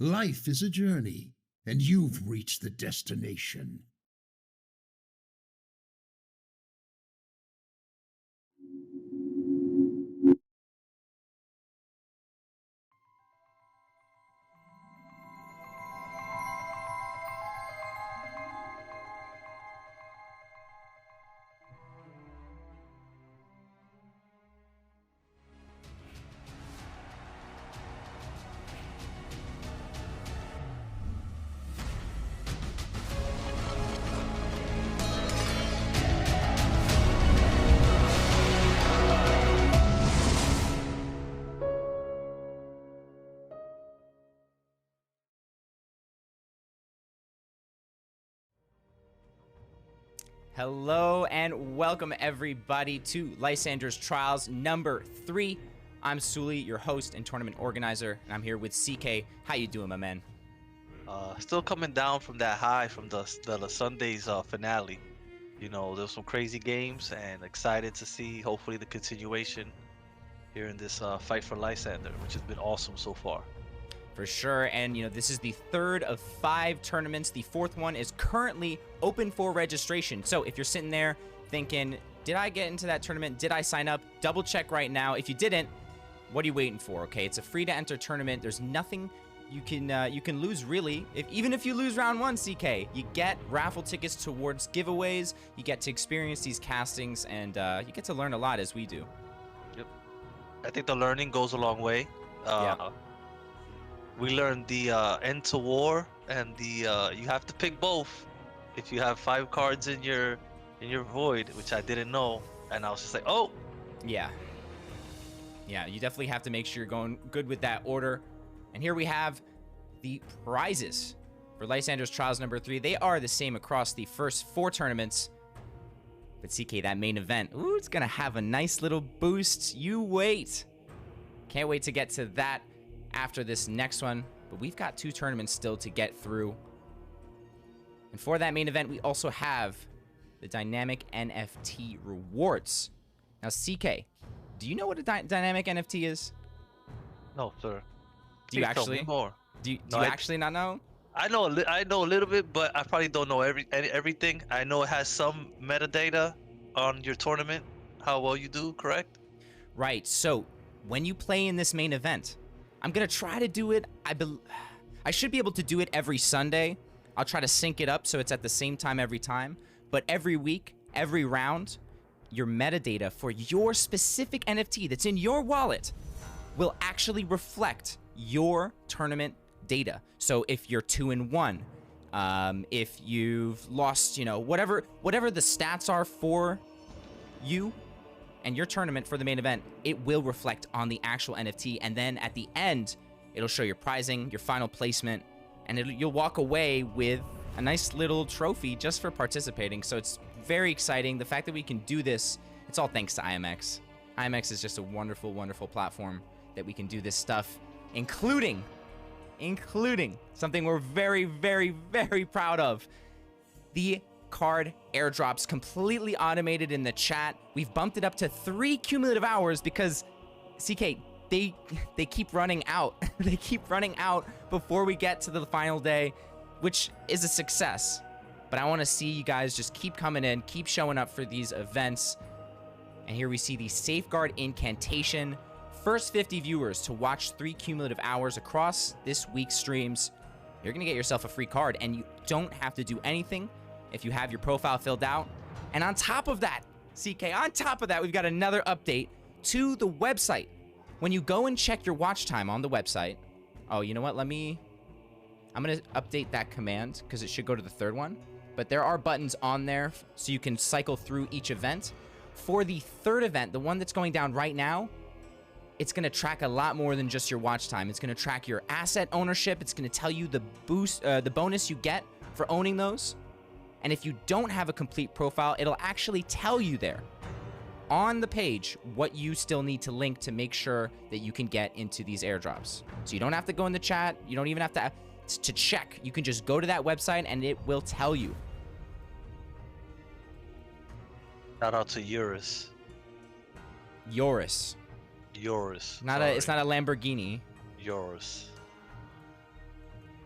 Life is a journey, and you've reached the destination. Hello and welcome everybody to Lysander's Trials number 3. I'm Sewlie, your host and tournament organizer, and I'm here with CK. How you doing, my man? Still coming down from that high from the Sunday's finale. You know, there's some crazy games, and excited to see hopefully the continuation here in this fight for Lysander, which has been awesome so far. For sure, and this is the third of 5 tournaments. The fourth one is currently open for registration. So if you're sitting there thinking, did I get into that tournament? Did I sign up? Double check right now. If you didn't, what are you waiting for? Okay, it's a free to enter tournament. There's nothing you can lose really. Even if you lose round 1, CK, you get raffle tickets towards giveaways. You get to experience these castings, and you get to learn a lot as we do. Yep, I think the learning goes a long way. Yeah. We learned the end to war, and the you have to pick both if you have 5 cards in your void, which I didn't know, and I was just like, oh. Yeah, you definitely have to make sure you're going good with that order. And here we have the prizes for Lysander's Trials number 3. They are the same across the first 4 tournaments. But CK, that main event, ooh, it's gonna have a nice little boost. You wait. Can't wait to get to that after this next one. But we've got 2 tournaments still to get through. And for that main event, we also have the dynamic NFT rewards. Now, CK, do you know what a dynamic NFT is? No, sir. Do you actually? Tell me more. Do you No, actually not know? I know a little bit, but I probably don't know everything. I know it has some metadata on your tournament, how well you do, correct? Right. So when you play in this main event, I'm gonna try to do it. I should be able to do it every Sunday. I'll try to sync it up so it's at the same time every time. But every week, every round, your metadata for your specific NFT that's in your wallet will actually reflect your tournament data. So if you're 2-1, if you've lost, whatever the stats are for you and your tournament for the main event, it will reflect on the actual NFT. And then at the end, it'll show your prizing, your final placement, and you'll walk away with a nice little trophy just for participating. So it's very exciting. The fact that we can do this, it's all thanks to IMX. IMX is just a wonderful, wonderful platform that we can do this stuff, including something we're very, very, very proud of. The card airdrops, completely automated in the chat. We've bumped it up to 3 cumulative hours because, CK, they keep running out. They keep running out before we get to the final day, which is a success. But I want to see you guys just keep coming in, keep showing up for these events. And here we see the Safeguard Incantation. First 50 viewers to watch 3 cumulative hours across this week's streams, you're going to get yourself a free card, and you don't have to do anything if you have your profile filled out. And on top of that, CK, on top of that, we've got another update to the website. When you go and check your watch time on the website, oh, you know what? I'm going to update that command because it should go to the 3rd one. But there are buttons on there so you can cycle through each event. For the 3rd event, the one that's going down right now, it's going to track a lot more than just your watch time. It's going to track your asset ownership. It's going to tell you the bonus you get for owning those. And if you don't have a complete profile, it'll actually tell you there on the page what you still need to link to make sure that you can get into these airdrops. So you don't have to go in the chat. You don't even have to check. You can just go to that website and it will tell you. Shout out to Eurus. Yoris. Yours. It's not a Lamborghini. Yours.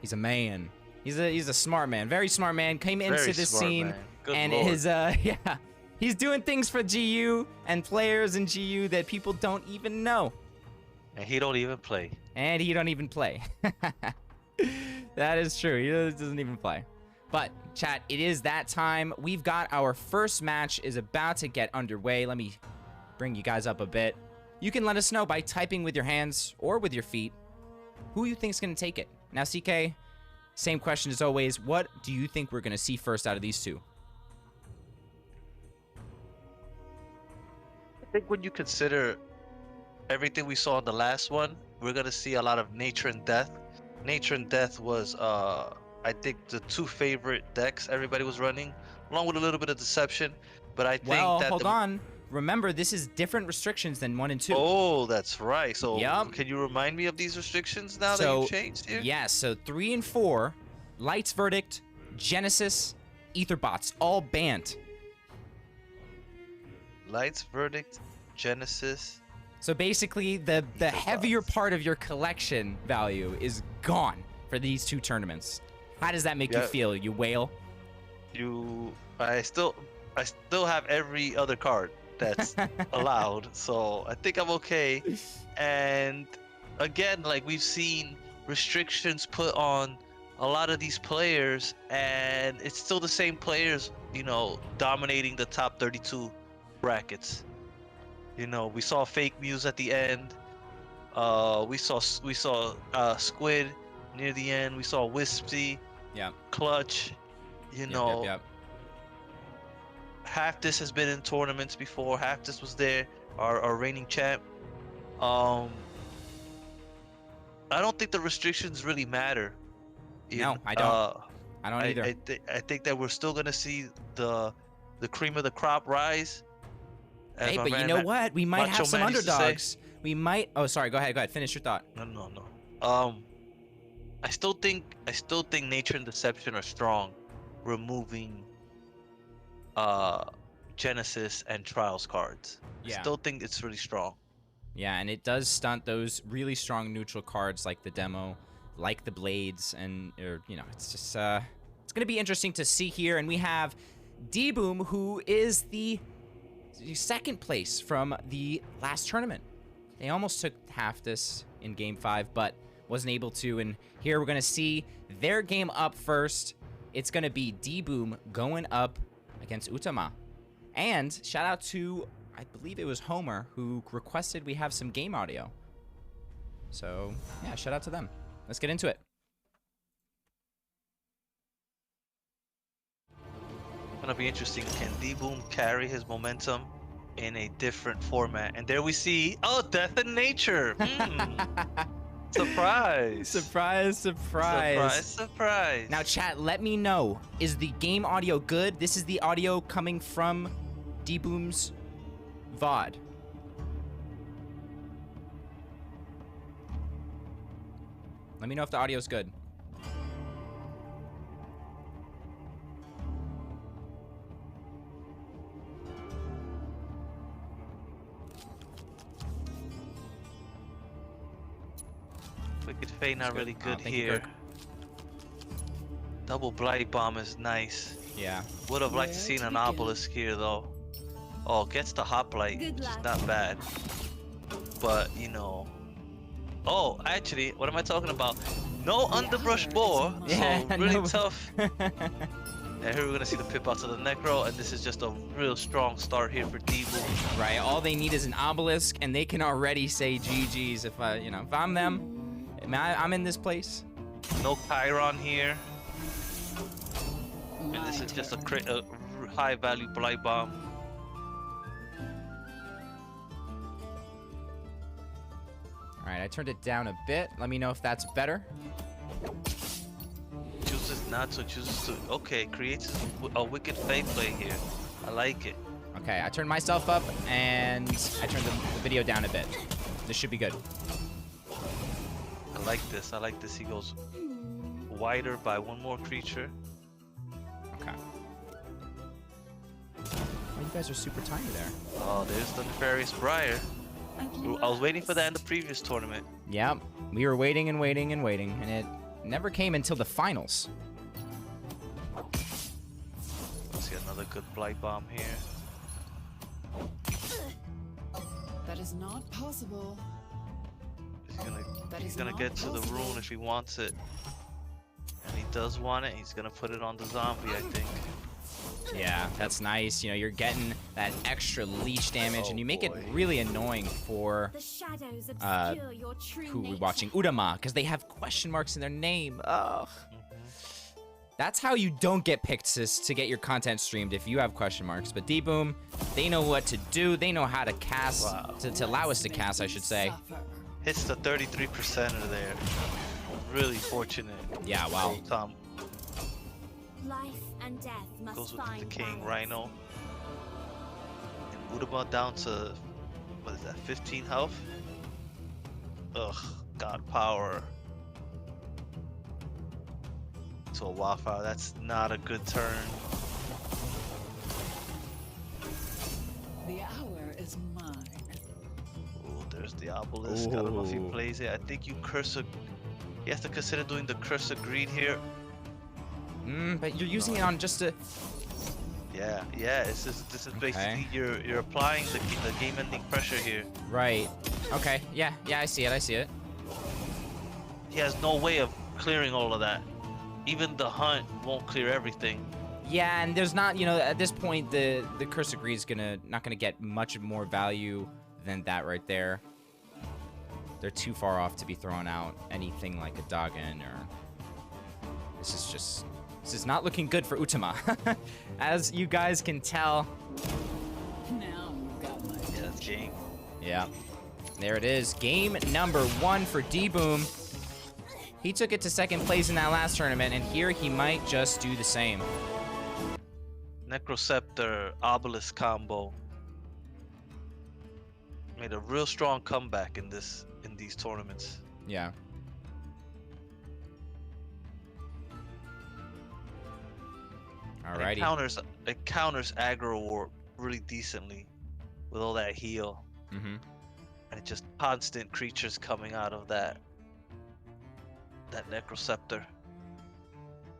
He's a man. He's a smart man. Very smart man. Came into Very this smart scene man. Good and Lord. his yeah. He's doing things for GU and players in GU that people don't even know. And he don't even play. And he don't even play. That is true. He doesn't even play. But chat, it is that time. We've got our first match is about to get underway. Let me bring you guys up a bit. You can let us know by typing with your hands or with your feet who you think is going to take it. Now, CK, same question as always. What do you think we're going to see first out of these two? I think when you consider everything we saw in the last one, we're gonna see a lot of Nature and Death. Nature and Death was, I think, the two favorite decks everybody was running, along with a little bit of Deception. But I think Well, that hold on. Remember, this is different restrictions than 1 and 2. Oh, that's right. So Yup. can you remind me of these restrictions now that you've changed here? Yes, so 3 and 4, Light's Verdict, Genesis, Etherbots, all banned. Light's Verdict, Genesis. So basically, the heavier part of your collection value is gone for these two tournaments. How does that make you feel, you whale? I still have every other card that's allowed, so I think I'm okay. And again, like, we've seen restrictions put on a lot of these players, and it's still the same players, dominating the top 32 brackets. We saw Fake Muse at the end. We saw Squid near the end. We saw Wispy. Yeah. Clutch. Yep. Half this has been in tournaments before. Half this was there. Our reigning champ. I don't think the restrictions really matter. No, I don't. I don't either. I think that we're still gonna see the cream of the crop rise. Hey, but you know what? We might have some underdogs. We might. Oh, sorry. Go ahead. Finish your thought. No. I still think Nature and Deception are strong, removing Genesis and Trials cards. Yeah. I still think it's really strong. Yeah, and it does stunt those really strong neutral cards like the demo, like the blades, and it's just it's gonna be interesting to see here. And we have D-Boom, who is the second place from the last tournament. They almost took half this in game 5, but wasn't able to. And here we're gonna see their game up first. It's gonna be D-Boom going up against Utama. And shout out to, I believe it was Homer, who requested we have some game audio. So yeah, shout out to them. Let's get into it. Gonna be interesting. Can D-Boom carry his momentum in a different format? And there we see, Death and Nature. Surprise. Surprise. Now chat, let me know, is the game audio good? This is the audio coming from D-Boom's VOD. Let me know if the audio's good. Wicked Fate not really good thank you, here. Kirk. Double Blight Bomb is nice. Yeah. Would have liked to see an Obelisk here though. Oh, gets the Hot Blight, which is not bad. But oh, actually, what am I talking about? No Underbrush Boar, so really tough. And here we're gonna see the pip out to the Necro, and this is just a real strong start here for D-Boom. Right. All they need is an Obelisk, and they can already say GG's. If if I'm them. I'm in this place. No Chiron here. And this is just a high value Blight Bomb. Alright, I turned it down a bit. Let me know if that's better. Chooses not to, chooses to. Okay, creates a Wicked Fate play here. I like it. Okay, I turned myself up, and I turned the video down a bit. This should be good. I like this. He goes wider by one more creature. Okay. Oh, you guys are super tiny there. Oh, there's the Nefarious Briar. I was waiting for that in the previous tournament. Yeah, we were waiting and waiting and waiting, and it Never came until the finals. Let's get another good blight bomb here. That is not possible. He's gonna get to the rune if he wants it. And he does want it, he's gonna put it on the zombie, I think. Yeah, that's nice. You know, you're getting that extra leech damage, and you make it really annoying for The shadows obscure your true who we're nature. watching, Utama, because they have question marks in their name. Ugh. That's how you don't get picked, sis, to get your content streamed if you have question marks. But D-Boom, they know what to do. They know how to cast, to allow us to cast, I should say. Hits the 33%er there. Really fortunate. Yeah, wow. Tom Life and death must goes with the find decaying balance. rhino. And Udama down to, what is that, 15 health? Ugh, god power. To a wildfire, that's not a good turn. The hour is mine. Ooh, there's the obelisk. I don't know if he Ooh. plays it. I think you curse a... He has to consider doing the curse of greed here. But you're using it on just a... Yeah, this is basically you're applying the game-ending pressure here. Right. Okay, yeah, I see it. He has no way of clearing all of that. Even the hunt won't clear everything. Yeah, and there's not, you know, at this point, the Curse of Greed is not gonna get much more value than that right there. They're too far off to be throwing out anything like a Doggin or... This is not looking good for Utama. As you guys can tell. Now you've got my Yeah, that's game. Yeah. There it is. Game number 1 for D-Boom. He took it to second place in that last tournament, and here he might just do the same. Necroceptor Obelisk combo made a real strong comeback in these tournaments. Yeah. Alrighty. It counters aggro warp really decently with all that heal. Mm-hmm. And it just constant creatures coming out of that Necroceptor.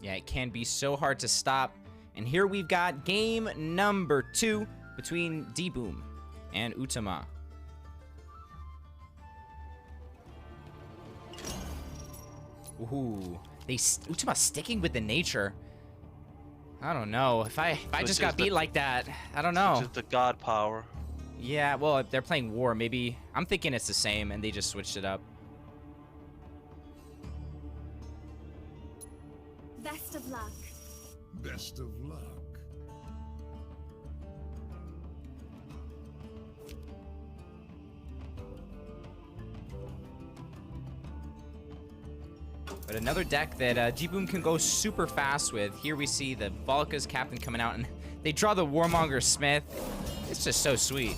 Yeah, it can be so hard to stop. And here we've got game number 2 between D-Boom and Utama. Ooh, Utama sticking with the nature. I don't know. If I just got beat like that, I don't know. Just the god power. Yeah, well, if they're playing war, maybe. I'm thinking it's the same, and they just switched it up. Best of luck. Best of luck. But another deck that D-Boom can go super fast with. Here we see the Volka's captain coming out, and they draw the Warmonger Smith. It's just so sweet.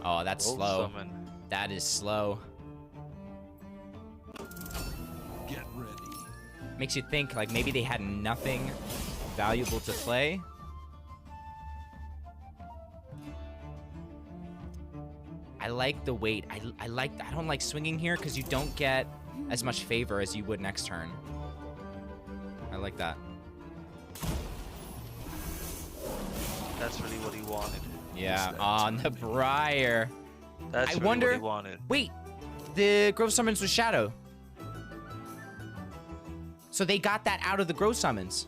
Oh, that's Wolf slow. summon. That is slow. Get ready. Makes you think like maybe they had nothing valuable to play. I like the weight. I don't like swinging here because you don't get as much favor as you would next turn. I like that. That's really what he wanted. Yeah, on the Briar. That's I really wonder. what he wanted. Wait, the Grove Summons was Shadow. So they got that out of the Grove Summons.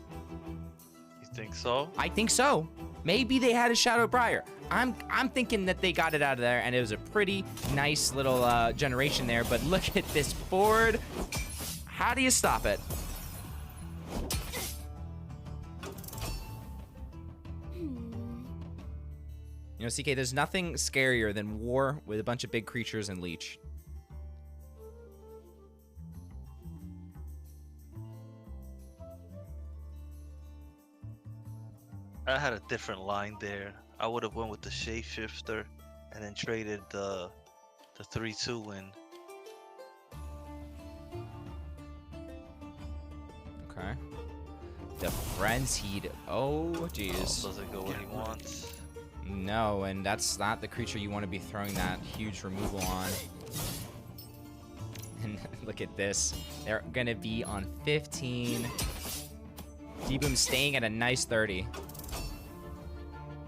You think so? I think so. Maybe they had a Shadow Briar. I'm thinking that they got it out of there, and it was a pretty nice little generation there. But look at this board. How do you stop it? You know, CK, there's nothing scarier than war with a bunch of big creatures and leech. I had a different line there. I would have went with the Shapeshifter and then traded the 3/2 win. Okay. The Frenzied. Oh, jeez. Doesn't go what he wants. No, and that's not the creature you want to be throwing that huge removal on. And look at this. They're going to be on 15. D-Boom staying at a nice 30.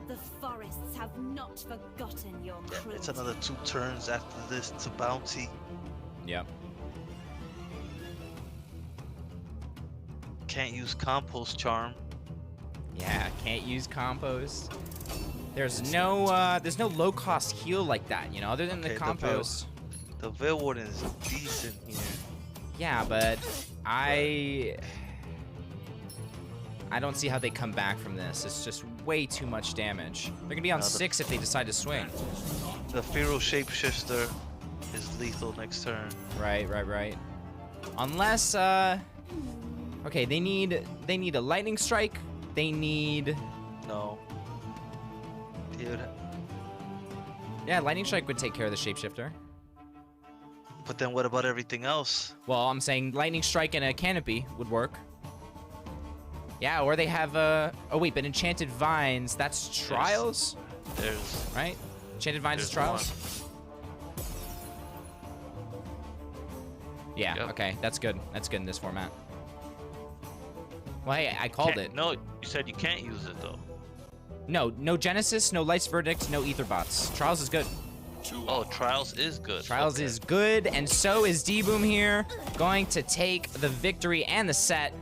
The forests have not forgotten your Yeah, cruelty. it's another 2 turns after this to bounty. Yep. Can't use compost charm. Yeah, can't use compost. There's no low cost heal like that, you know, other than Okay, the the compost. The Veil Warden is decent here. Yeah, but I don't see how they come back from this. It's just way too much damage. They're gonna be on 6 if they decide to swing. The Feral Shapeshifter is lethal next turn. Right. Unless okay, they need a lightning strike. They need No. Dude. yeah, lightning strike would take care of the shapeshifter. But then what about everything else? Well, I'm saying lightning strike and a canopy would work. Yeah, or they have oh wait, but enchanted vines, that's trials, There's right? Enchanted vines is There's trials. Yeah, Yep. okay, that's good. That's good in this format. Well, hey, I called it. No, you said you can't use it though. No Genesis, no Light's Verdict, no Ether Bots. Trials is good. Oh, Trials is good. Trials Okay. is good, and so is D-Boom here. Going to take the victory and the set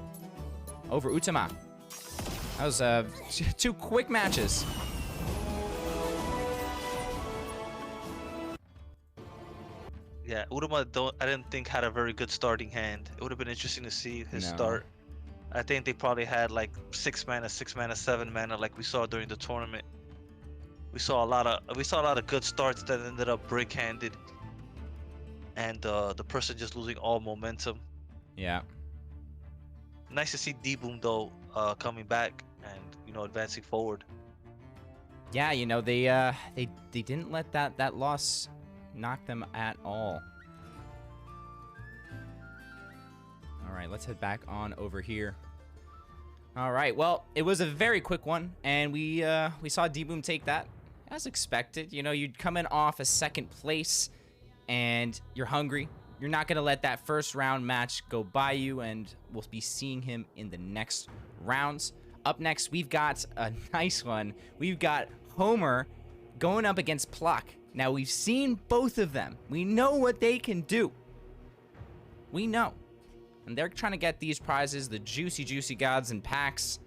over Utama. That was 2 quick matches. Yeah, Uruma I didn't think had a very good starting hand. It would have been interesting to see his No. start. I think they probably had like 6 mana, 7 mana like we saw during the tournament. We saw a lot of good starts that ended up brick-handed. And the person just losing all momentum. Yeah. Nice to see D-Boom though coming back and advancing forward. Yeah, they didn't let that loss knock them at all. All right, let's head back on over here. All right, well, it was a very quick one, and we saw D-Boom take that as expected. You'd come in off a 2nd place, and you're hungry. You're not gonna let that first round match go by you, and we'll be seeing him in the next rounds. Up next, we've got a nice one. We've got Homer going up against Pluck. Now, we've seen both of them. We know what they can do. We know. And they're trying to get these prizes, the juicy gods and packs.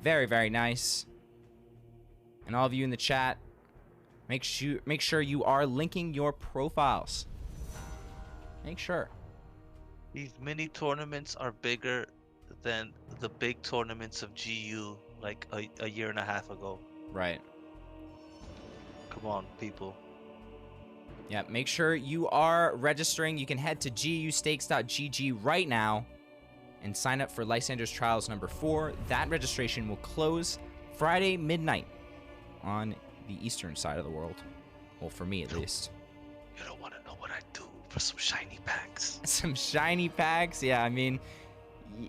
Very, very nice. And all of you in the chat, make sure you are linking your profiles. Make sure. These mini tournaments are bigger than the big tournaments of GU like a year and a half ago. Right. Come on, people. Yeah, make sure you are registering. You can head to gustakes.gg right now and sign up for Lysander's Trials number 4. That registration will close Friday midnight on the eastern side of the world. Well, for me at least. You don't want to know what I do for some shiny packs. Some shiny packs? Yeah, I mean,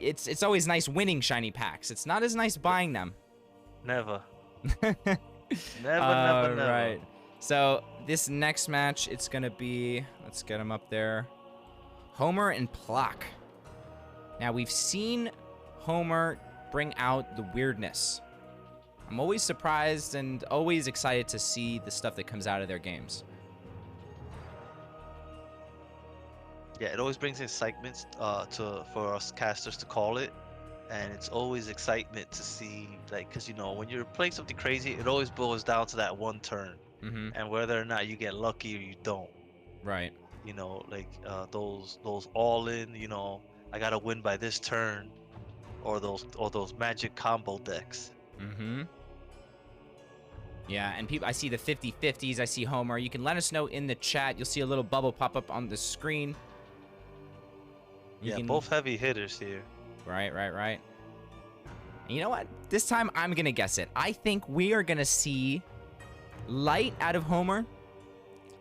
it's always nice winning shiny packs. It's not as nice buying them. Never. Never. Right. So this next match, it's gonna be, let's get him up there, Homer and Pluck. Now we've seen Homer bring out the weirdness. I'm always surprised and always excited to see the stuff that comes out of their games. Yeah, it always brings excitement for us casters to call it, and it's always excitement to see, like, because when you're playing something crazy, it always boils down to that one turn. Mm-hmm. And whether or not you get lucky or you don't. Right. Those all in, I gotta win by this turn, or those magic combo decks. Mm-hmm. Yeah, and people, I see the 50-50s. I see Homer. You can let us know in the chat. You'll see a little bubble pop up on the screen. Both heavy hitters here. Right. And you know what? This time I'm gonna guess it. I think we are gonna see Light out of Homer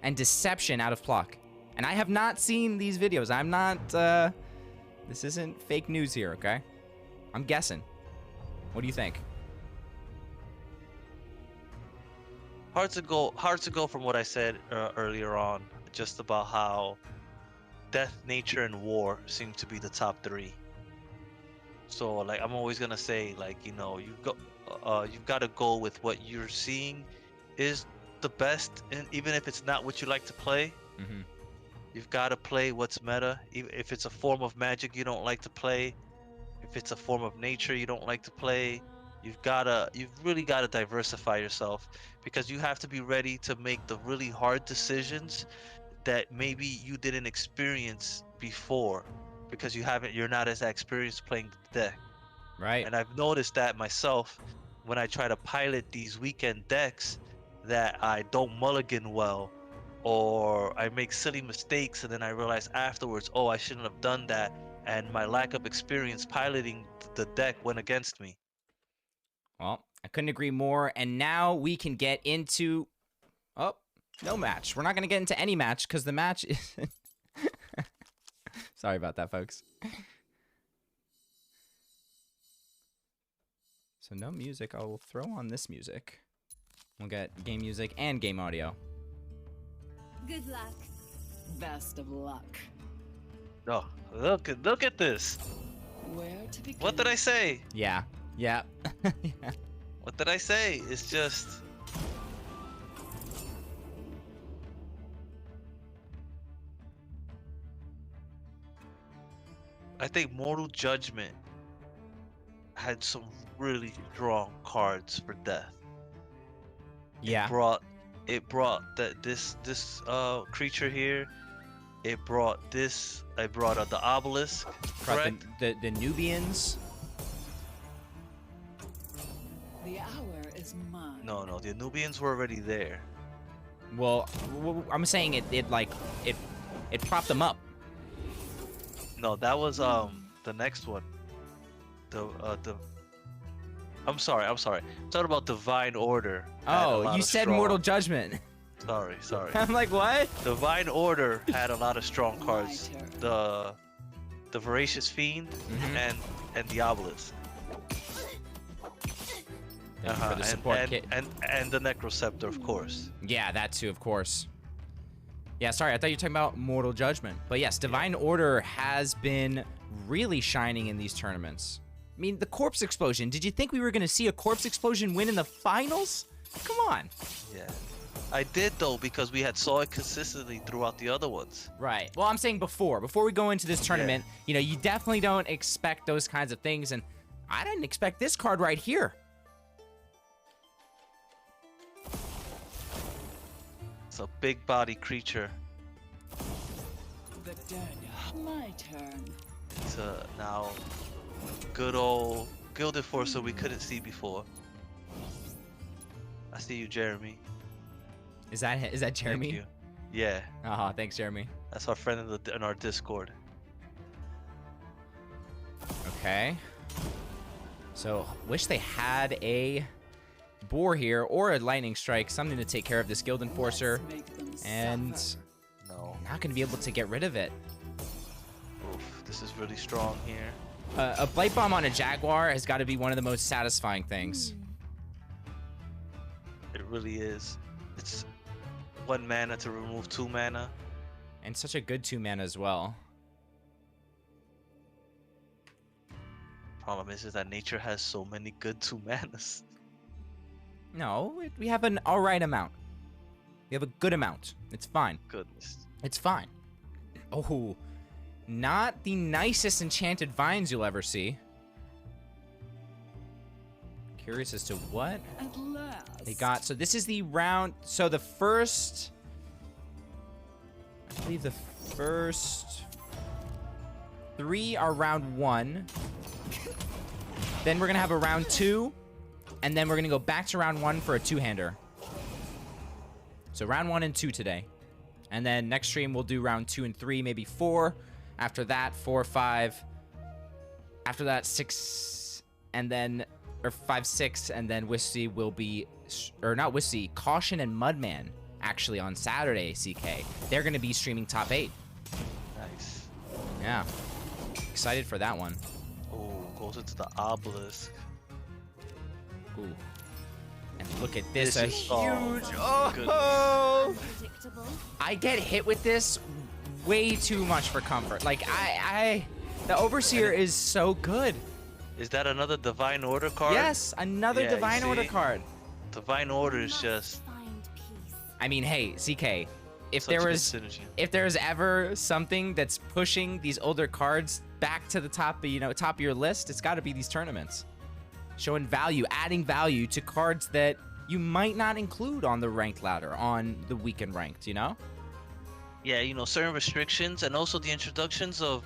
and Deception out of Pluck. And I have not seen these videos. I'm not, this isn't fake news here, okay? I'm guessing. What do you think? Hard to go from what I said earlier on, just about how death, nature, and war seem to be the top three. So like I'm always gonna say, like, you know, you've got to go with what you're seeing is the best, and even if it's not what you like to play, Mm-hmm. you've got to play what's meta. If it's a form of magic you don't like to play, if it's a form of nature you don't like to play, you've really got to diversify yourself, because you have to be ready to make the really hard decisions that maybe you didn't experience before, because you're not as experienced playing the deck. Right. And I've noticed that myself when I try to pilot these weekend decks, that I don't mulligan well, or I make silly mistakes and then I realize afterwards, oh, I shouldn't have done that, and my lack of experience piloting the deck went against me. Well, I couldn't agree more. And now we can get into... Oh, no match. We're not going to get into any match because the match is... Sorry about that, folks. So no music. I will throw on this music. We'll get game music and game audio. Good luck. Best of luck. Oh, look at this. Where to begin? What did I say? Yeah. Yeah. Yeah. What did I say? It's just... I think Mortal Judgment had some really strong cards for death. Yeah. It brought this creature here. It brought this. I brought the obelisk. Correct. The Nubians. The hour is mine. No, the Nubians were already there. Well, I'm saying it propped them up. No, that was the next one. I'm sorry. I'm talking about Divine Order. Oh, you said Mortal Judgment. Sorry. I'm like, what? Divine Order had a lot of strong My cards. turn. The Voracious Fiend and the Obelisk. Thank you for the support kit. And the Necroceptor, of course. Yeah, that too, of course. Yeah, sorry, I thought you were talking about Mortal Judgment. But yes, Divine Order has been really shining in these tournaments. I mean, the Corpse Explosion. Did you think we were going to see a Corpse Explosion win in the finals? Come on. Yeah. I did, though, because we had saw it consistently throughout the other ones. Right. Well, I'm saying before we go into this tournament, you know, you definitely don't expect those kinds of things, and I didn't expect this card right here. It's a big body creature. The dead. My turn. It's now good old Gilded Forcer we couldn't see before. I see you, Jeremy. Is that Jeremy? Thank you. Yeah, Oh, thanks, Jeremy. that's our friend in our Discord. Okay. So, wish they had a boar here or a lightning strike, something to take care of this Guild Enforcer, Let's make them and suffer. No. not gonna be able to get rid of it. Oof, this is really strong here. A Blight Bomb on a Jaguar has got to be one of the most satisfying things. It really is. It's 1 mana to remove 2 mana. And such a good 2 mana as well. Problem is that nature has so many good 2 manas. No, we have an alright amount. We have a good amount. It's fine. Goodness. It's fine. Oh, not the nicest enchanted vines you'll ever see. Curious as to what At last. they got. So this is the round. So the first, I believe the first 3 are round 1. Then we're gonna have a round 2, and then we're gonna go back to round 1 for a 2-hander. So round 1 and 2 today. And then next stream we'll do round 2 and 3, maybe 4. After that, 4, 5. After that, 6, and then, or 5, 6, and then Wissy will be, or not Wissy, Caution and Mudman, actually on Saturday, CK. They're gonna be streaming top 8. Nice. Yeah. Excited for that one. Oh, goes into the obelisk. Ooh. And Look at this, a is- huge. oh, Oh, Unpredictable. I get hit with this way too much for comfort. Like the Overseer is so good. Is that another Divine Order card? Yes, another Yeah, you Divine Order see? card. Divine Order is just Find peace. I mean, hey, CK, if such there good was synergy. if there's ever something that's pushing these older cards back to the top of, top of your list, it's got to be these tournaments. Showing value, adding value to cards that you might not include on the ranked ladder, on the weekend ranked, Yeah, certain restrictions and also the introductions of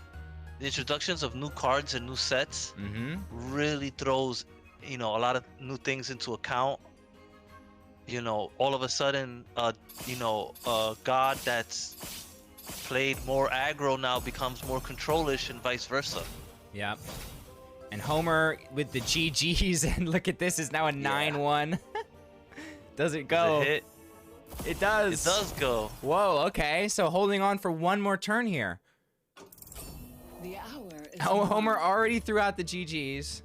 new cards and new sets Mm-hmm. really throws a lot of new things into account. All of a sudden a god that's played more aggro now becomes more controlish and vice versa. Yep. And Homer with the GGs, and look at this, is now a 9-1. Does it go? Does it hit? It does. It does go. Whoa, okay. So holding on for one more turn here. The hour is Homer mine. already threw out the GGs.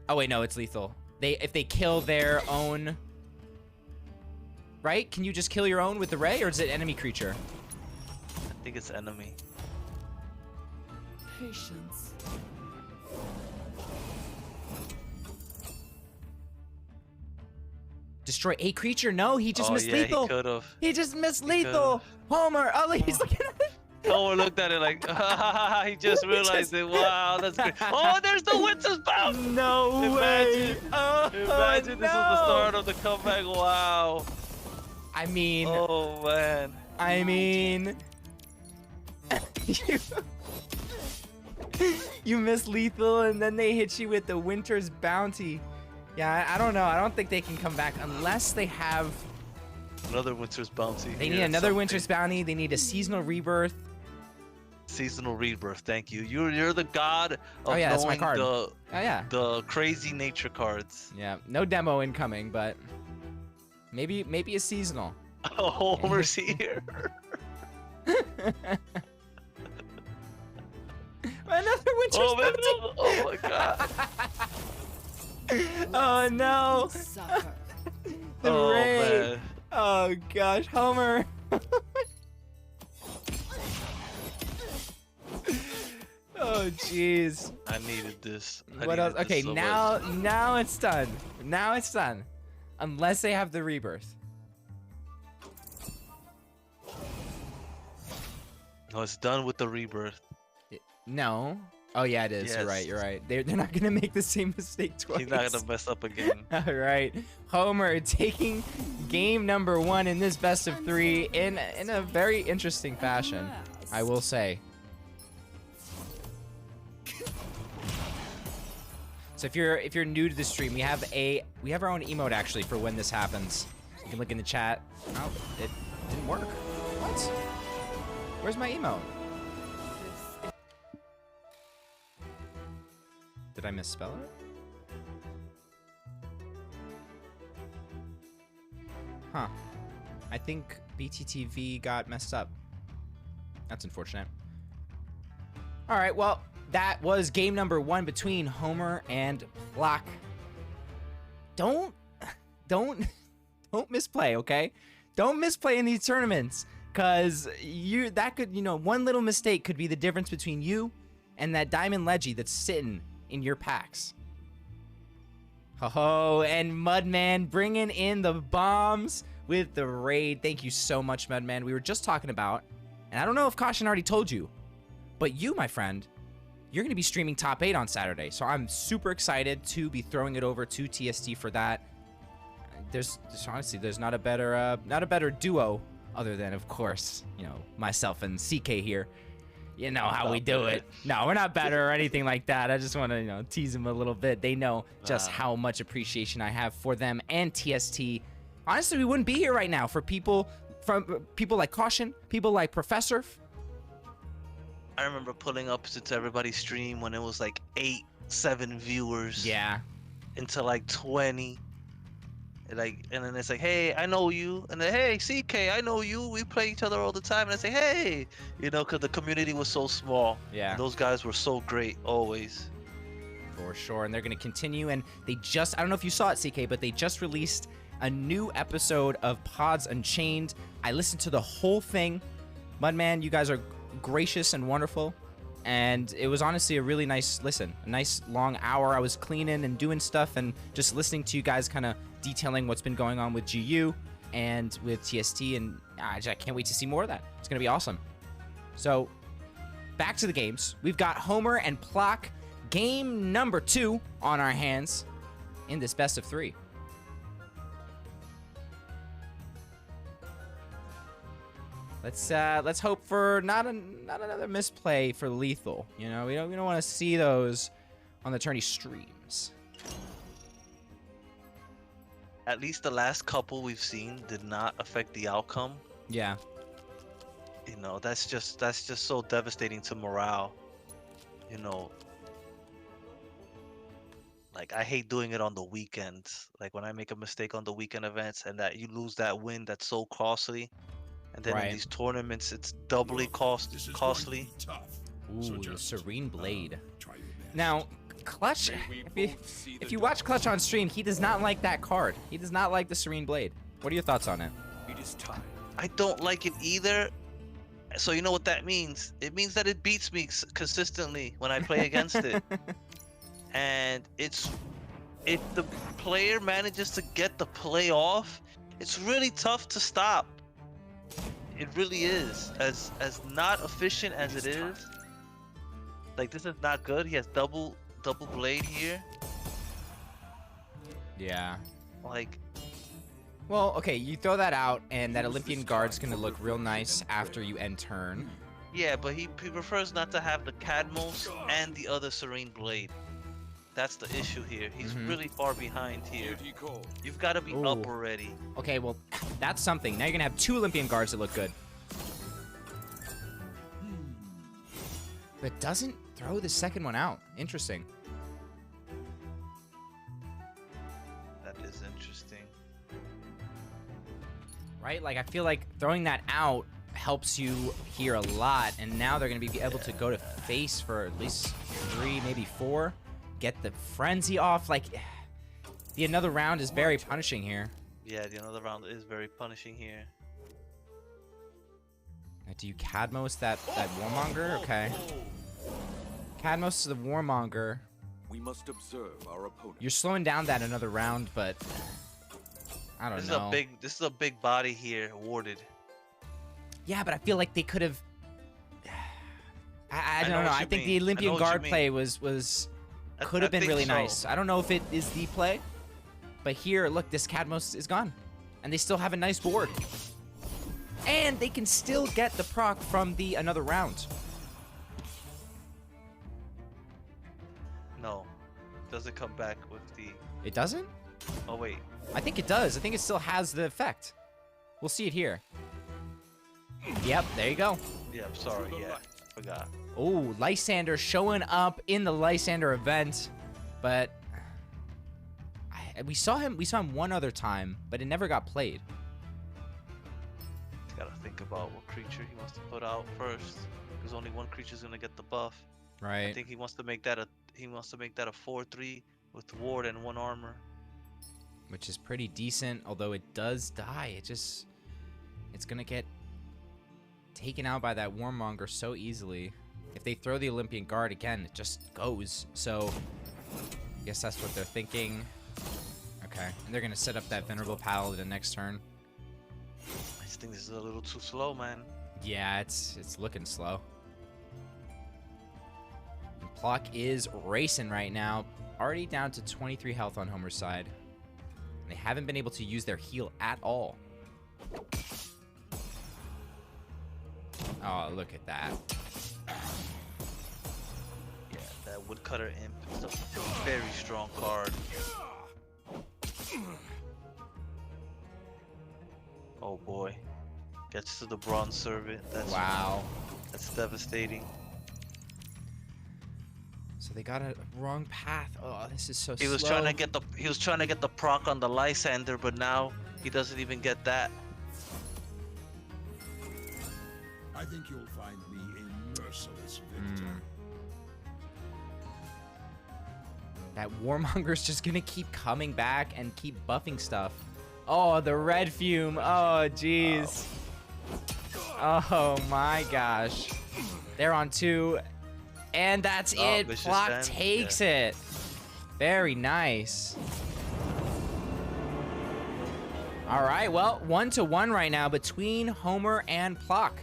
Oh wait, no, it's lethal. If they kill their own, right? Can you just kill your own with the ray, or is it enemy creature? I think it's enemy. Patience. Destroy a creature? No, he just missed lethal. He could have. He just missed lethal. Homer, oh, he's looking at it. Homer looked at it like, he just realized it. Wow, that's great. Oh, there's the Winter's Bounce! No way. Imagine. Oh, Imagine this was the no. start of the comeback. Wow. I mean, Oh, man. you miss lethal and then they hit you with the Winter's Bounty. Yeah, I don't know. I don't think they can come back unless they have. Another Winter's Bounty. They here, need another something. Winter's Bounty. They need a seasonal rebirth. Seasonal Rebirth. Thank you. You're the god of Oh, yeah, that's my knowing card. Oh yeah. the crazy nature cards. Yeah. No demo incoming, but maybe a seasonal. Oh, Homer's here. Another Winter's Oh, man. Bounty. Oh, my God. Oh no. Suffer. The Oh, ray. man. Oh gosh, Homer. Oh jeez. I needed this. What else? Okay, now it's done. Now it's done. Unless they have the rebirth. No, it's done with the rebirth. No. Oh yeah, it is. You're right. Yes. You're right. They're not gonna make the same mistake twice. He's not gonna mess up again. All right, Homer taking game number 1 in this best of 3 in a very interesting fashion, I will say. So if you're new to the stream, we have our own emote actually for when this happens. You can look in the chat. Oh, it didn't work. What? Where's my emote? Did I misspell it? Huh. I think BTTV got messed up. That's unfortunate. All right, well, that was game number 1 between Homer and Block. Don't misplay, okay? Don't misplay in these tournaments, cause one little mistake could be the difference between you and that Diamond Leggy that's sitting in your packs. Ho-ho, and Mudman bringing in the bombs with the raid. Thank you so much, Mudman. We were just talking about, and I don't know if Caution already told you, but you, my friend, you're going to be streaming Top 8 on Saturday, so I'm super excited to be throwing it over to TST for that. There's not a better duo other than, of course, myself and CK here. You know how we do it. No, we're not better or anything like that. I just want to, tease them a little bit. They know just how much appreciation I have for them and TST. Honestly, we wouldn't be here right now for people like Caution, people like Professor. I remember pulling up to everybody's stream when it was like 8-7 viewers. Yeah. Into like 20. And then it's like, hey, I know you. And then, hey, CK, I know you. We play each other all the time. And I say, hey, because the community was so small. Yeah. And those guys were so great always. For sure, and they're going to continue, and they just, I don't know if you saw it, CK, but they just released a new episode of Pods Unchained. I listened to the whole thing. Mudman, you guys are gracious and wonderful, and it was honestly a really nice listen, a nice long hour. I was cleaning and doing stuff and just listening to you guys kind of detailing what's been going on with GU and with TST, and I can't wait to see more of that. It's going to be awesome. So, back to the games. We've got Homer and Plock, game number 2 on our hands in this best of 3. Let's hope for not another misplay for Lethal. You know, we don't want to see those on the tourney streams. At least the last couple we've seen did not affect the outcome. Yeah. You know, that's just so devastating to morale. You know, like I hate doing it on the weekends. Like when I make a mistake on the weekend events and that you lose that win, that's so costly. And then in these tournaments, it's doubly costly. Ooh, the Serene Blade. Now, Clutch, if you watch Clutch on stream, he does not like that card. He does not like the Serene Blade. What are your thoughts on it? I don't like it either. So you know what that means? It means that it beats me consistently when I play against it. And it's, if the player manages to get the play off, it's really tough to stop. It really is. As not efficient as it is. Like this is not good. He has double blade here. Yeah. Like, well, okay, you throw that out, and that Olympian guard's gonna look real nice after you end turn. yeah, but he prefers not to have the Cadmos and the other Serene Blade. That's the issue here. He's really far behind here. You've got to be up already. Okay, well, that's something. Now you're gonna have 2 Olympian guards that look good. But doesn't throw the second one out. Interesting. That is interesting. Right? Like, I feel like throwing that out helps you here a lot, and now they're going to be able to go to face for at least 3, maybe 4. Get the frenzy off. Like, the another round is very punishing here. Yeah, the another round is very punishing here. Now, do you Cadmos that Warmonger? Okay. Cadmos to the Warmonger. We must observe our opponent. You're slowing down that another round, but I don't know. This is a big body here, warded. Yeah, but I feel like they could have. I don't know. I think the mean. Olympian guard play was could have been think really so. nice. I don't know if it is the play, but here, look, this Cadmos is gone, and they still have a nice board, and they can still get the proc from the another round. No, doesn't come back with the. It doesn't? Oh wait. I think it does. I think it still has the effect. We'll see it here. Yep, there you go. Yeah, I'm sorry. Yeah, forgot. Oh, Lysander showing up in the Lysander event, but we saw him one other time, but it never got played. He's gotta think about what creature he wants to put out first, because only one creature's gonna get the buff. Right. I think he wants to make that a 4/3 with ward and 1 armor. Which is pretty decent, although it does die. It's gonna get taken out by that Warmonger so easily. If they throw the Olympian guard again, it just goes. So I guess that's what they're thinking. Okay, and they're gonna set up that Venerable Paladin next turn. I just think this is a little too slow, man. Yeah, it's looking slow. And Plock is racing right now, already down to 23 health on Homer's side. And they haven't been able to use their heal at all. Oh, look at that. Yeah, that Woodcutter Imp is a very strong card. Oh boy. Gets to the Bronze Servant. That's Wow. That's devastating. So they got a wrong path. Oh, this is so slow. He was trying to get the proc on the Lysander, but now he doesn't even get that. I think you'll find me a merciless victim. That Warmonger's just gonna keep coming back and keep buffing stuff. Oh, the red fume. Oh, jeez. Oh my gosh. They're on 2. And that's it. Vicious Flock Stand, takes it. Very nice. All right, well, 1-1 right now between Homer and Plock.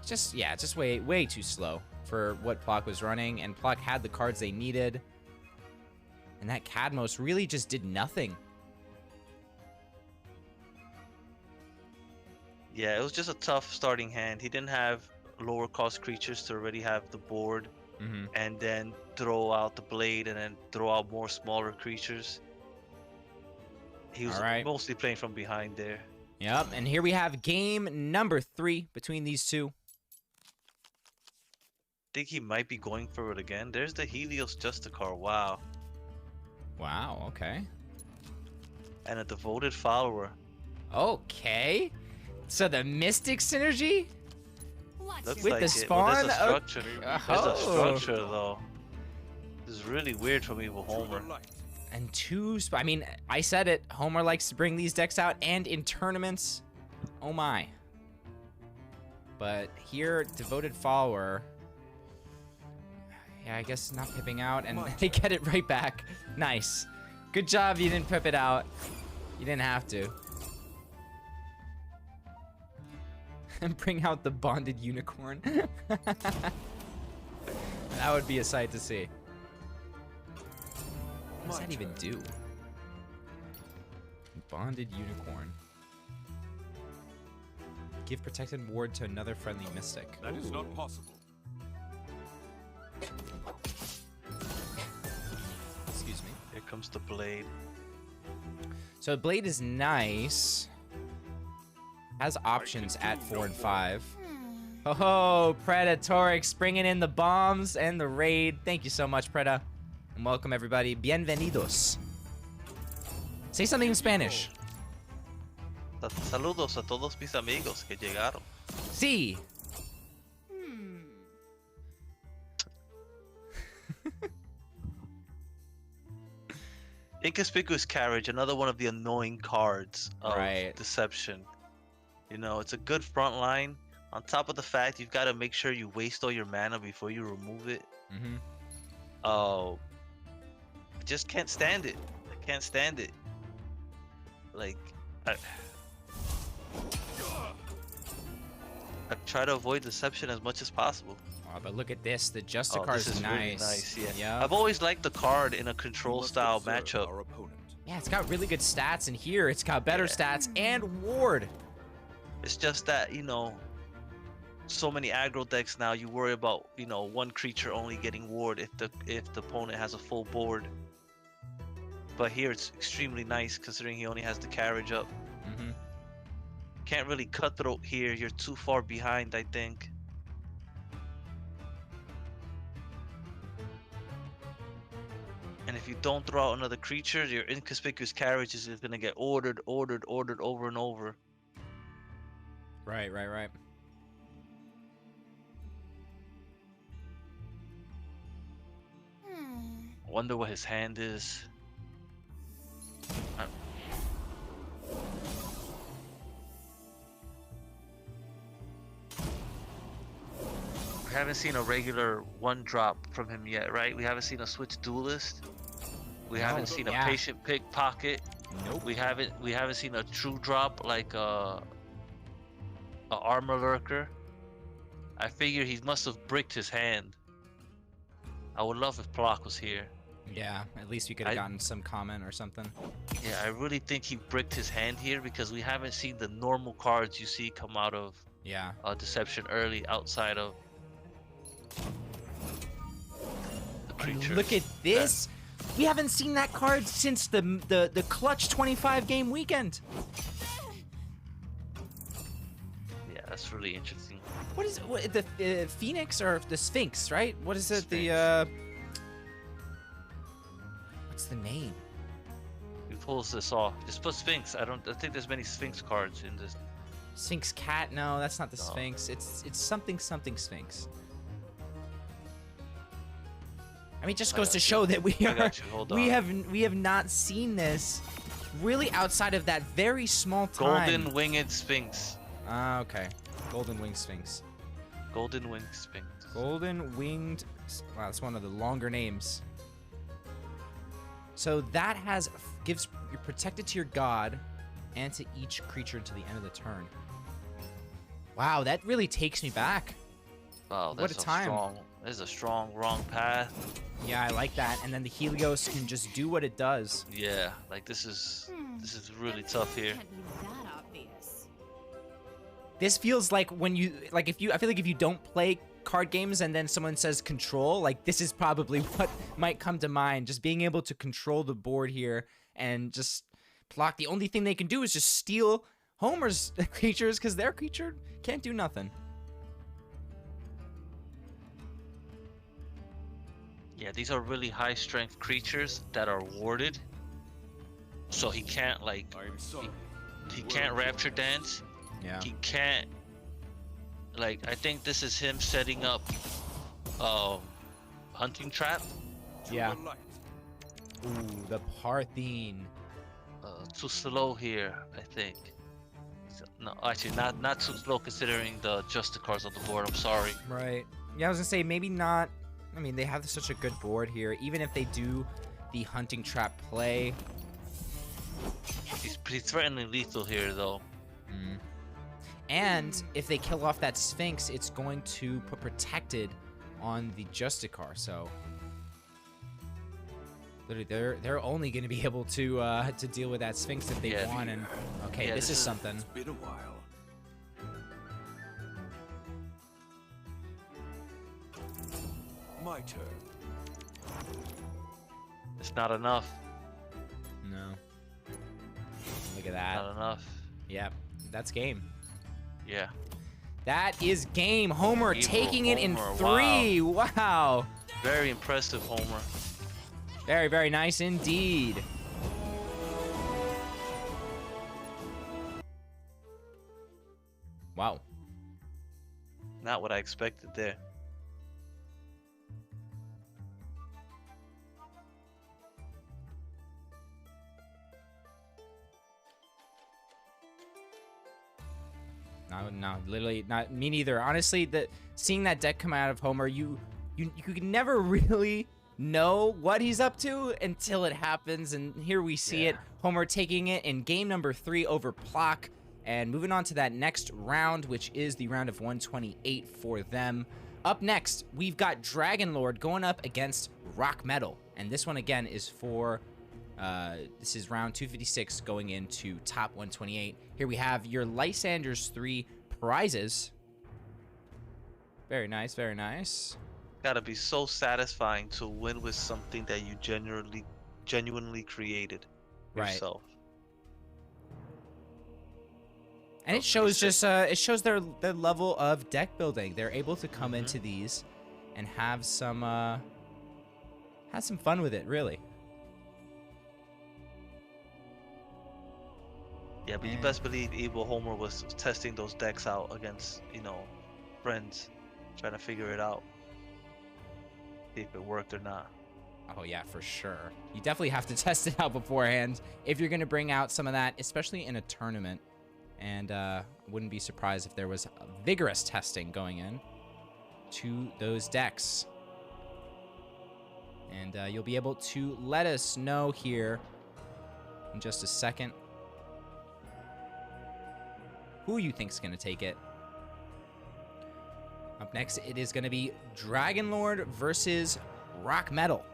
Just way too slow for what Plock was running, and Plock had the cards they needed. And that Cadmos really just did nothing. Yeah, it was just a tough starting hand. He didn't have lower cost creatures to already have the board, and then throw out the blade and then throw out more smaller creatures. He was mostly playing from behind there. Yep, and here we have game number 3 between these two. Think he might be going for it again. There's the Helios Justicar. Wow. Wow, okay. And a devoted follower. Okay. So the Mystic synergy? Looks with like the it. spawn? Well, there's a structure. There's a Oh. structure though. This is really weird for me with Homer. And 2 I mean, I said it. Homer likes to bring these decks out, and in tournaments. Oh my. But here, devoted follower. Yeah, I guess not pipping out, and they get it right back. Nice. Good job you didn't pip it out. You didn't have to. And bring out the bonded unicorn. That would be a sight to see. What does that even do? Bonded unicorn. Give protected ward to another friendly mystic. That is not possible. Excuse me. Here comes the blade. So blade is nice. Has options at 4 and 5. Oh, Predatorix bringing in the bombs and the raid. Thank you so much, Preda. And welcome everybody. Bienvenidos. Say something in Spanish. Saludos a todos mis amigos que llegaron. Sí. Inconspicuous Carriage, another one of the annoying cards of Right. Deception. You know, it's a good front line. On top of the fact you've got to make sure you waste all your mana before you remove it. Oh, I just can't stand it. I can't stand it. Like, I try to avoid Deception as much as possible. Oh, but look at this. The Oh, Justicar this is is really nice. nice. Yeah. Yeah. I've always liked the card in a We control must style observe matchup. Our opponent. Yeah, it's got really good stats, and here it's got better stats and ward. It's just that, you know, so many aggro decks now, you worry about, you know, one creature only getting ward if the opponent has a full board. But here it's extremely nice considering he only has the carriage up. Can't really cutthroat here. You're too far behind, I think. And if you don't throw out another creature, your Inconspicuous Carriage is going to get ordered over and over. Right. Wonder what his hand is. We haven't seen a regular one drop from him yet, right? We haven't seen a switch duelist. We haven't seen a patient pickpocket. Nope. We haven't seen a true drop like a armor lurker. I figure he must have bricked his hand. I would love if Plock was here. Yeah, at least we could have gotten some comment or something. Yeah, I really think he bricked his hand here because we haven't seen the normal cards you see come out of Deception early outside of the creatures. Look at this. We haven't seen that card since the clutch 25 game weekend. Yeah, that's really interesting. What is it? The Phoenix or the Sphinx, right? What is it? Sphinx. The what's the name? Who pulls this off? Just put Sphinx. I think there's many Sphinx cards in this. Sphinx Cat? No, that's not the No. Sphinx. It's something Sphinx. mean, it just I goes to got show you. that we I are got you. Hold we on. have not seen this really outside of that very small time. Golden Winged Sphinx. Ah, okay. Golden winged sphinx. Golden Winged Sphinx. Golden winged. Wow, that's one of the longer names. So that gives you're protected to your god and to each creature until the end of the turn. Wow, that really takes me back. Wow, What that's a time. That's a strong wrong path. Yeah, I like that. And then the Helios can just do what it does. Yeah, like this is really tough here. Can't be that obvious. This feels like when you I feel like if you don't play card games and then someone says control, like this is probably what might come to mind. Just being able to control the board here and just block. The only thing they can do is just steal Homer's creatures because their creature can't do nothing. Yeah, these are really high strength creatures that are warded. So he can't like I am sorry. he can't rapture dance. Yeah. He can't like I think this is him setting up hunting trap. Yeah. The light. Ooh, the Parthene. Too slow here, I think. No, actually not too slow considering the Justicars on the board. I'm sorry. Right. Yeah, I was gonna say maybe not. I mean, they have such a good board here. Even if they do the hunting trap play. He's threatening lethal here though. And if they kill off that Sphinx, it's going to put protected on the Justicar. So literally, they're only going to be able to deal with that Sphinx if they Yeah. want. And okay, Yeah, this this is is- something. It's been a while. My turn. It's not enough. No. Look at that. Not enough. Yep, that's game. Yeah. That is game. Homer Evil taking it in Homer, 3. Wow. Very impressive, Homer. Very, very nice indeed. Wow. Not what I expected there. No, literally not me neither. Honestly, seeing that deck come out of Homer, you can never really know what he's up to until it happens, and here we see it. Homer taking it in game number 3 over Plock, and moving on to that next round, which is the round of 128 for them. Up next, we've got Dragon Lord going up against Rock Metal, and this one again is for this is round 256 going into top 128. Here we have your Lysander's 3 prizes. Very nice, very nice. Gotta be so satisfying to win with something that you genuinely created Right. yourself. And it shows just it shows their level of deck building. They're able to come into these and have some fun with it, really. Yeah, but you And- best believe Evil Homer was testing those decks out against, friends, trying to figure it out. See if it worked or not. Oh yeah, for sure. You definitely have to test it out beforehand if you're going to bring out some of that, especially in a tournament. And wouldn't be surprised if there was vigorous testing going in to those decks. And you'll be able to let us know here in just a second who you think's going to take it. Up next, it is going to be Dragon Lord versus Rock Metal.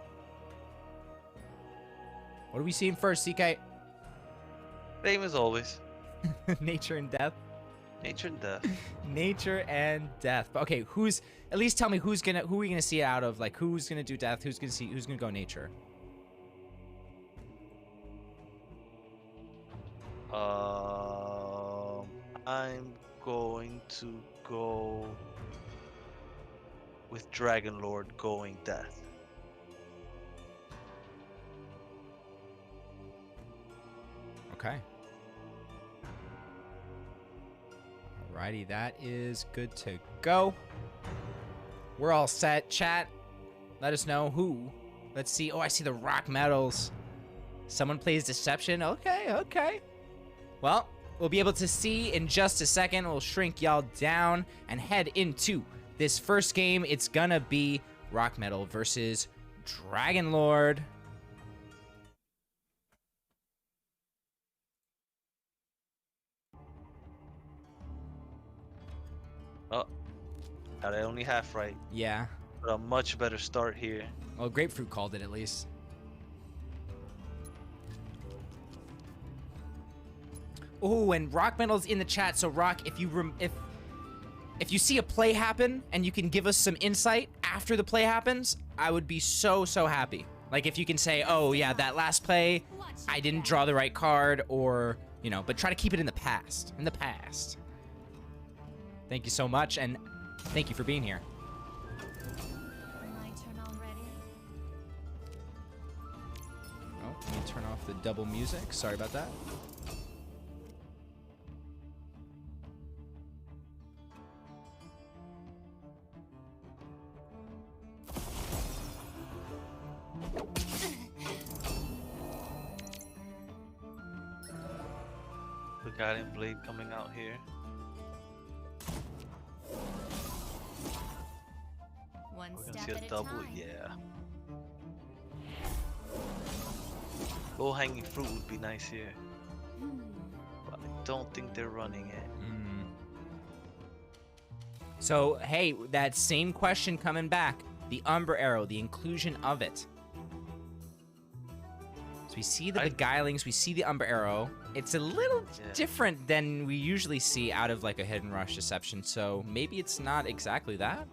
What are we seeing first, CK? Same as always. Nature and death. Nature and death. Nature and death. But okay, at least tell me who are we gonna see it out of? Like who's gonna do death? Who's gonna go nature? I'm going to go with Dragon Lord going death. Okay. Alrighty, that is good to go. We're all set. Chat, let us know who Let's see. Oh, I see the rock metals. Someone plays Deception. Okay, okay. Well, we'll be able to see in just a second. We'll shrink y'all down and head into this first game. It's gonna be Rock Metal versus Dragon Lord. Oh, got it only half right. Yeah. But a much better start here. Well, Grapefruit called it at least. Oh, and Rock Metal's in the chat. So Rock, if you see a play happen and you can give us some insight after the play happens, I would be so happy. Like if you can say, "Oh yeah, that last play, I didn't draw the right card," or you know, but try to keep it in the past. In the past. Thank you so much, and thank you for being here. My turn already. Oh, let me turn off the double music. Sorry about that. The Guiding Blade coming out here. One We're gonna step see a at a double, time. yeah. Low hanging fruit would be nice here. But I don't think they're running it. So, hey, that same question coming back. The Umber Arrow, the inclusion of it. So we see the Beguilings, we see the Umber Arrow. It's a little different than we usually see out of like a Hidden Rush Deception, so maybe it's not exactly that?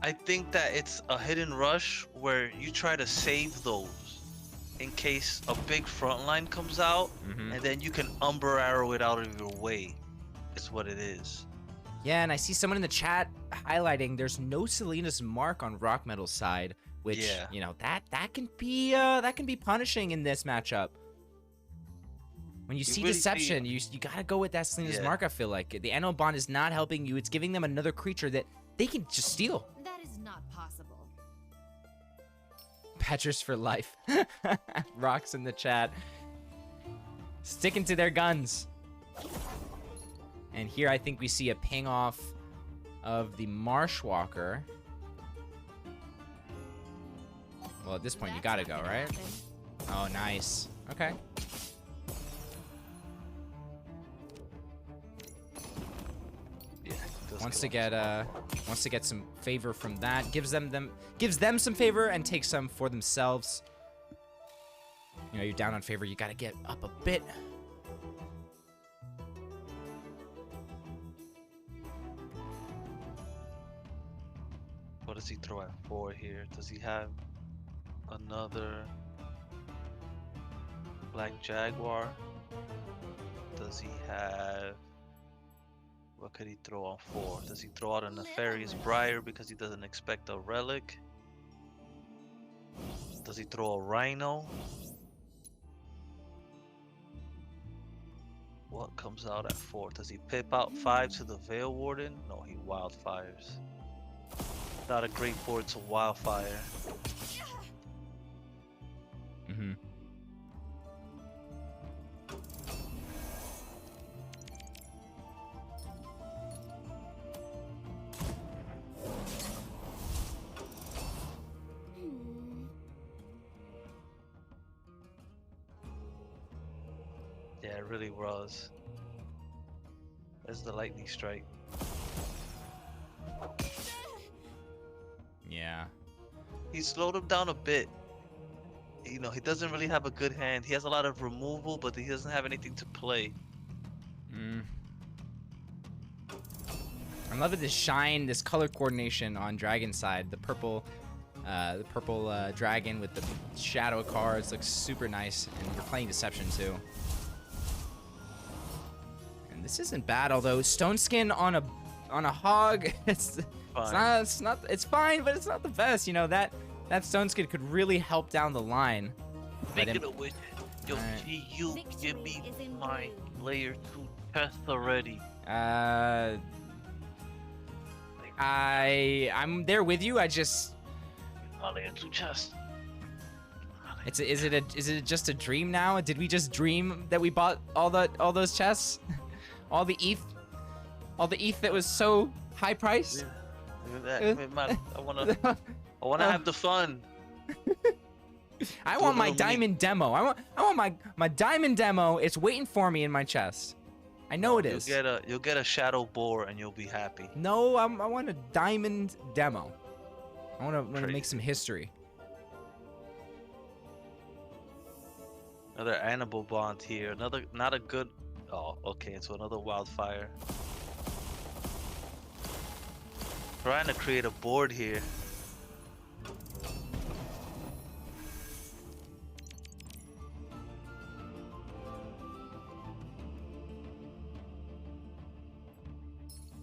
I think that it's a hidden rush where you try to save those in case a big front line comes out, and then you can Umber Arrow it out of your way. Is what it is. Yeah, and I see someone in the chat highlighting there's no Selena's mark on Rock Metal's side, which you know that can be punishing in this matchup. When you see really Deception, you gotta go with that Selena's mark. I feel like the Anno Bond is not helping you; it's giving them another creature that they can just steal. That is not possible. Patchers for life. Rocks in the chat. Sticking to their guns. And here I think we see a ping off of the Marshwalker. Well, at this point, you gotta go, right? Oh, nice. Okay. Yeah. Wants to get some favor from that. Gives them some favor and takes some for themselves. You know, you're down on favor. You gotta get up a bit. What does he throw at 4 here? Does he have another Black Jaguar? Does he have... What could he throw on 4? Does he throw out a Nefarious Briar because he doesn't expect a relic? Does he throw a Rhino? What comes out at 4? Does he pip out 5 to the Veil Warden? No, he wildfires. Not a great board to wildfire. Yeah, it really was. There's the lightning strike. Yeah. He slowed him down a bit. You know, he doesn't really have a good hand. He has a lot of removal, but he doesn't have anything to play. I'm loving this shine, this color coordination on Dragon's side. The purple dragon with the shadow cards looks super nice, and we're playing Deception too. And this isn't bad, although Stone Skin on a hog, it's fine, but it's not the best. You know, that Stone Skin could really help down the line. Speaking of which, yo, you give me my layer 2 chest already. I'm there with you. I just My layer 2 chest. Is it just a dream now? Did we just dream that we bought all those chests? All the ETH that was so high priced? Man, I wanna have the fun. I want my diamond demo. I want my diamond demo. It's waiting for me in my chest. I know it is. You'll get a shadow boar and you'll be happy. No, I want a diamond demo. I want to make some history. Another animal bond here. Another not a good. Oh, okay. So another wildfire. Trying to create a board here.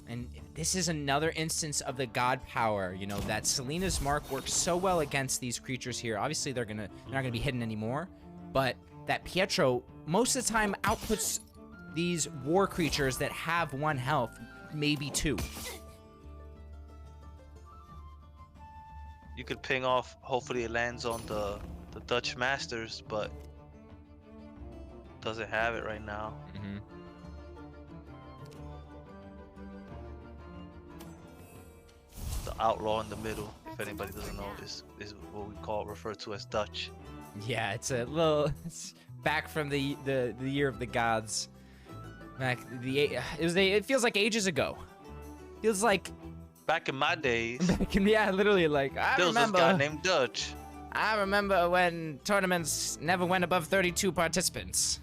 And this is another instance of the god power, you know, that Selena's Mark works so well against these creatures here. Obviously, they're not gonna be hidden anymore, but that Pietro most of the time outputs these war creatures that have 1 health, maybe 2. You could ping off. Hopefully, it lands on the Dutch Masters, but doesn't have it right now. Mm-hmm. The outlaw in the middle, if anybody doesn't know, is what we refer to as Dutch. Yeah, it's back from the year of the gods. It feels like ages ago. Feels like Back in my days, yeah, literally like there was this guy named Dutch. I remember when tournaments never went above 32 participants.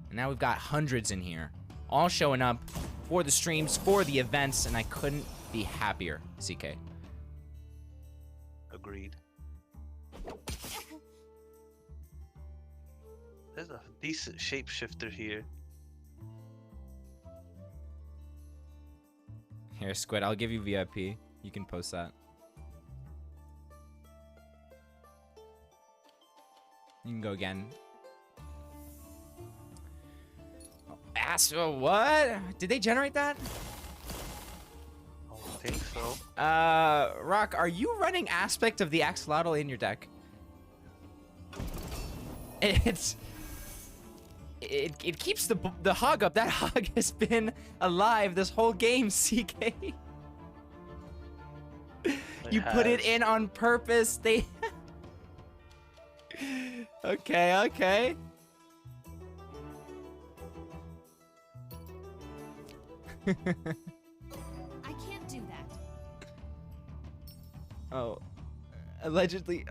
And now we've got hundreds in here, all showing up for the streams, for the events, and I couldn't be happier, CK. Agreed. There's a decent shapeshifter here. Here, Squid, I'll give you VIP. You can post that. You can go again. What? Did they generate that? I don't think so. Rock, are you running Aspect of the Axolotl in your deck? It keeps the hog up. That hog has been alive this whole game, CK. You put it in on purpose. They Okay. I can't do that. Oh, allegedly.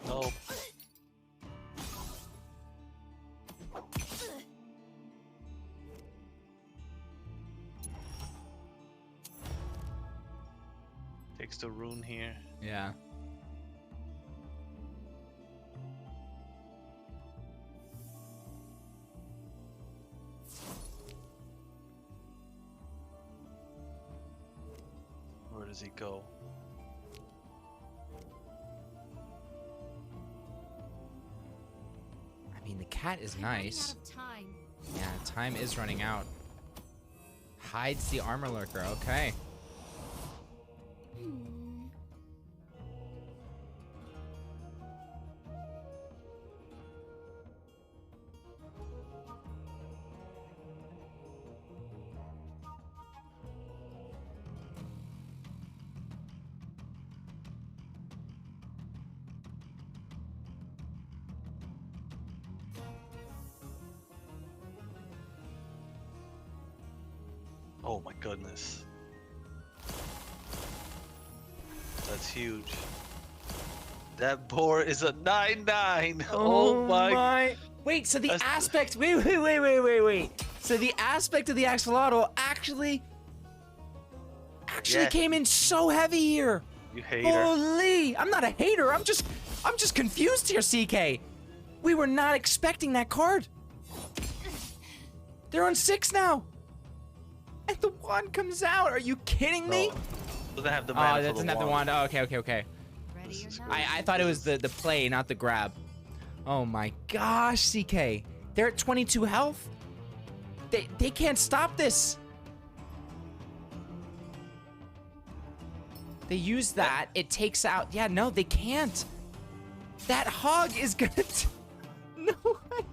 No. Takes the rune here. Yeah. Where does he go? I mean, the cat is nice. Out of time. Yeah, time is running out. Hides the armor lurker. Okay. Oh my goodness. That's huge. That boar is a 9/9. Oh my. Wait, so the aspect. Wait. So the aspect of the axolotl actually Yeah. came in so heavy here. You hater. Holy! I'm not a hater. I'm just confused here, CK. We were not expecting that card. They're on 6 now. And the wand comes out. Are you kidding me? Doesn't have the Oh, mana that for doesn't the have the wand. wand. Oh, okay. Ready This or is not? I thought it was the play, not the grab. Oh my gosh, CK. They're at 22 health. They can't stop this. They use that. It takes out. Yeah, no, they can't. That hog is gonna. No way.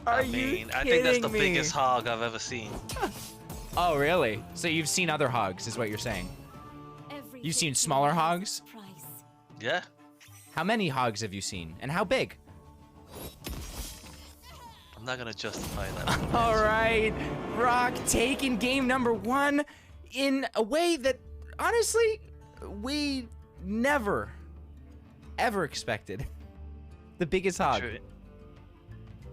Are you I think that's the kidding me? biggest hog I've ever seen. Oh, really? So you've seen other hogs, is what you're saying? You've seen smaller hogs? Yeah. How many hogs have you seen? And how big? I'm not gonna justify that. All right, Brock taking game number 1 in a way that, honestly, we never, ever expected. The biggest hog.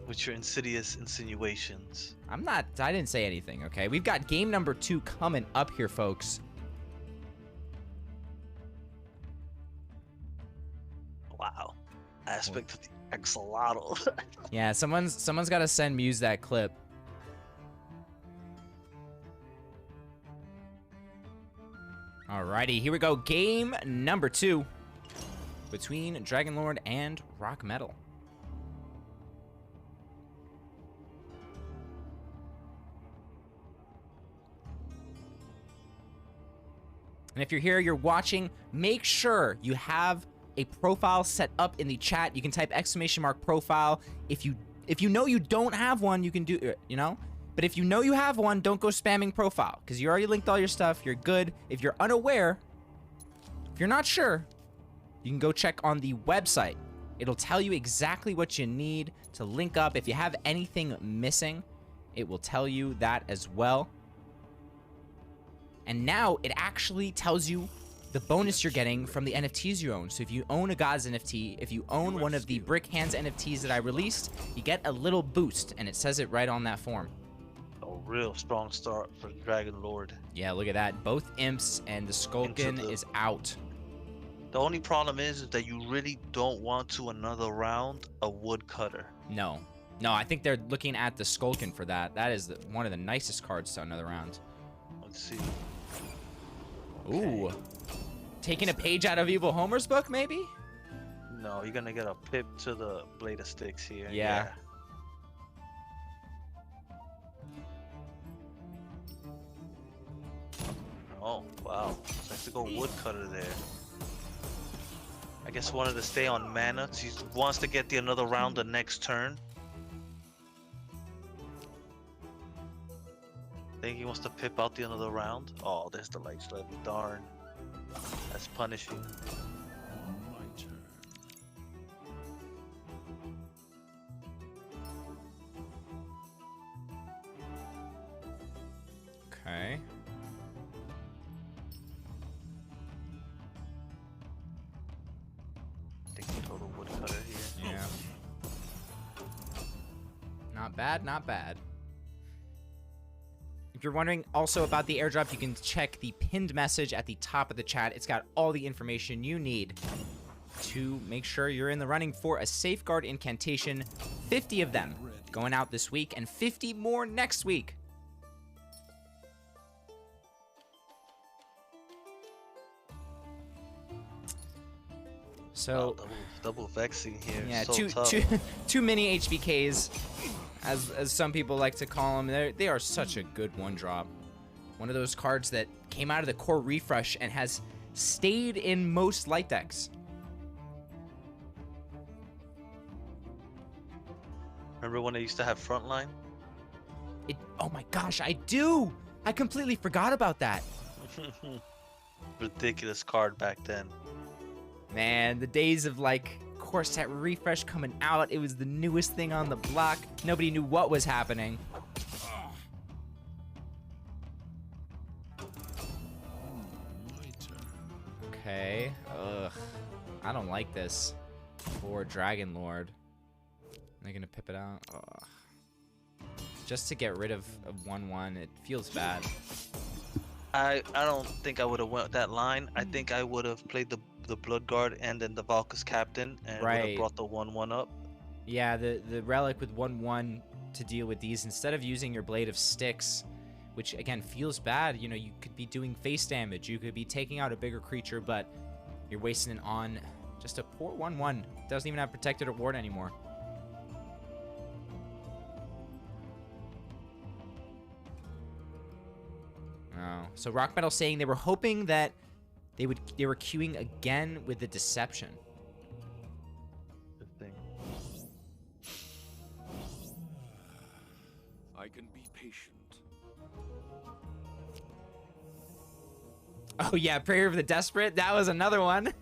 With your insidious insinuations. I didn't say anything, okay? We've got game number 2 coming up here, folks. Wow. Aspect of the axolotl. Yeah, someone's got to send Muse that clip. Alrighty, here we go. Game number 2 between Dragonlord and Rock Metal. And if you're here, you're watching, make sure you have a profile set up in the chat. You can type !profile. If you know you don't have one, you can do it, you know? But if you know you have one, don't go spamming profile, because you already linked all your stuff. You're good. If you're unaware, if you're not sure, you can go check on the website. It'll tell you exactly what you need to link up. If you have anything missing, it will tell you that as well. And now it actually tells you the bonus you're getting from the NFTs you own. So if you own a God's NFT, if you own one of the Brick Hands NFTs that I released, you get a little boost, and it says it right on that form. A real strong start for Dragon Lord. Yeah, look at that. Both Imps and the Skulkin is out. The only problem is that you really don't want to another round a woodcutter. No, I think they're looking at the Skulkin for that. That is one of the nicest cards to another round. Let's see. Ooh. Taking a page out of Evil Homer's book, maybe? No, you're gonna get a pip to the Blade of Sticks here. Yeah. Oh, wow. So I have to go woodcutter there. I guess wanted to stay on mana. He wants to get the another round the next turn. Think he wants to pip out the another round. Oh, there's the light sled. Darn. That's punishing. My turn. Okay. Take the total woodcutter here. Yeah. Not bad, not bad. If you're wondering also about the airdrop, you can check the pinned message at the top of the chat. It's got all the information you need to make sure you're in the running for a Safeguard incantation. 50 of them going out this week and 50 more next week. So double vexing here. yeah, So tough. two mini HBKs, as some people like to call them. They are such a good one drop. One of those cards that came out of the core refresh and has stayed in most light decks. Remember when they used to have frontline? Oh my gosh, I do! I completely forgot about that. Ridiculous card back then. Man, the days of like core set refresh coming out, it was the newest thing on the block. Nobody knew what was happening. My turn. Okay. Ugh. I don't like this for Dragon Lord. They're gonna pip it out. Ugh. Just to get rid of 1/1, it feels bad. I don't think I would have went that line. I think I would have played the Blood Guard and then the Valkus Captain and would have brought the 1/1 up. Yeah, the relic with 1/1 to deal with these instead of using your Blade of Sticks, which again feels bad. You know, you could be doing face damage, you could be taking out a bigger creature, but you're wasting it on just a poor 1/1. Doesn't even have protected or ward anymore. Oh, so Rock Metal saying they were hoping that they were queuing again with the Deception. Good thing. I can be patient. Oh yeah, Prayer of the Desperate. That was another one.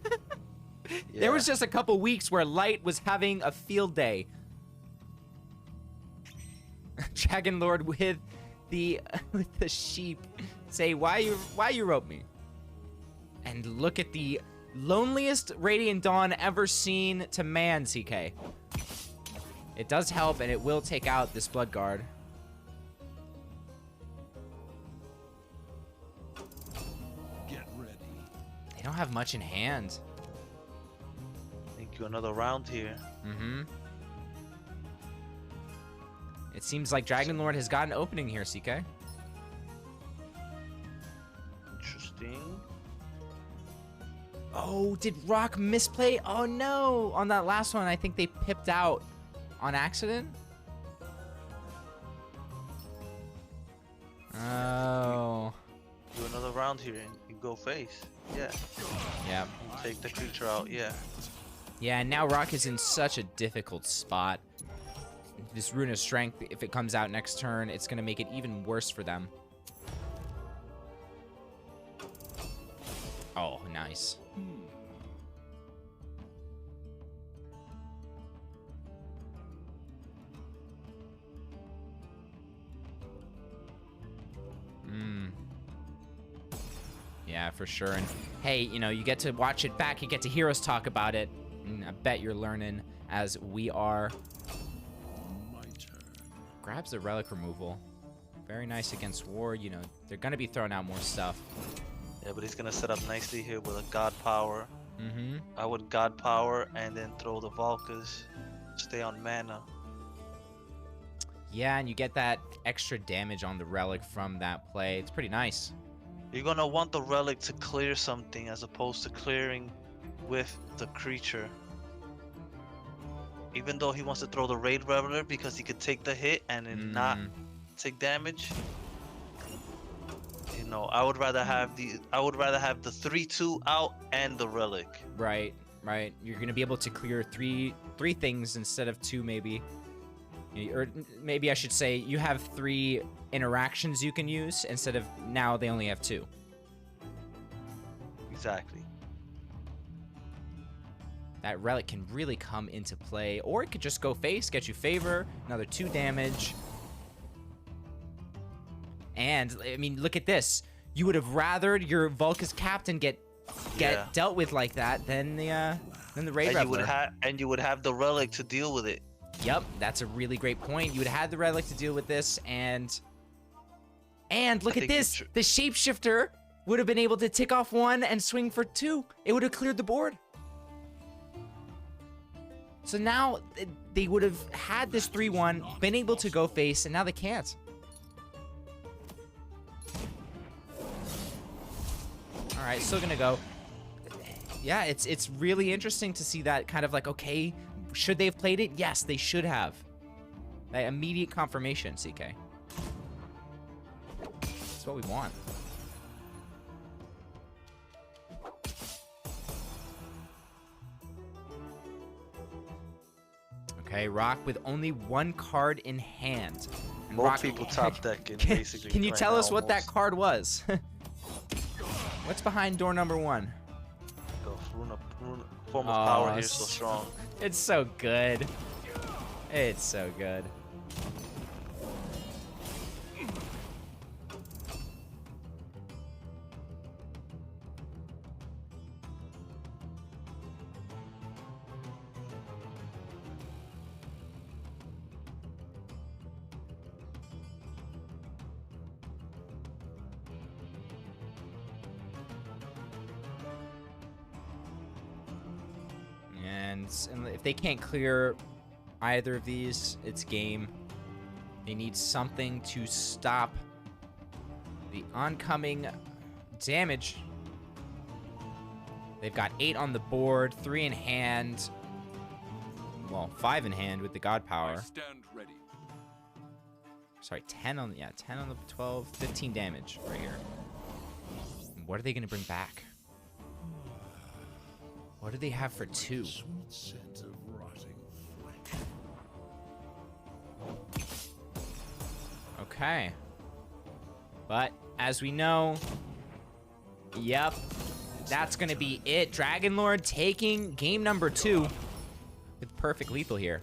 There was just a couple weeks where Light was having a field day. Dragon Lord with the sheep say, why you rope me? And look at the loneliest Radiant Dawn ever seen to man, CK. It does help, and it will take out this Blood Guard. Get ready. They don't have much in hand. Thank you. Another round here. Mm-hmm. It seems like Dragon Lord has got an opening here, CK. Interesting. Oh, did Rock misplay? Oh no! On that last one, I think they pipped out on accident. Oh. Do another round here and you go face. Yeah. Yeah. You take the creature out. Yeah. Yeah, and now Rock is in such a difficult spot. This Rune of Strength, if it comes out next turn, it's going to make it even worse for them. Oh, nice. Yeah, for sure. And hey, you know, you get to watch it back. You get to hear us talk about it. And I bet you're learning as we are. My turn. Grabs the relic removal. Very nice against ward. You know, they're going to be throwing out more stuff. Yeah, but he's gonna set up nicely here with a God Power. Mm-hmm. I would God Power and then throw the Valkas. Stay on mana. Yeah, and you get that extra damage on the relic from that play. It's pretty nice. You're gonna want the relic to clear something as opposed to clearing with the creature. Even though he wants to throw the Raid Reveler because he could take the hit and then not take damage. You know, I would rather have the 3/2 out and the relic. Right, right. You're gonna be able to clear three things instead of 2, maybe. Or maybe I should say you have 3 interactions you can use instead of now they only have 2. Exactly. That relic can really come into play, or it could just go face, get you favor, another 2 damage. And I mean, look at this. You would have rathered your Vulca's captain get dealt with like that than the Raid Reveler. And you would have the relic to deal with it. Yep, that's a really great point. You would have had the relic to deal with this, and look at this. The shapeshifter would have been able to tick off 1 and swing for 2. It would have cleared the board. So now they would have had this 3/1, been able to go face, and now they can't. All right, still gonna go. Yeah, it's really interesting to see that kind of like, okay, should they have played it? Yes, they should have. That immediate confirmation, CK. That's what we want. Okay, Rock with only 1 card in hand. And Most Rock, people top decking, basically. Can you right tell now, us what that almost. card was? What's behind door number 1? The form of power here is so strong. It's so good. It's so good. And if they can't clear either of these, it's game. They need something to stop the oncoming damage. They've got 8 on the board, 3 in hand. Well, 5 in hand with the God Power. I stand ready. Sorry, 10 on the 12, 15 damage right here. what are they going to bring back? What do they have for 2? Sweet scent of rotting flesh. Okay. But as we know, yep, that's going to be it. Dragon Lord taking game number 2 with perfect lethal here.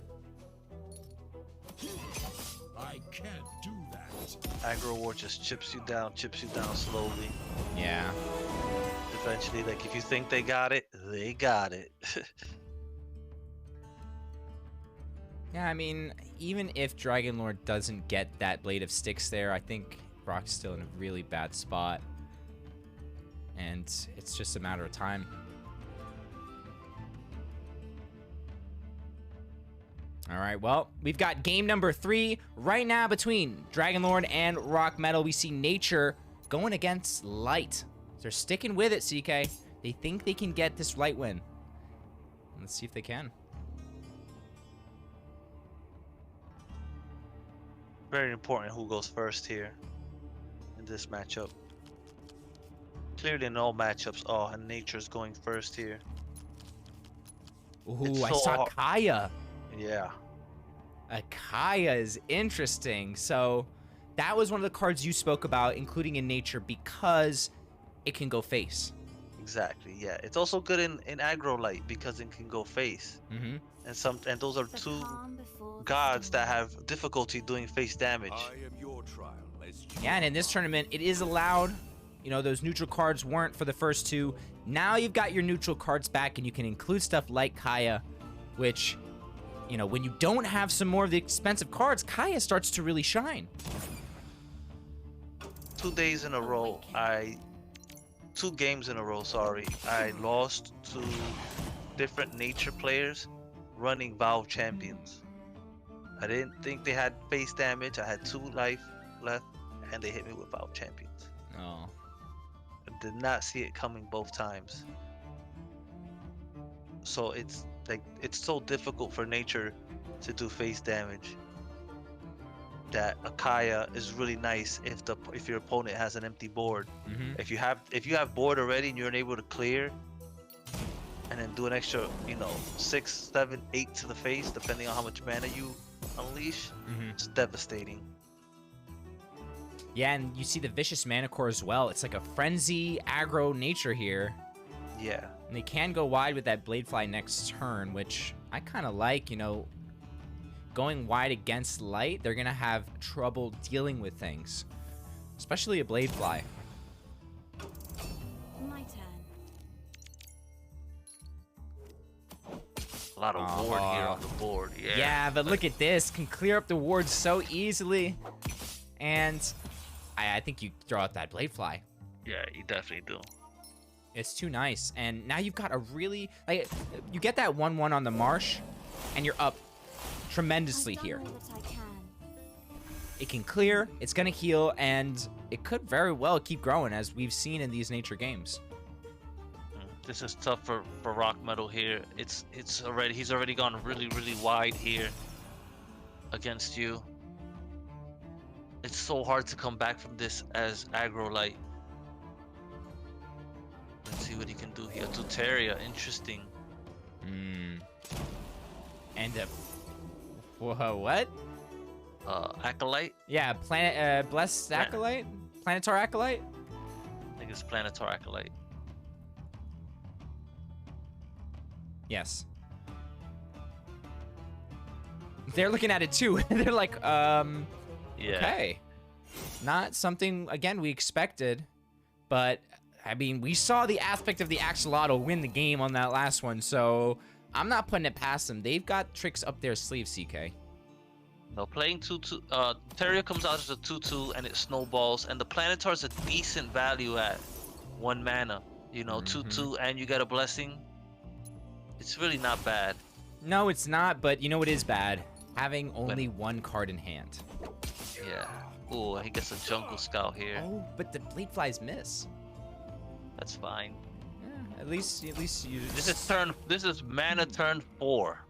I can't do that. Aggro War just chips you down slowly. Yeah. Eventually, like, if you think they got it, they got it. Yeah, I mean, even if Dragon Lord doesn't get that Blade of Sticks there, I think Rock's still in a really bad spot. And it's just a matter of time. All right, well, we've got game number 3 right now between Dragon Lord and Rock Metal. We see Nature going against Light. They're sticking with it, CK. They think they can get this Light win. Let's see if they can. Very important who goes first here in this matchup. Clearly in all matchups, and Nature's going first here. Ooh, It's I so saw hard. Kaya. Yeah. Kaya is interesting. So that was one of the cards you spoke about, including in Nature, because it can go face. Exactly, yeah. It's also good in aggro light because it can go face. Mm-hmm. And those are The 2 calm before the gods storm. that have difficulty doing face damage. I am your trial. Let's choose. Yeah, and in this tournament, it is allowed. You know, those neutral cards weren't for the first 2. Now you've got your neutral cards back, and you can include stuff like Kaya, which, you know, when you don't have some more of the expensive cards, Kaya starts to really shine. 2 days in a row, 2 games in a row, sorry, I lost to different Nature players running Valve champions. I didn't think they had face damage. I had 2 life left, and they hit me with Valve champions. Oh. I did not see it coming both times. So it's so difficult for Nature to do face damage that Akaya is really nice if your opponent has an empty board. Mm-hmm. If you have board already and you're able to clear and then do an extra, 6, 7, 8 to the face, depending on how much mana you unleash, Mm-hmm. it's devastating. Yeah, and you see the Vicious Mana Core as well. It's like a frenzy aggro Nature here. Yeah. And they can go wide with that Bladefly next turn, which I kind of like, going wide against Light, they're going to have trouble dealing with things, especially a Bladefly. My turn. A lot of ward here on the board. Yeah. Yeah, but look at this. Can clear up the wards so easily. And I think you throw out that Bladefly. Yeah, you definitely do. It's too nice. And now you've got a really, you get that 1-1 on the Marsh, and you're up tremendously I've done here. all that I can. It can clear, it's going to heal, and it could very well keep growing, as we've seen in these Nature games. This is tough for Rock Metal here. He's already gone really wide here against you. It's so hard to come back from this as aggro light. Let's see what he can do here. Tuteria, interesting. And whoa, what? Acolyte? Yeah, Blessed Acolyte? Planetar Acolyte? I think it's Planetar Acolyte. Yes. They're looking at it too. They're like, Yeah. okay. Not something, again, we expected, but I mean, we saw the aspect of the Axolotl win the game on that last one, so I'm not putting it past them. They've got tricks up their sleeve, CK. No, playing 2-2, Teria comes out as a 2-2 and it snowballs, and the Planetar's a decent value at 1 mana. 2-2 and you get a blessing. It's really not bad. No, it's not, but you know what is bad? Having only 1 card in hand. Yeah. Oh, he gets a Jungle Scout here. Oh, but the Bladeflies miss. That's fine. Yeah, at least you. This is mana turn 4.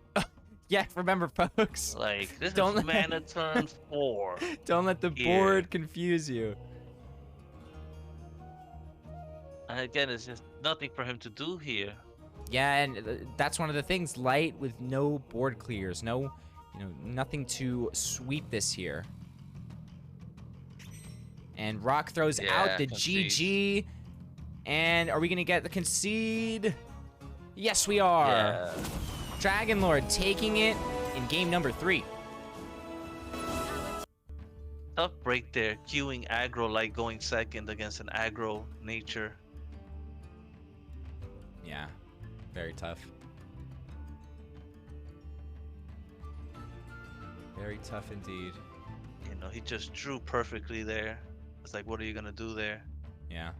Yeah, remember, folks. Like, this Don't is mana turn 4. Don't let the Here. board confuse you. And again, it's just nothing for him to do here. Yeah, and that's one of the things. Light with no board clears, no, nothing to sweep this here. And Rock throws out the concede. GG. And are we gonna get the concede? Yes, we are. Yeah. Dragon Lord taking it in game number 3. Tough break there. Queuing aggro like going second against an aggro nature. Yeah, very tough. Very tough indeed. You know, he just drew perfectly there. It's like, what are you gonna do there? Yeah.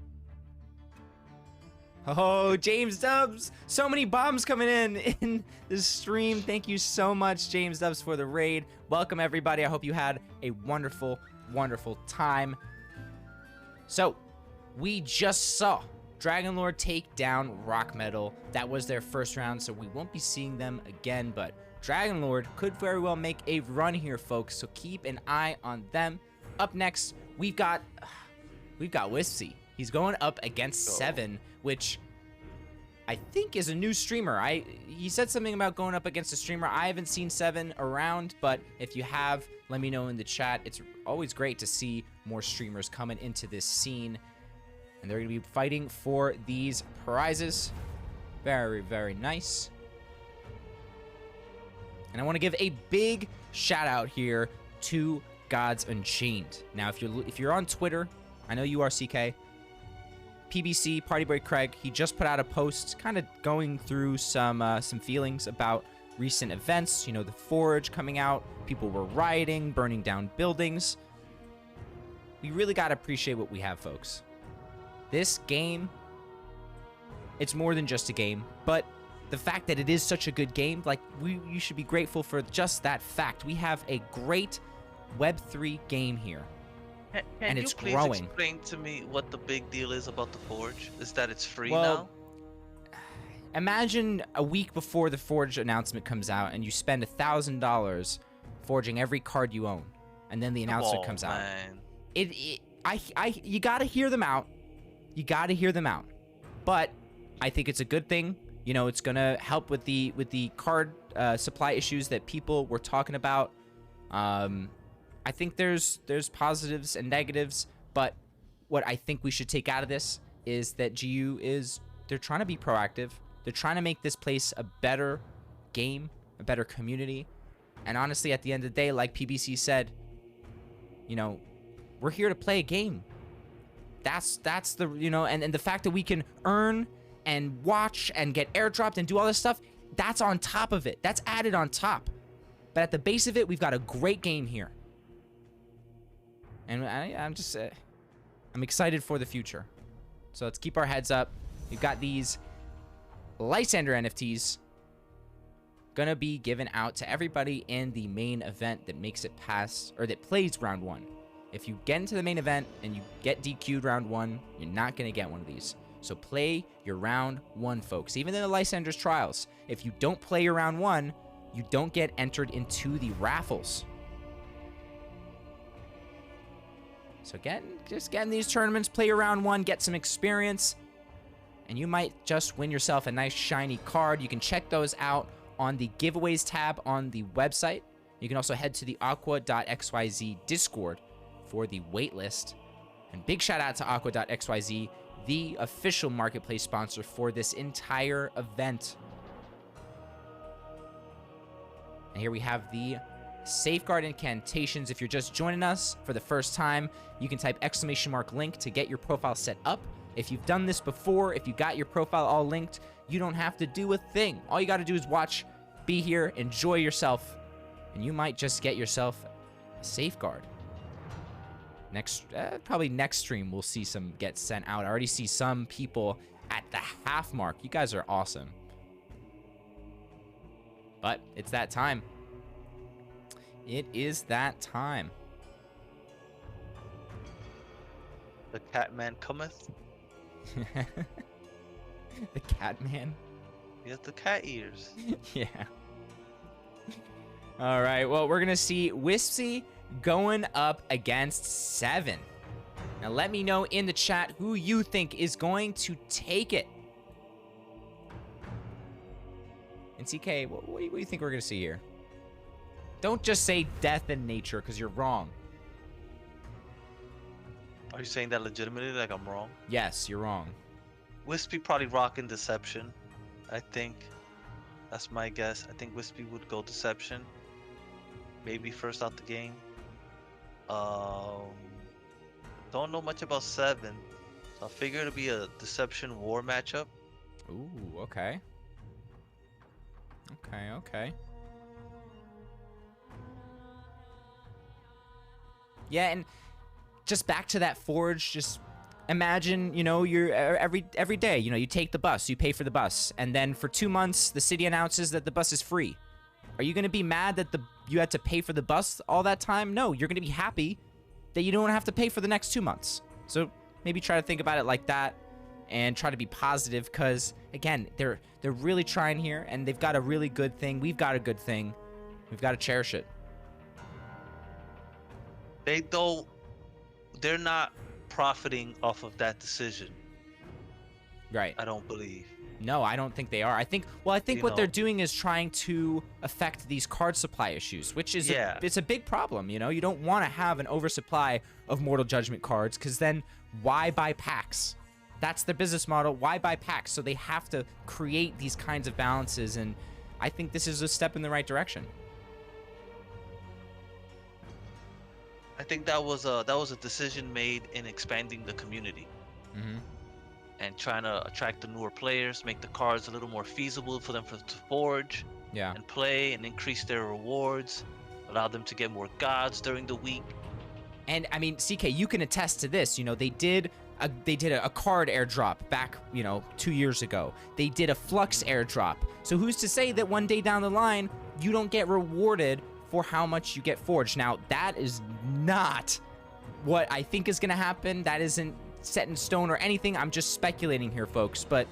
Oh, James Dubs! So many bombs coming in this stream. Thank you so much, James Dubs, for the raid. Welcome, everybody. I hope you had a wonderful, wonderful time. So, we just saw Dragon Lord take down Rock Metal. That was their first round, so we won't be seeing them again, but Dragon Lord could very well make a run here, folks, so keep an eye on them. Up next, we've got Wispy. He's going up against Seven, which I think is a new streamer. He said something about going up against a streamer. I haven't seen Seven around, but if you have, let me know in the chat. It's always great to see more streamers coming into this scene, and they're going to be fighting for these prizes. Very, very nice. And I want to give a big shout out here to Gods Unchained. Now, if you're on Twitter, I know you are, CK. PBC, Party Boy Craig, he just put out a post kind of going through some feelings about recent events. You know, the Forge coming out, people were rioting, burning down buildings. We really got to appreciate what we have, folks. This game, it's more than just a game, but the fact that it is such a good game, like, you should be grateful for just that fact. We have a great Web3 game here. Can it's you please growing. explain to me what the big deal is about the Forge? Is that it's free Well, now? Imagine a week before the Forge announcement comes out and you spend $1,000 forging every card you own, and then the announcement comes out. Man. You gotta hear them out. You gotta hear them out. But I think it's a good thing. You know, it's gonna help with the card supply issues that people were talking about. I think there's positives and negatives, but what I think we should take out of this is that GU they're trying to be proactive. They're trying to make this place a better game, a better community. And honestly, at the end of the day, like PBC said, you know, we're here to play a game. That's the, you know, and the fact that we can earn and watch and get airdropped and do all this stuff, that's on top of it. That's added on top. But at the base of it, we've got a great game here. And I'm excited for the future. So let's keep our heads up. We've got these Lysander NFTs gonna be given out to everybody in the main event that makes it past, or that plays round 1. If you get into the main event and you get DQ'd round 1, you're not gonna get one of these. So play your round 1, folks. Even in the Lysander's trials, if you don't play your round 1, you don't get entered into the raffles. So just get in these tournaments, play your round 1, get some experience, and you might just win yourself a nice shiny card. You can check those out on the giveaways tab on the website. You can also head to the AQUA.xyz Discord for the waitlist. And big shout out to AQUA.xyz, the official marketplace sponsor for this entire event. And here we have the Safeguard incantations. If you're just joining us for the first time, you can type !link to get your profile set up. If you've done this before, if you got your profile all linked, you don't have to do a thing. All you got to do is watch, be here, enjoy yourself, and you might just get yourself a Safeguard. Probably next stream we'll see some get sent out. I already see some people at the half mark. You guys are awesome. But it's that time. It is that time. The Catman cometh. The Catman? He has the cat ears. Yeah. All right, well, we're going to see Wispy going up against Seven. Now let me know in the chat who you think is going to take it. And CK, what do you think we're going to see here? Don't just say death in nature, because you're wrong. Are you saying that legitimately, like I'm wrong? Yes, you're wrong. Wispy probably rocking Deception. I think. That's my guess. I think Wispy would go Deception. Maybe first out the game. Don't know much about 7. So I figure it'll be a Deception War matchup. Ooh, okay. Okay. Yeah, and just back to that Forge, just imagine, you know, you're every day, you know, you take the bus, you pay for the bus, and then for 2 months, the city announces that the bus is free. Are you going to be mad that you had to pay for the bus all that time? No, you're going to be happy that you don't have to pay for the next 2 months. So maybe try to think about it like that and try to be positive, because again, they're really trying here, and they've got a really good thing. We've got a good thing. We've got to cherish it. They're not profiting off of that decision. Right. I don't believe. No, I don't think they are. I think You what they're know. doing is trying to affect these card supply issues, which is it's a big problem, you know? You don't want to have an oversupply of Mortal Judgment cards, because then why buy packs? That's their business model. Why buy packs? So they have to create these kinds of balances, and I think this is a step in the right direction. I think that was a decision made in expanding the community Mm-hmm. and trying to attract the newer players, make the cards a little more feasible for them to forge Yeah. and play, and increase their rewards, allow them to get more gods during the week. And I mean, CK, you can attest to this. You know, they did a card airdrop back, you know, 2 years ago. They did a Flux airdrop. So who's to say that one day down the line you don't get rewarded for how much you get forged? Now, that is not what I think is going to happen. That isn't set in stone or anything. I'm just speculating here, folks. But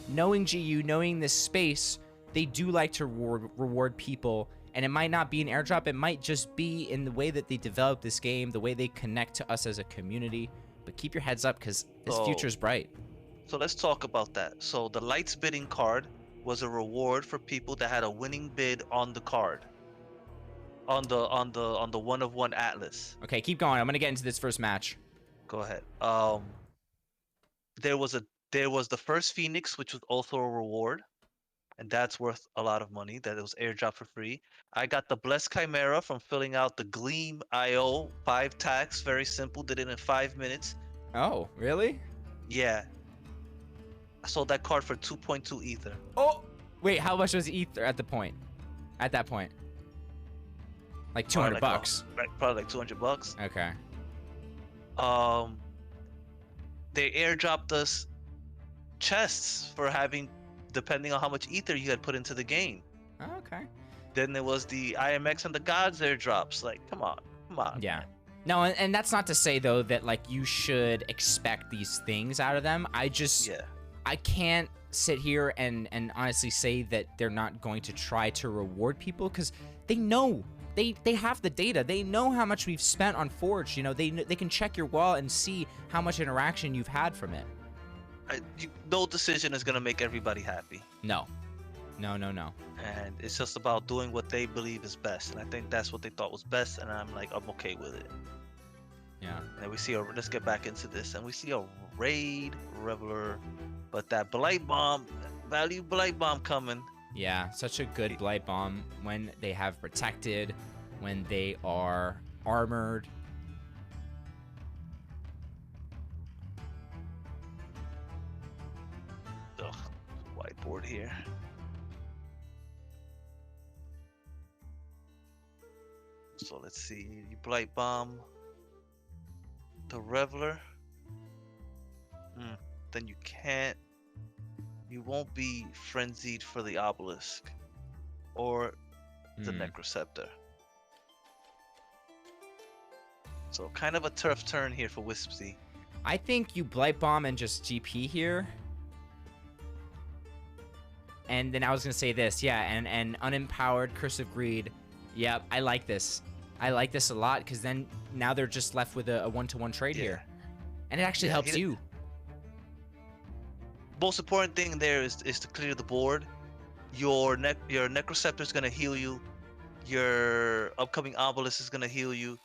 knowing GU, knowing this space, they do like to reward people. And it might not be an airdrop. It might just be in the way that they develop this game, the way they connect to us as a community. But keep your heads up, because this future is bright. So let's talk about that. So the lights bidding card was a reward for people that had a winning bid on the card. On the 1-of-1 Atlas. Okay, keep going. I'm gonna get into this first match. Go ahead. There was the first Phoenix, which was also a reward, and that's worth a lot of money. That it was airdrop for free. I got the Blessed Chimera from filling out the Gleam IO 5 tax. Very simple. Did it in 5 minutes. Oh, really? Yeah. I sold that card for 2.2 Ether. Oh, wait. How much was Ether at the point? At that point, like 200 bucks. Probably like $200. Okay. They airdropped us chests for having, depending on how much Ether you had put into the game. Oh, okay. Then there was the IMX and the Gods airdrops. Like, come on. Yeah. No, and that's not to say though that like you should expect these things out of them. I can't sit here and honestly say that they're not going to try to reward people, because they know. They have the data. They know how much we've spent on Forge. You know, they can check your wallet and see how much interaction you've had from it. No decision is gonna make everybody happy. No. And it's just about doing what they believe is best. And I think that's what they thought was best. And I'm okay with it. Yeah. And we see let's get back into this. And we see a raid Reveler, but that Blight Bomb, value Blight Bomb coming. Yeah, such a good Blight Bomb when they have protected, when they are armored. Ugh, whiteboard here. So let's see, you Blight Bomb the Reveler. Then you won't be frenzied for the Obelisk or the Necroceptor. So kind of a turf turn here for Wispy. I think you Blight Bomb and just GP here. And then I was going to say this, yeah, and unempowered Curse of Greed. Yep, I like this. I like this a lot, because then now they're just left with a one-to-one trade here. And it actually Yeah, helps you. Most important thing there is to clear the board. Your Necroceptor is gonna heal you. Your upcoming Obelisk is gonna heal you.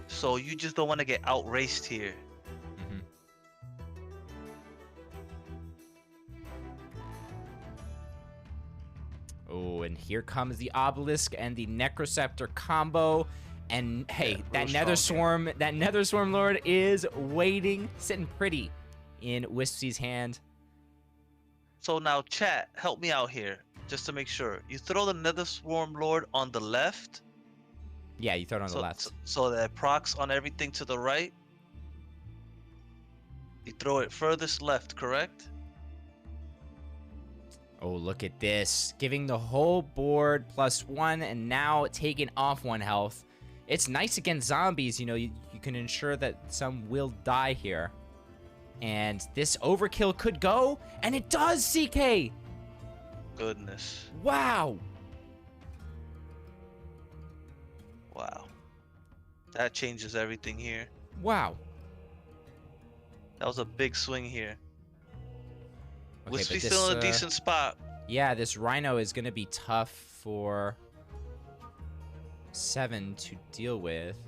So you just don't want to get outraced here. Mhm. Oh, and here comes the Obelisk and the Necroceptor combo. And hey, Yeah, that real Nether strong Swarm, that Nether Swarm Lord is waiting, sitting pretty in Wispy's hand. So now, chat, help me out here, just to make sure. You throw the Nether Swarm Lord on the left, Yeah, you throw it on the left. so that it procs on everything to the right. You throw it furthest left, correct? Oh, look at this. Giving the whole board +1 and now taking off 1 health. It's nice against zombies, you know, you can ensure that some will die here. And this overkill could go, and it does, CK! Goodness. Wow! Wow. That changes everything here. Wow. That was a big swing here. Okay, Was but we this, still in a decent spot? yeah, this Rhino is going to be tough for 7 to deal with.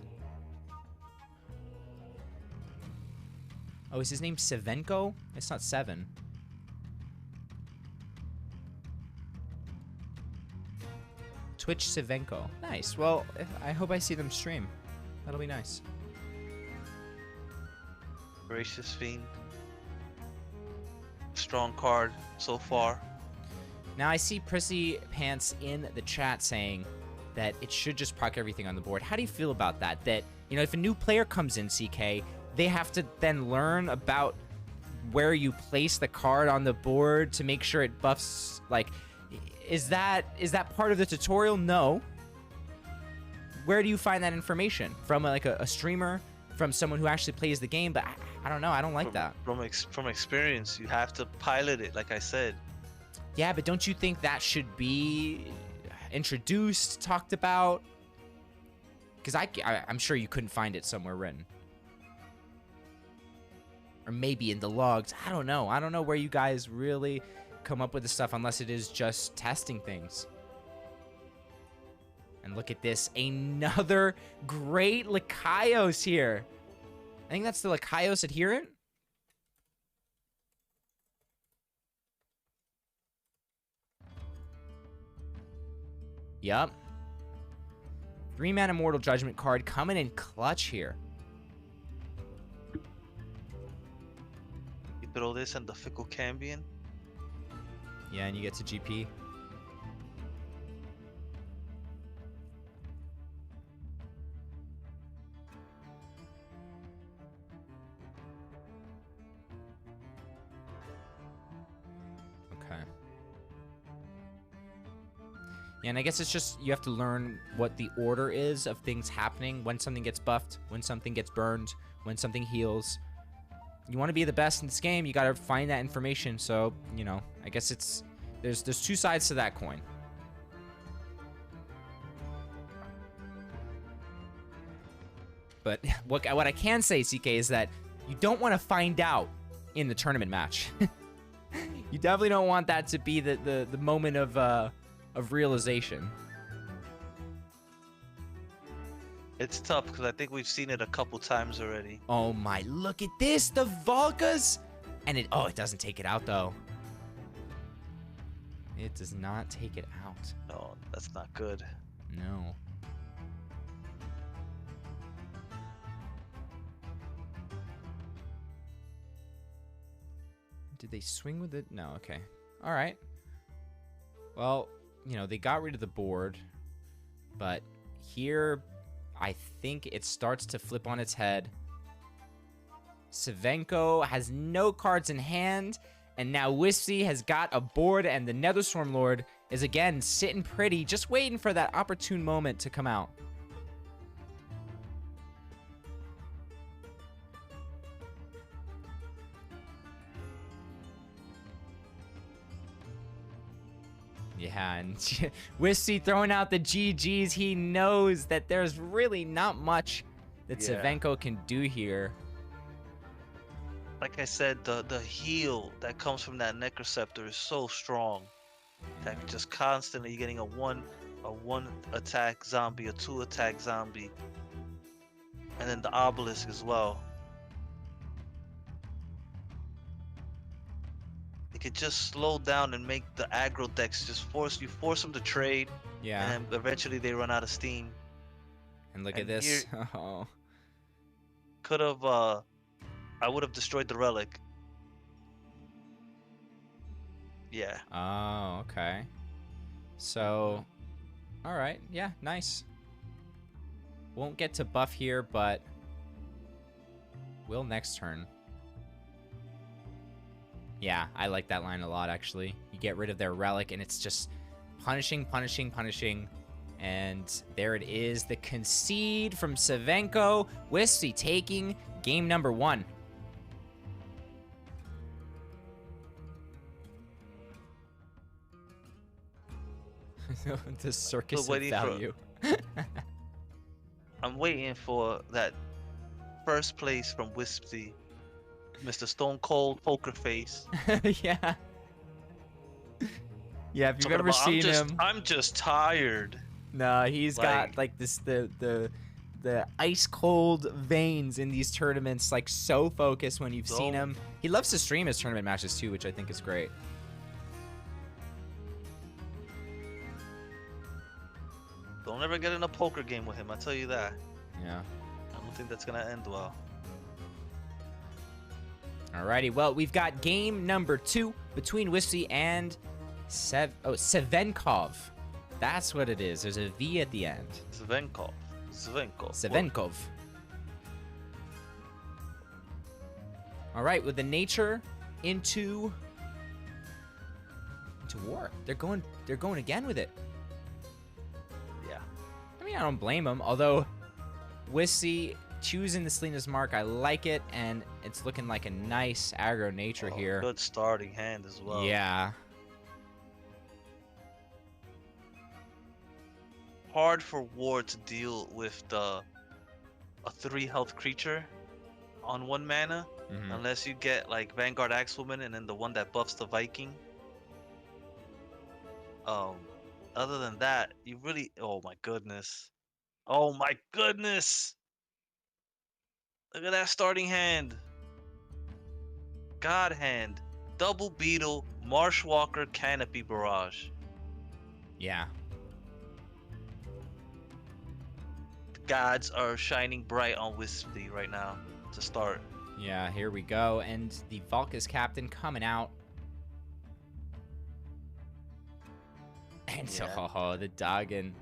Oh, is his name Sevenko? It's not 7. Twitch Sevenko. Nice. Well, I hope I see them stream. That'll be nice. Gracious Fiend. Strong card so far. Now I see Prissy Pants in the chat saying that it should just proc everything on the board. How do you feel about that? That, you know, if a new player comes in, CK, they have to then learn about where you place the card on the board to make sure it buffs, like, is that part of the tutorial? No. Where do you find that information? From like a streamer? From someone who actually plays the game? But I don't know, I don't like that. From experience, you have to pilot it, like I said. Yeah, but don't you think that should be introduced, talked about? Because I'm sure you couldn't find it somewhere written. Or maybe in the logs. I don't know. I don't know where you guys really come up with this stuff unless it is just testing things. And look at this. Another great Lycaios here. I think that's the Lycaios adherent. Yup. 3-mana Immortal Judgment card coming in clutch here. You throw this and the Fickle Cambion. Yeah, and you get to GP. Okay. Yeah, and I guess it's just you have to learn what the order is of things happening, when something gets buffed, when something gets burned, when something heals. You want to be the best in this game, you got to find that information. So, you know, I guess it's there's 2 sides to that coin. But what I can say, CK, is that you don't want to find out in the tournament match. You definitely don't want that to be the moment of realization. It's tough because I think we've seen it a couple times already. Oh my, look at this, the Volkas! And it doesn't take it out though. It does not take it out. No, that's not good. No. Did they swing with it? No, okay. Alright. Well, you know, they got rid of the board, but here I think it starts to flip on its head. Sevenko has no cards in hand, and now Wispy has got a board, and the Netherstorm Lord is again sitting pretty, just waiting for that opportune moment to come out. Yeah, and Wispy throwing out the GGs. He knows that there's really not much that Yeah. Sevenko can do here. like I said, the heal that comes from that neck receptor is so strong that you're just constantly getting a one attack zombie, a 2 attack zombie, and then the obelisk as well. It could just slow down and make the aggro decks just force them to trade, Yeah. and then eventually they run out of steam. And look at and this. Oh. Could have I would have destroyed the relic. Yeah. Oh, okay. So, all right. Yeah, nice. Won't get to buff here, but will next turn. Yeah, I like that line a lot, actually. You get rid of their relic, and it's just punishing, punishing, punishing. And there it is, the concede from Savenko. Wispy taking game number 1. The circus of waiting for- value. I'm waiting for that first place from Wispy, Mr. Stone Cold Poker Face. Yeah. Yeah, if you've Talking ever about, seen him. I'm just tired. No, he's got Like- like this the ice cold veins in these tournaments, like so focused when you've seen Don't- him. He loves to stream his tournament matches too, which I think is great. Don't ever get in a poker game with him, I tell you that. Yeah. I don't think that's gonna end well. Alrighty, well, we've got game number 2 between Wispy and Savenkov. That's what it is. There's a V at the end. Zvenkov. Savenkov. Alright, with the nature into war. They're going again with it. Yeah. I mean, I don't blame him. Although, Wissy choosing the Selena's Mark, I like it, and it's looking like a nice aggro nature here. Good starting hand as well. Yeah. Hard for War to deal with a 3 health creature on 1 mana, unless you get like Vanguard Axewoman and then the one that buffs the Viking. Other than that, you really, oh my goodness. Oh my goodness! Look at that starting hand. God hand. Double Beetle, Marshwalker, Canopy Barrage. Yeah. The gods are shining bright on Wispy right now to start. Yeah, here we go. And the Valkus captain coming out. And Yeah. the Doggen.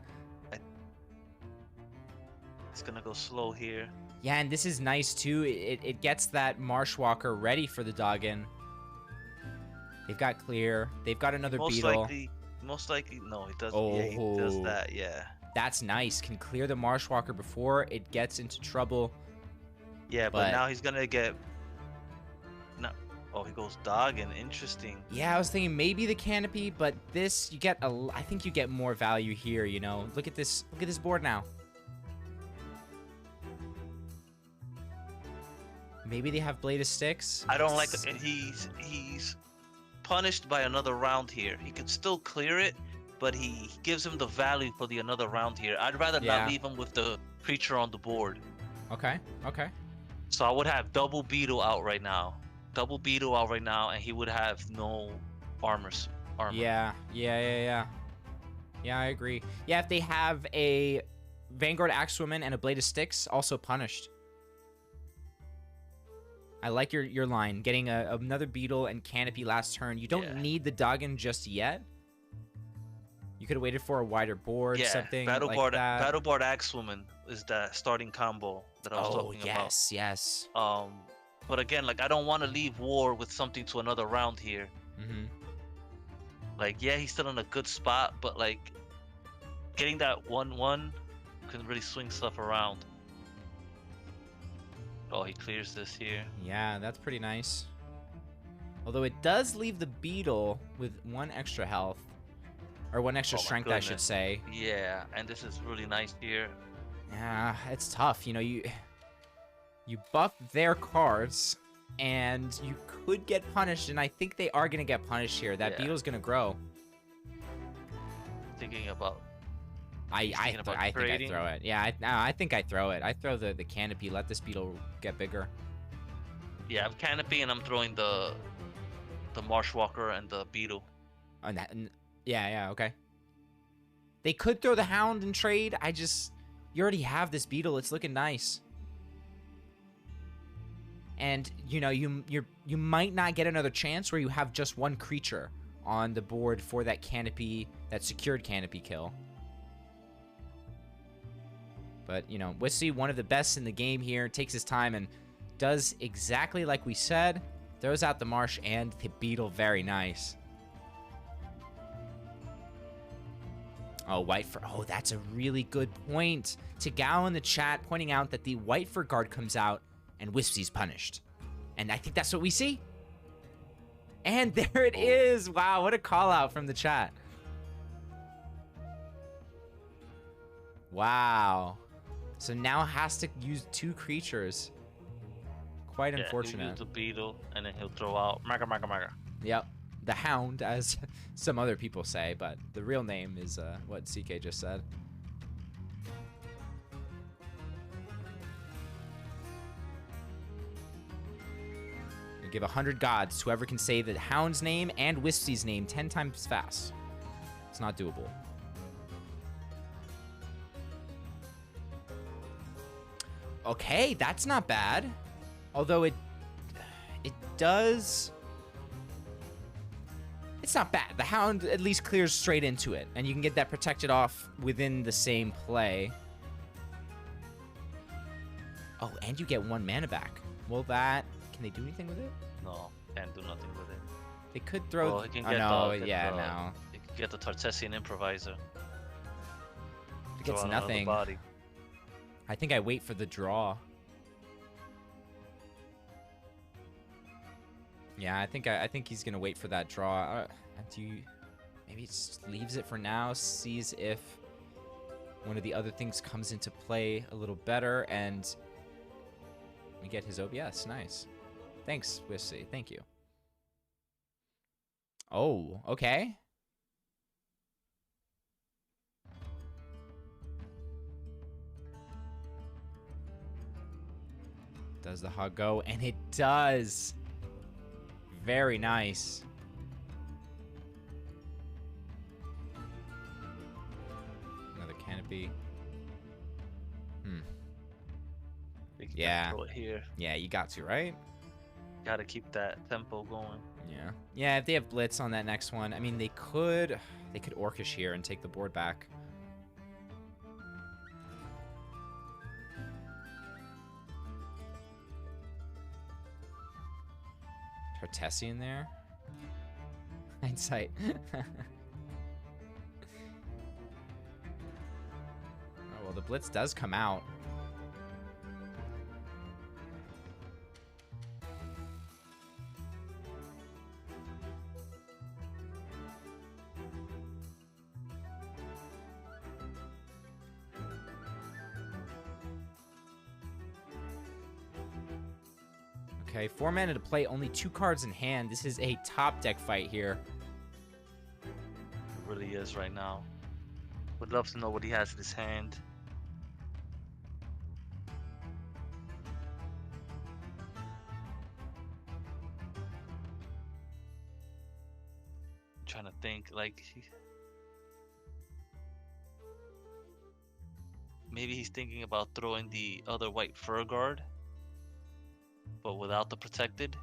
It's gonna go slow here. Yeah, and this is nice too. It gets that Marshwalker ready for the Doggen. They've got clear. They've got another beetle. Most likely, no, he does. Yeah, he does Oh. that. Yeah. That's nice. Can clear the Marshwalker before it gets into trouble. Yeah, But- but now he's gonna get. No. Oh, he goes Doggen. Interesting. Yeah, I was thinking maybe the Canopy, but this you get I think you get more value here. You know, look at this. Look at this board now. Maybe they have Blade of Sticks. I don't like. He's punished by another round here. He could still clear it, but he gives him the value for the another round here. I'd rather Yeah. not leave him with the creature on the board. Okay. Okay. So I would have double Beetle out right now. Double Beetle out right now, and he would have no armor. Yeah. Yeah, I agree. Yeah, if they have a Vanguard Axewoman and a Blade of Sticks, also punished. I like your line. Getting another Beetle and Canopy last turn. You don't Yeah. need the Doggen just yet. You could have waited for a wider board, Yeah, something Battle like Bard, that. Battle Bard Axewoman is that starting combo that I was Oh, talking yes. about. But again, like I don't want to leave War with something to another round here. Mm-hmm. Like, yeah, he's still in a good spot, but like getting that 1/1 can really swing stuff around. Oh, he clears this here. Yeah, that's pretty nice. Although it does leave the Beetle with 1 extra health. Or 1 extra Oh my strength, I should goodness. say. Yeah, and this is really nice here. Yeah, it's tough. You know, you buff their cards, and you could get punished, and I think they are gonna get punished here. That Yeah. beetle's gonna grow. Thinking about. I thinking about think I trading? throw it. Yeah, I think I throw it. I throw the canopy. Let this beetle get bigger. Yeah, I'm canopy and I'm throwing the marshwalker and the beetle. And yeah, okay. They could throw the hound and trade. You already have this beetle. It's looking nice. And you know, you might not get another chance where you have just one creature on the board for that canopy, that secured canopy kill. But you know, Wissy, one of the best in the game here, takes his time and does exactly like we said. Throws out the marsh and the beetle. Very nice. Oh, white fur. Oh, that's a really good point. Tagao in the chat pointing out that the white fur guard comes out and Wispy's punished. And I think that's what we see. And there it is. Wow, what a call out from the chat. Wow. So now has to use 2 creatures. Quite He'll unfortunate. use the beetle and then he'll throw out Maga. Yep. The Hound, as some other people say, but the real name is what CK just said. I give 100 gods to whoever can say the Hound's name and Wispy's name 10 times fast. It's not doable. Okay, that's not bad. Although it does... It's not bad. The Hound at least clears straight into it, and you can get that protected off within the same play. Oh, and you get 1 mana back. Well, that... Can they do anything with it? No, can't do nothing with it. They could throw... Well, he can oh, get no, the, yeah, no. He can get the Tartessian Improviser. It gets Throw out another nothing. Body. I think I wait for the draw. Yeah, I think he's gonna wait for that draw. Maybe he just leaves it for now, sees if one of the other things comes into play a little better, and we get his OBS. Nice. Thanks, Wissy. Thank you. Oh, okay. Does the hog go? And it does. Very nice. Another canopy. We can Yeah. Throw it here. Yeah, you got to, right? Gotta keep that tempo going. Yeah. Yeah, if they have blitz on that next one, I mean, they could Orcish here and take the board back. Tartessian there. Hindsight. Oh, well, the blitz does come out. Okay, 4 mana to play, only 2 cards in hand. This is a top deck fight here. It really is right now. Would love to know what he has in his hand. Trying to think, like, maybe he's thinking about throwing the other white fur guard, but without the protected.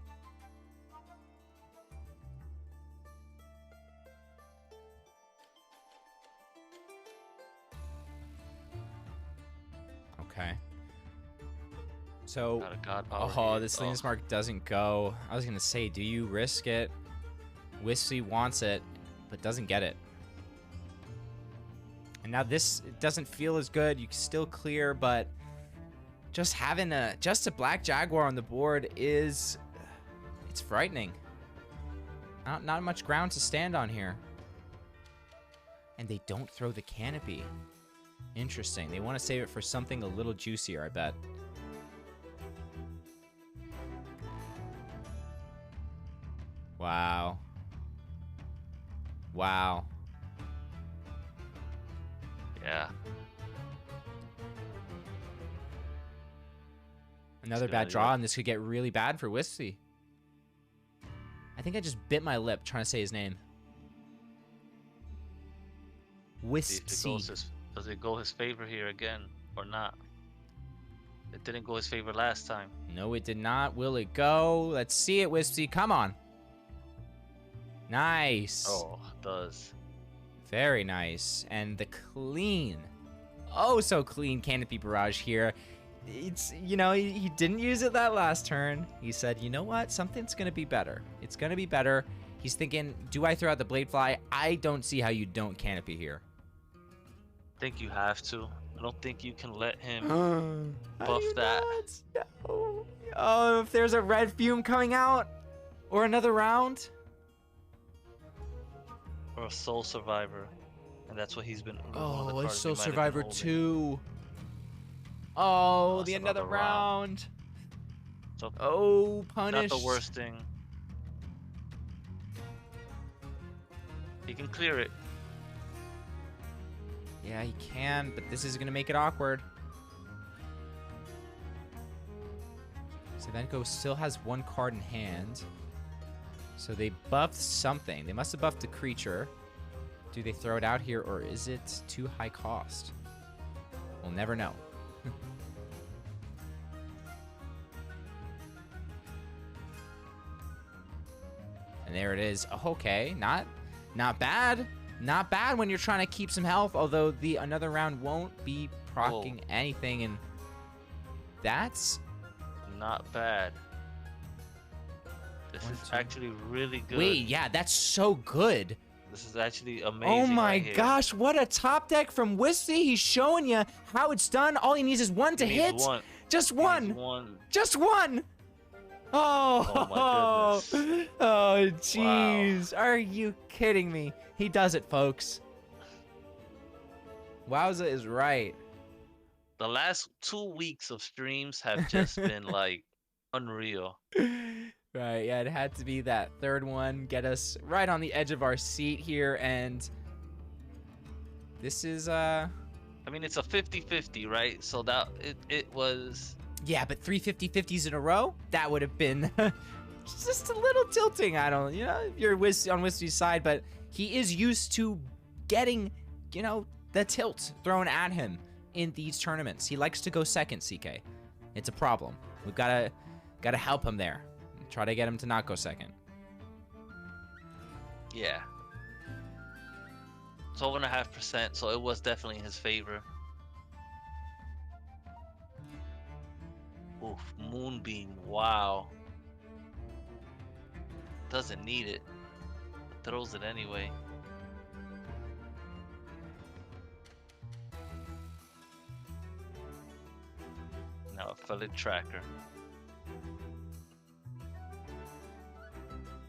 Okay. So, Got a god power oh, here. this Linus Mark doesn't go. I was gonna say, do you risk it? Wispy wants it, but doesn't get it. And now this it doesn't feel as good. You can still clear, but just having a Black Jaguar on the board it's frightening. Not much ground to stand on here. And they don't throw the canopy. Interesting. They want to save it for something a little juicier, I bet. Wow. Wow. Yeah. Another Good bad idea. draw, and this could get really bad for Wispy. I think I just bit my lip trying to say his name. See if it goes does it go his favor here again or not? It didn't go his favor last time. No, it did not. Will it go? Let's see it, Wispy. Come on. Nice. Oh, it does. Very nice. And the clean, oh so clean canopy barrage here. It's, you know, he didn't use it that last turn. He said, you know what? Something's going to be better. It's going to be better. He's thinking, do I throw out the blade fly? I don't see how you don't canopy here. I think you have to. I don't think you can let him buff that. No. Oh, if there's a red fume coming out or another round. Or a soul survivor. And that's what he's been. one of the Oh, a cards he Soul might have been Survivor holding. 2. Oh, That's the another another round. So Oh, punish. not the worst thing. He can clear it. Yeah, he can, but this is going to make it awkward. Sewlie still has one card in hand. So they buffed something. They must have buffed a creature. Do they throw it out here, or is it too high cost? We'll never know. And there it is. Oh, okay, not bad. Not bad when you're trying to keep some health, although the another round won't be proccing anything, and that's Not bad. This One, is two. actually really good. wait, yeah, that's so good. This is actually amazing. Oh my right here. gosh, what a top deck from Wispy. He's showing you how it's done. All he needs is one to He needs hit. one. Just He needs one. one. Just one. Oh, Oh my goodness. Oh, jeez. Are you kidding me? He does it, folks. Wowza is right. The last 2 weeks of streams have just been like unreal. Right, yeah, it had to be that third one. Get us right on the edge of our seat here, and this is, I mean, it's a 50-50, right? So that it was. yeah, but 3 50-50s in a row? That would have been just a little tilting. I don't, you know, if you're on Wispy's side, but he is used to getting, you know, the tilt thrown at him in these tournaments. He likes to go second, CK. It's a problem. We've gotta help him there. Try to get him to not go second. Yeah. 12.5%, so it was definitely in his favor. Oof, Moonbeam, wow. Doesn't need it. Throws it anyway. Now a Felid Tracker.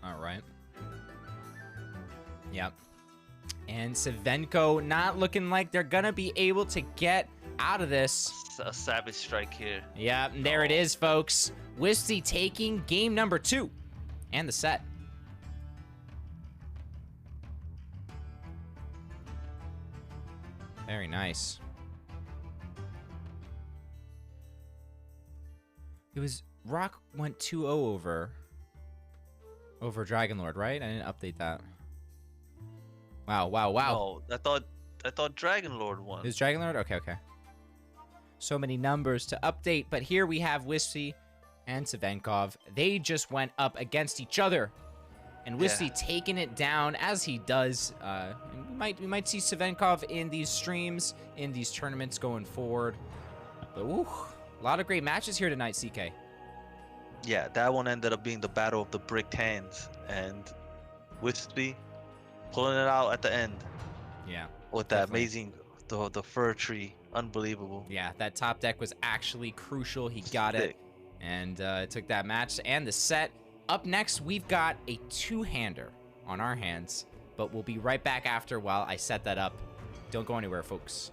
All right. Yep. And Sewlie not looking like they're gonna be able to get out of this. A Savage Strike here. Yep, and there it is, folks. Wispy taking game number 2 and the set. Very nice. It was Rock went 2-0 over Dragonlord, right? I didn't update that. Wow, wow, wow. No, I thought Dragonlord won. Is Dragonlord? Okay, okay. So many numbers to update, but here we have Wispy and Sewlie. They just went up against each other, and Wispy taking it down as he does. And we might see Sewlie in these streams, in these tournaments going forward. But ooh, a lot of great matches here tonight, CK. Yeah, that one ended up being the battle of the bricked hands, and Wispy pulling it out at the end. Yeah. With that amazing, the fir tree, unbelievable. Yeah, that top deck was actually crucial. He got Sick. it, and took that match and the set. Up next, we've got a two-hander on our hands, but we'll be right back after while I set that up. Don't go anywhere, folks.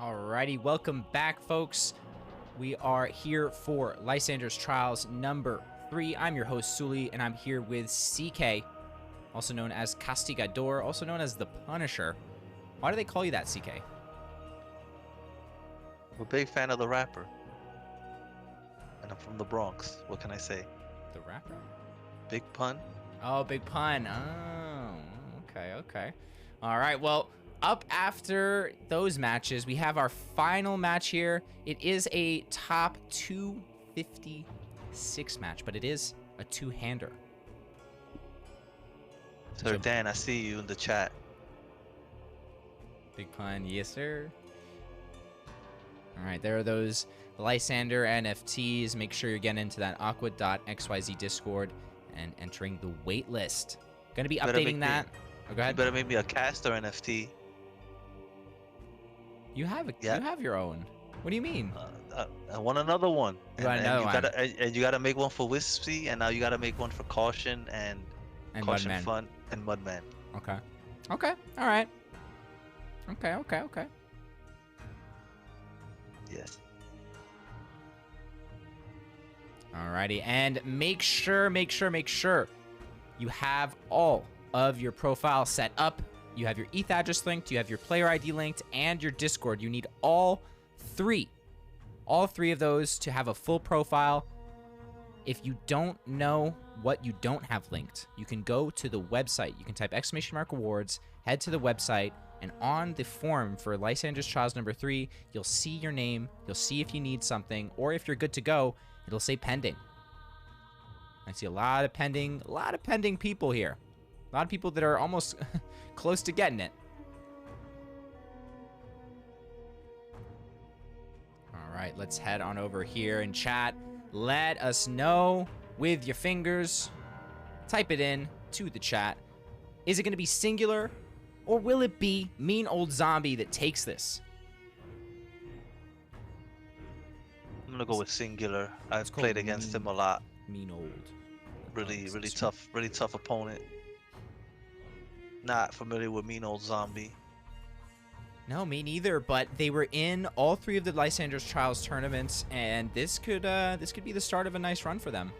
Alrighty, welcome back, folks. We are here for Lysander's Trials number 3. I'm your host, Sewlie, and I'm here with CK, also known as Castigador, also known as the Punisher. Why do they call you that, CK? I'm a big fan of the rapper. And I'm from the Bronx. What can I say? The rapper? Big pun? Oh, big pun. Oh, okay. All right, well, up after those matches, we have our final match here. It is a top 256 match, but it is a two-hander. Sir Dan, I see you in the chat. Big pun, yes, sir. All right, there are those Lysander NFTs. Make sure you're getting into that AQUA.xyz Discord and entering the wait list. Going to be updating that. Oh, go ahead. You better make me a caster NFT. You have your own. What do you mean? I want another one. You want another one? And you gotta make one for Wispy, and now you gotta make one for Caution and Caution Mudman. Fun and Mudman. Okay. Okay. All right. Okay. Yes. Alrighty, and make sure you have all of your profiles set up. You have your ETH address linked, you have your player ID linked, and your Discord. You need all three of those to have a full profile. If you don't know what you don't have linked, you can go to the website. You can type !awards, head to the website, and on the form for Lysander's Trials number 3, you'll see your name, you'll see if you need something, or if you're good to go, it'll say pending. I see a lot of pending people here. A lot of people that are almost close to getting it. All right, let's head on over here in chat. Let us know with your fingers. Type it in to the chat. Is it going to be singular, or will it be mean old zombie that takes this? I'm gonna go with singular. I've played against him a lot. Mean old. Really tough opponent. Not familiar with mean old zombie. No, me neither, but they were in all 3 of the Lysander's Trials tournaments, and this could be the start of a nice run for them.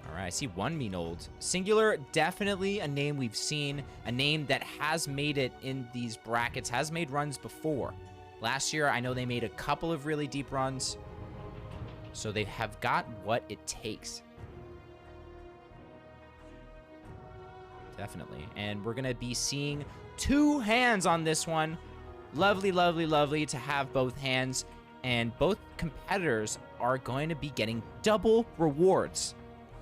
All right, I see one mean old. Singular, definitely a name we've seen, a name that has made it in these brackets, has made runs before. Last year, I know they made a couple of really deep runs, so they have got what it takes. Definitely. And we're going to be seeing 2 hands on this one. Lovely to have both hands. And both competitors are going to be getting double rewards.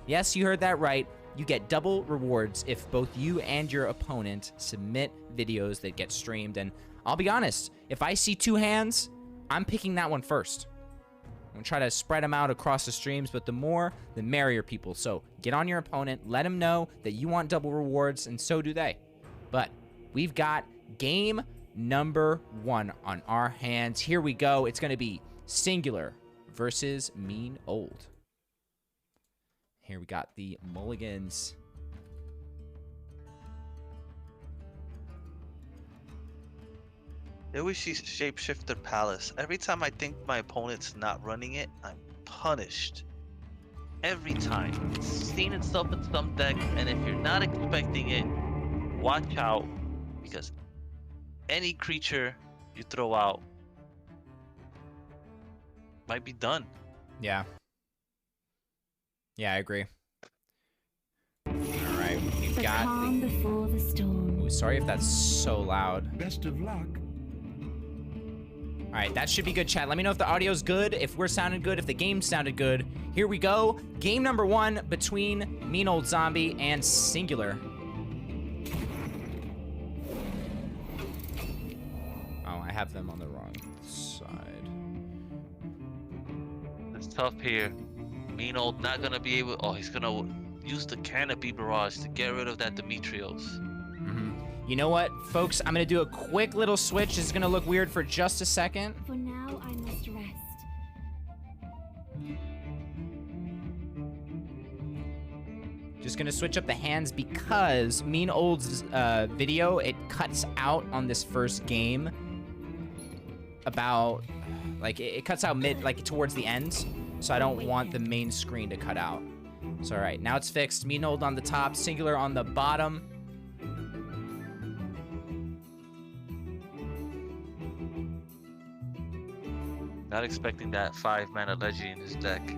Yes, you heard that right. You get double rewards if both you and your opponent submit videos that get streamed. And I'll be honest, if I see 2 hands, I'm picking that one first. I'm going to try to spread them out across the streams, but the more, the merrier, people. So get on your opponent, let them know that you want double rewards, and so do they. But we've got game number 1 on our hands. Here we go. It's going to be singular versus mean old. Here we got the mulligans. There was Shapeshifter Palace. Every time I think my opponent's not running it, I'm punished. Every time. It's seen itself in some deck, and if you're not expecting it, watch out, because any creature you throw out might be done. Yeah. Yeah, I agree. All right, we've got calm before the storm. Ooh, sorry if that's so loud. Best of luck. All right, that should be good, chat. Let me know if the audio's good, if we're sounding good, if the game sounded good. Here we go. Game number 1 between Mean Old Zombie and Singular. Oh, I have them on the wrong side. It's tough here. Mean Old not gonna be able. Oh, he's gonna use the Canopy Barrage to get rid of that Demetrios. You know what, folks? I'm going to do a quick little switch. This is going to look weird for just a second. For now, I must rest. Just just gonna switch up the hands because Mean Old's video, it cuts out on this first game about, like, it cuts out towards the end, so I don't want the main screen to cut out. So, all right, now it's fixed. Mean Old on the top, Singular on the bottom. Not expecting that 5-mana Leggy in his deck.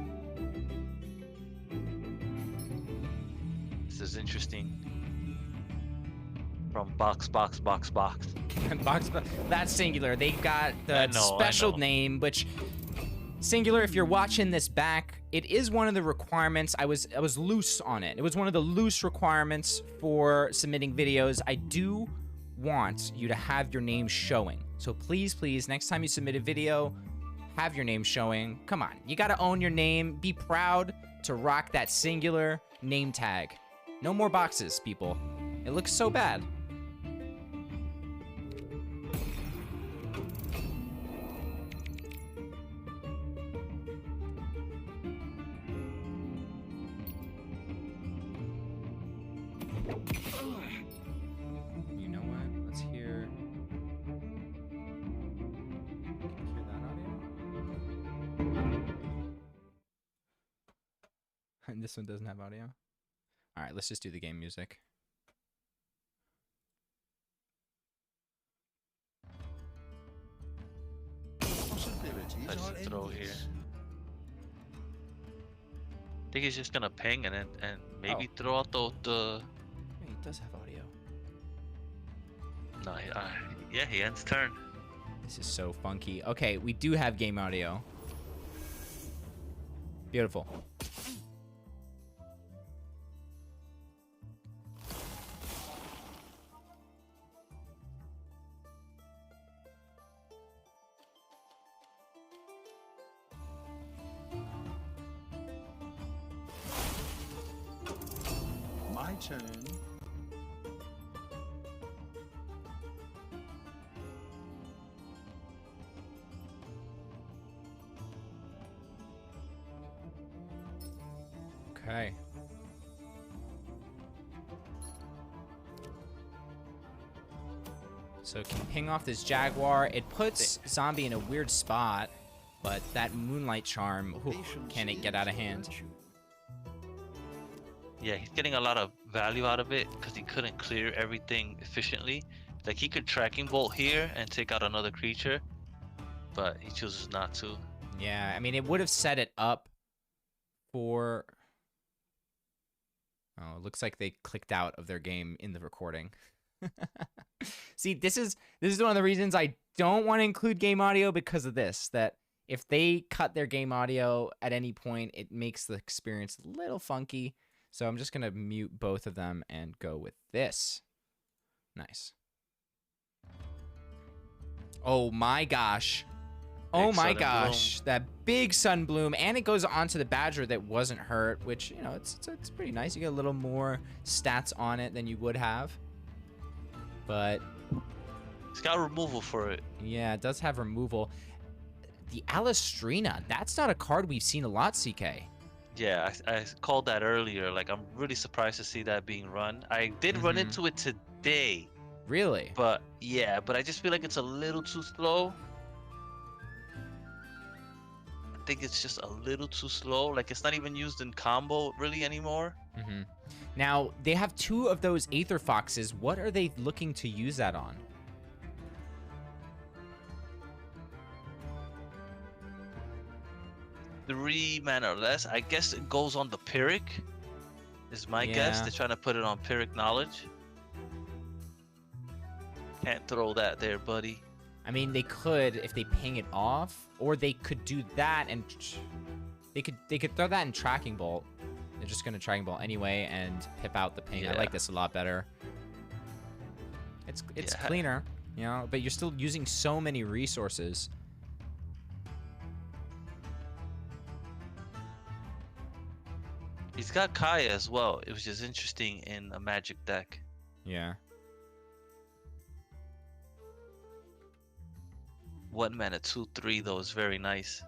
This is interesting. From box. That's Singular. They got the I special know. name, which Singular, if you're watching this back, it is one of the requirements. I was loose on it. It was one of the loose requirements for submitting videos. I do want you to have your name showing. So please, next time you submit a video, have your name showing. Come on, you gotta own your name. Be proud to rock that Singular name tag. No more boxes, people. It looks so bad. You know what? Let's hear. Hear that audio? And this one doesn't have audio. All right, let's just do the game music. Let's throw here. I think he's just gonna ping and maybe throw out the. Yeah, he does have audio. No, yeah, he ends turn. This is so funky. Okay, we do have game audio. Beautiful. My turn. Okay. So can ping off this Jaguar. It puts Zombie in a weird spot, but that Moonlight Charm, can it get out of hand? Yeah, he's getting a lot of value out of it because he couldn't clear everything efficiently. Like, he could Tracking Bolt here and take out another creature, but he chooses not to. Yeah, I mean, it would have set it up for... Oh, it looks like they clicked out of their game in the recording. See, this is one of the reasons I don't want to include game audio because of this, that if they cut their game audio at any point, it makes the experience a little funky. So I'm just going to mute both of them and go with this. Nice. Oh my gosh. Oh my gosh. That big Sunbloom. And it goes onto the Badger that wasn't hurt, which, you know, it's pretty nice. You get a little more stats on it than you would have. But It's got removal for it. yeah, it does have removal. The Alistrina, that's not a card we've seen a lot, CK. Yeah, I called that earlier. Like, I'm really surprised to see that being run. I did run into it today, Really? but yeah, but I just feel like it's a little too slow. I think it's just a little too slow. Like, it's not even used in combo really anymore. Now, they have two of those Aether Foxes. What are they looking to use that on? Three mana or less. I guess it goes on the Pyrrhic, is my guess. Yeah. They're trying to put it on Pyrrhic Knowledge. Can't throw that there, buddy. I mean, they could if they ping it off, or they could do that and they could throw that in Tracking Bolt. They're just gonna Tracking Bolt anyway and pip out the ping. I Yeah. like this a lot better. It's Yeah. cleaner, you know, but you're still using so many resources. He's got Kaya as well, which is interesting in a Magic deck. Yeah. 1 mana, 2/3 though is very nice.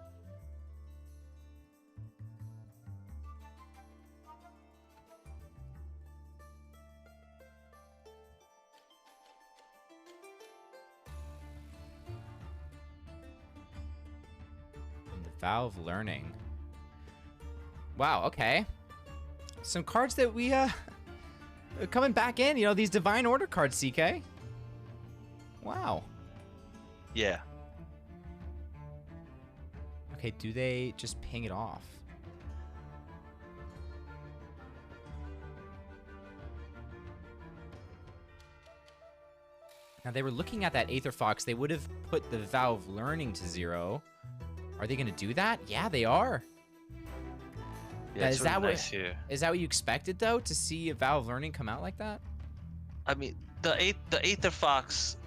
Valve Learning. Wow, okay. Some cards that we, coming back in, you know, these Divine Order cards, CK. Wow. Yeah. Okay, do they just ping it off? Now, they were looking at that Aether Fox. They would have put the Valve Learning to 0. Are they going to do that? Yeah, they are. Yeah, Is it's that really what- nice here. Is that what you expected, though, to see a Valve Learning come out like that? I mean, the Aether Fox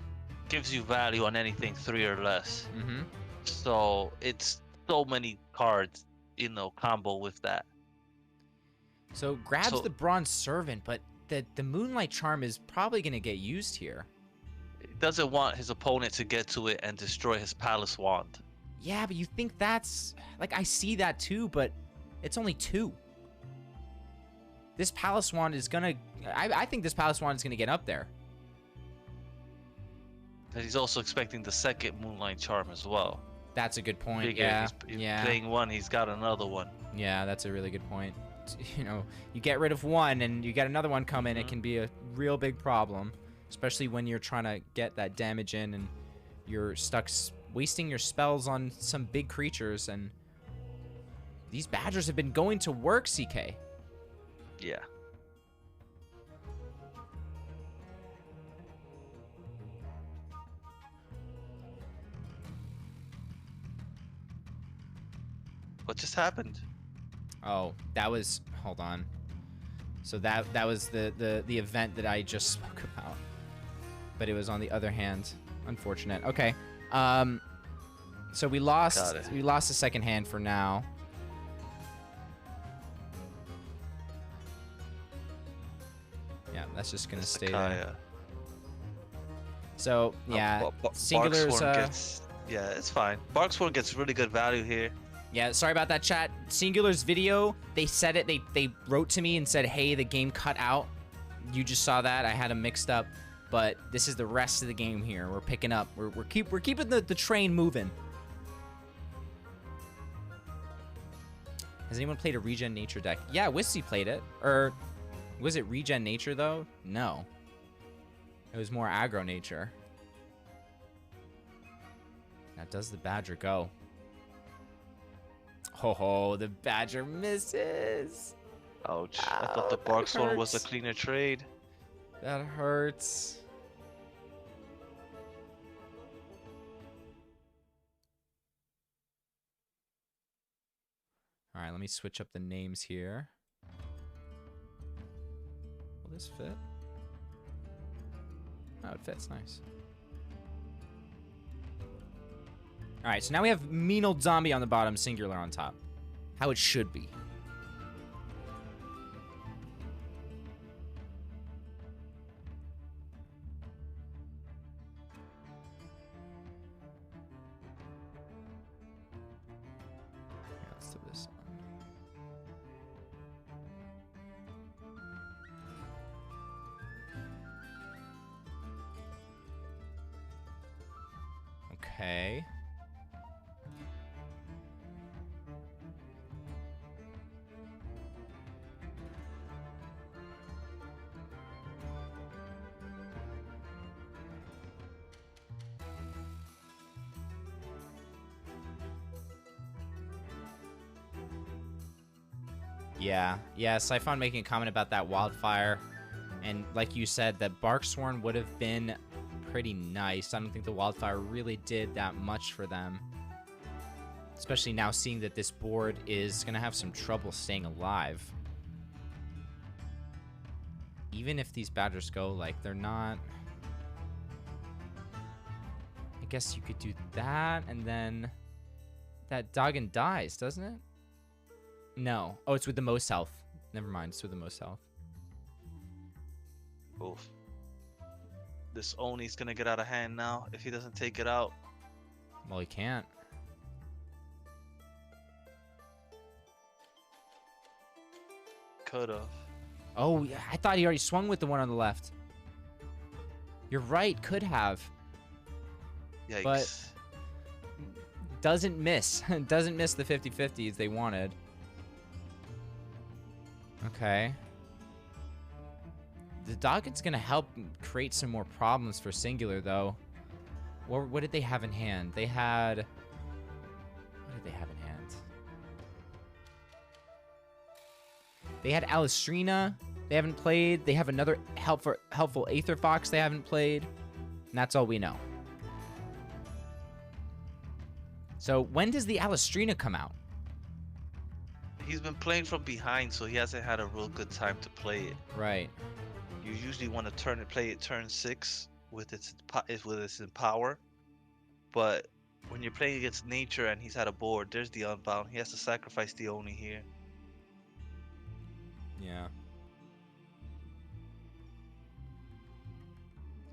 gives you value on anything 3 or less. Mm-hmm. So it's so many cards, you know, combo with that. So grabs So- the Bronze Servant, but the Moonlight Charm is probably going to get used here. He doesn't want his opponent to get to it and destroy his Palace Wand. Yeah, but you think that's... Like, I see that too, but it's only 2. This Palace Wand is going to... I think this Palace Wand is going to get up there. And he's also expecting the second Moonlight Charm as well. That's a good point. Figure Yeah, he's yeah. playing one, he's got another one. Yeah, that's a really good point. You know, you get rid of one and you get another one come in, it can be a real big problem. Especially when you're trying to get that damage in and you're stuck wasting your spells on some big creatures. And these Badgers have been going to work, CK. Yeah. What just happened? Oh, that was... Hold on. So that was the event that I just spoke about. But it was on the other hand. Unfortunate. Okay. So we lost Got it. the second hand for now. Yeah, that's just gonna stay there. Kaya. So yeah, Singular's yeah, it's fine. Barksworn gets really good value here. yeah, sorry about that, chat. Singular's video, they said it, they wrote to me and said, hey, the game cut out. You just saw that. I had them mixed up. But this is the rest of the game here. We're picking up. We're keeping the train moving. Has anyone played a Regen Nature deck? Yeah, Wissy played it. Or was it Regen Nature though? No. It was more aggro nature. Now does the Badger go? Oh, the Badger misses. Ouch. I thought the Ow, that Barksworn was a hurts. cleaner trade. That hurts. All right, let me switch up the names here. Will this fit? Oh, it fits. Nice. All right, so now we have mean old zombie on the bottom, Singular on top. How it should be. Here, let's do this on. Okay. Yeah, Siphon making a comment about that wildfire. And like you said, that Barksworn would have been pretty nice. I don't think the wildfire really did that much for them. Especially now seeing that this board is going to have some trouble staying alive. Even if these Badgers go, like, they're not... I guess you could do that, and then... That Doggon dies, doesn't it? No. Oh, it's with the most health. Never mind, it's with the most health. Oof. This Oni's gonna get out of hand now if he doesn't take it out. Well, he can't. Could've. Oh, yeah, I thought he already swung with the one on the left. You're right, could have. Yikes. But Doesn't miss. Doesn't miss the 50-50s they wanted. Okay. The Dogged's gonna help create some more problems for Singular, though. What did they have in hand? They had... What did they have in hand? They had Alistrina. They haven't played. They have another helpful Aether Fox they haven't played. And that's all we know. So when does the Alistrina come out? He's been playing from behind, so he hasn't had a real good time to play it. Right. You usually want to play it turn 6 with its Empower, but when you're playing against nature and he's had a board, there's the Unbound. He has to sacrifice the Oni here. Yeah.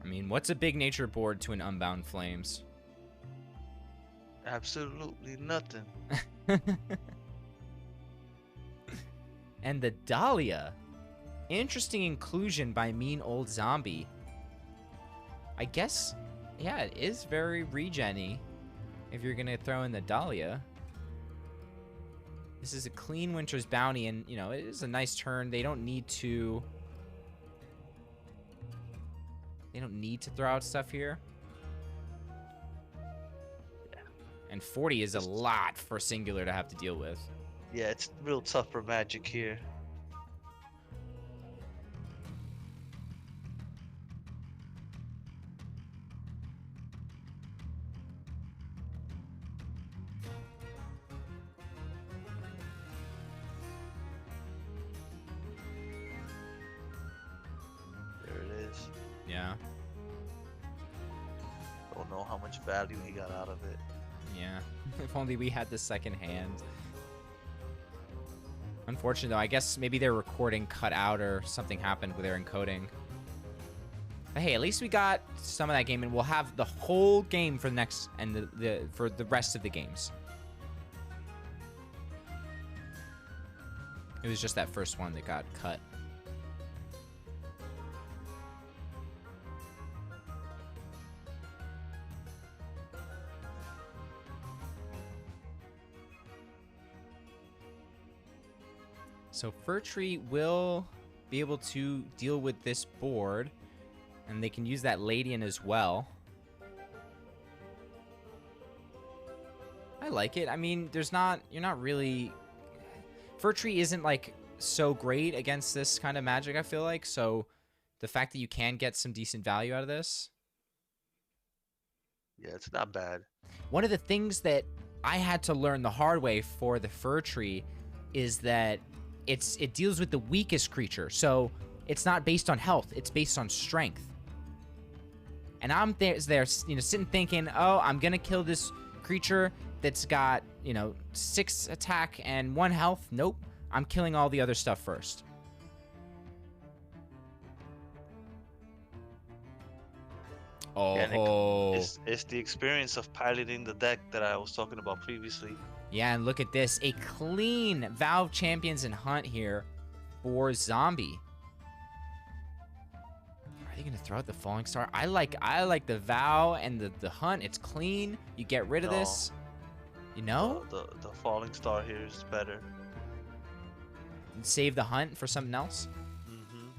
I mean, what's a big nature board to an Unbound Flames? Absolutely nothing. And the Dahlia. Interesting inclusion by Mean Old Zombie. I guess, yeah, it is very regen-y if you're going to throw in the Dahlia. This is a clean Winter's Bounty, and, you know, it is a nice turn. They don't need to... They don't need to throw out stuff here. And 40 is a lot for Singular to have to deal with. Yeah, it's real tough for Magic here. There it is. Yeah. Don't know how much value he got out of it. Yeah. If only we had the second hand. Unfortunately, though, I guess maybe their recording cut out or something happened with their encoding. But hey, at least we got some of that game, and we'll have the whole game for the next and for the rest of the games. It was just that first one that got cut. So Fir Tree will be able to deal with this board, and they can use that Ladian as well. I like it. I mean, you're not really... Fir Tree isn't, like, so great against this kind of magic, I feel like, so the fact that you can get some decent value out of this... Yeah, it's not bad. One of the things that I had to learn the hard way for the Fir Tree is that it deals with the weakest creature, so it's not based on health, it's based on strength. And I'm there, you know, sitting thinking, oh, I'm gonna kill this creature that's got, you know, 6 attack and 1 health. Nope, I'm killing all the other stuff first. Oh, yeah, it's the experience of piloting the deck that I was talking about previously. Yeah, and look at this. A clean Valve Champions and Hunt here for Zombie. Are they going to throw out the Falling Star? I like the Vow and the Hunt. It's clean. You get rid of this. You know? The Falling Star here is better. Save the Hunt for something else?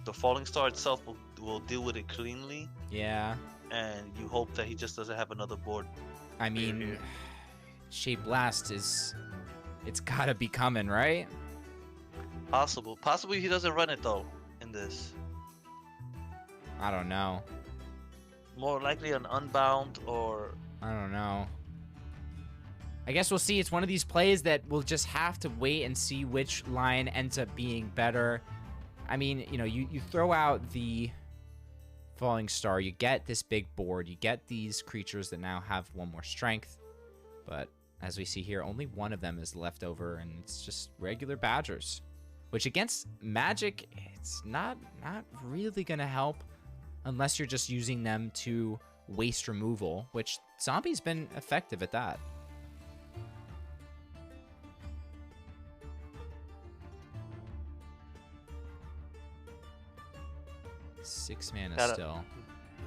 The Falling Star itself will deal with it cleanly. Yeah. And you hope that he just doesn't have another board. I mean... Shape Blast it's gotta be coming, right? Possibly he doesn't run it though in this. I don't know. More likely an Unbound or... I don't know. I guess we'll see. It's one of these plays that we'll just have to wait and see which line ends up being better. I mean, you know, you throw out the Falling Star, you get this big board, you get these creatures that now have 1 more strength, but as we see here, only one of them is left over, and it's just regular Badgers. Which against Magic, it's not really going to help unless you're just using them to waste removal, which Zombie's been effective at that. Six mana still.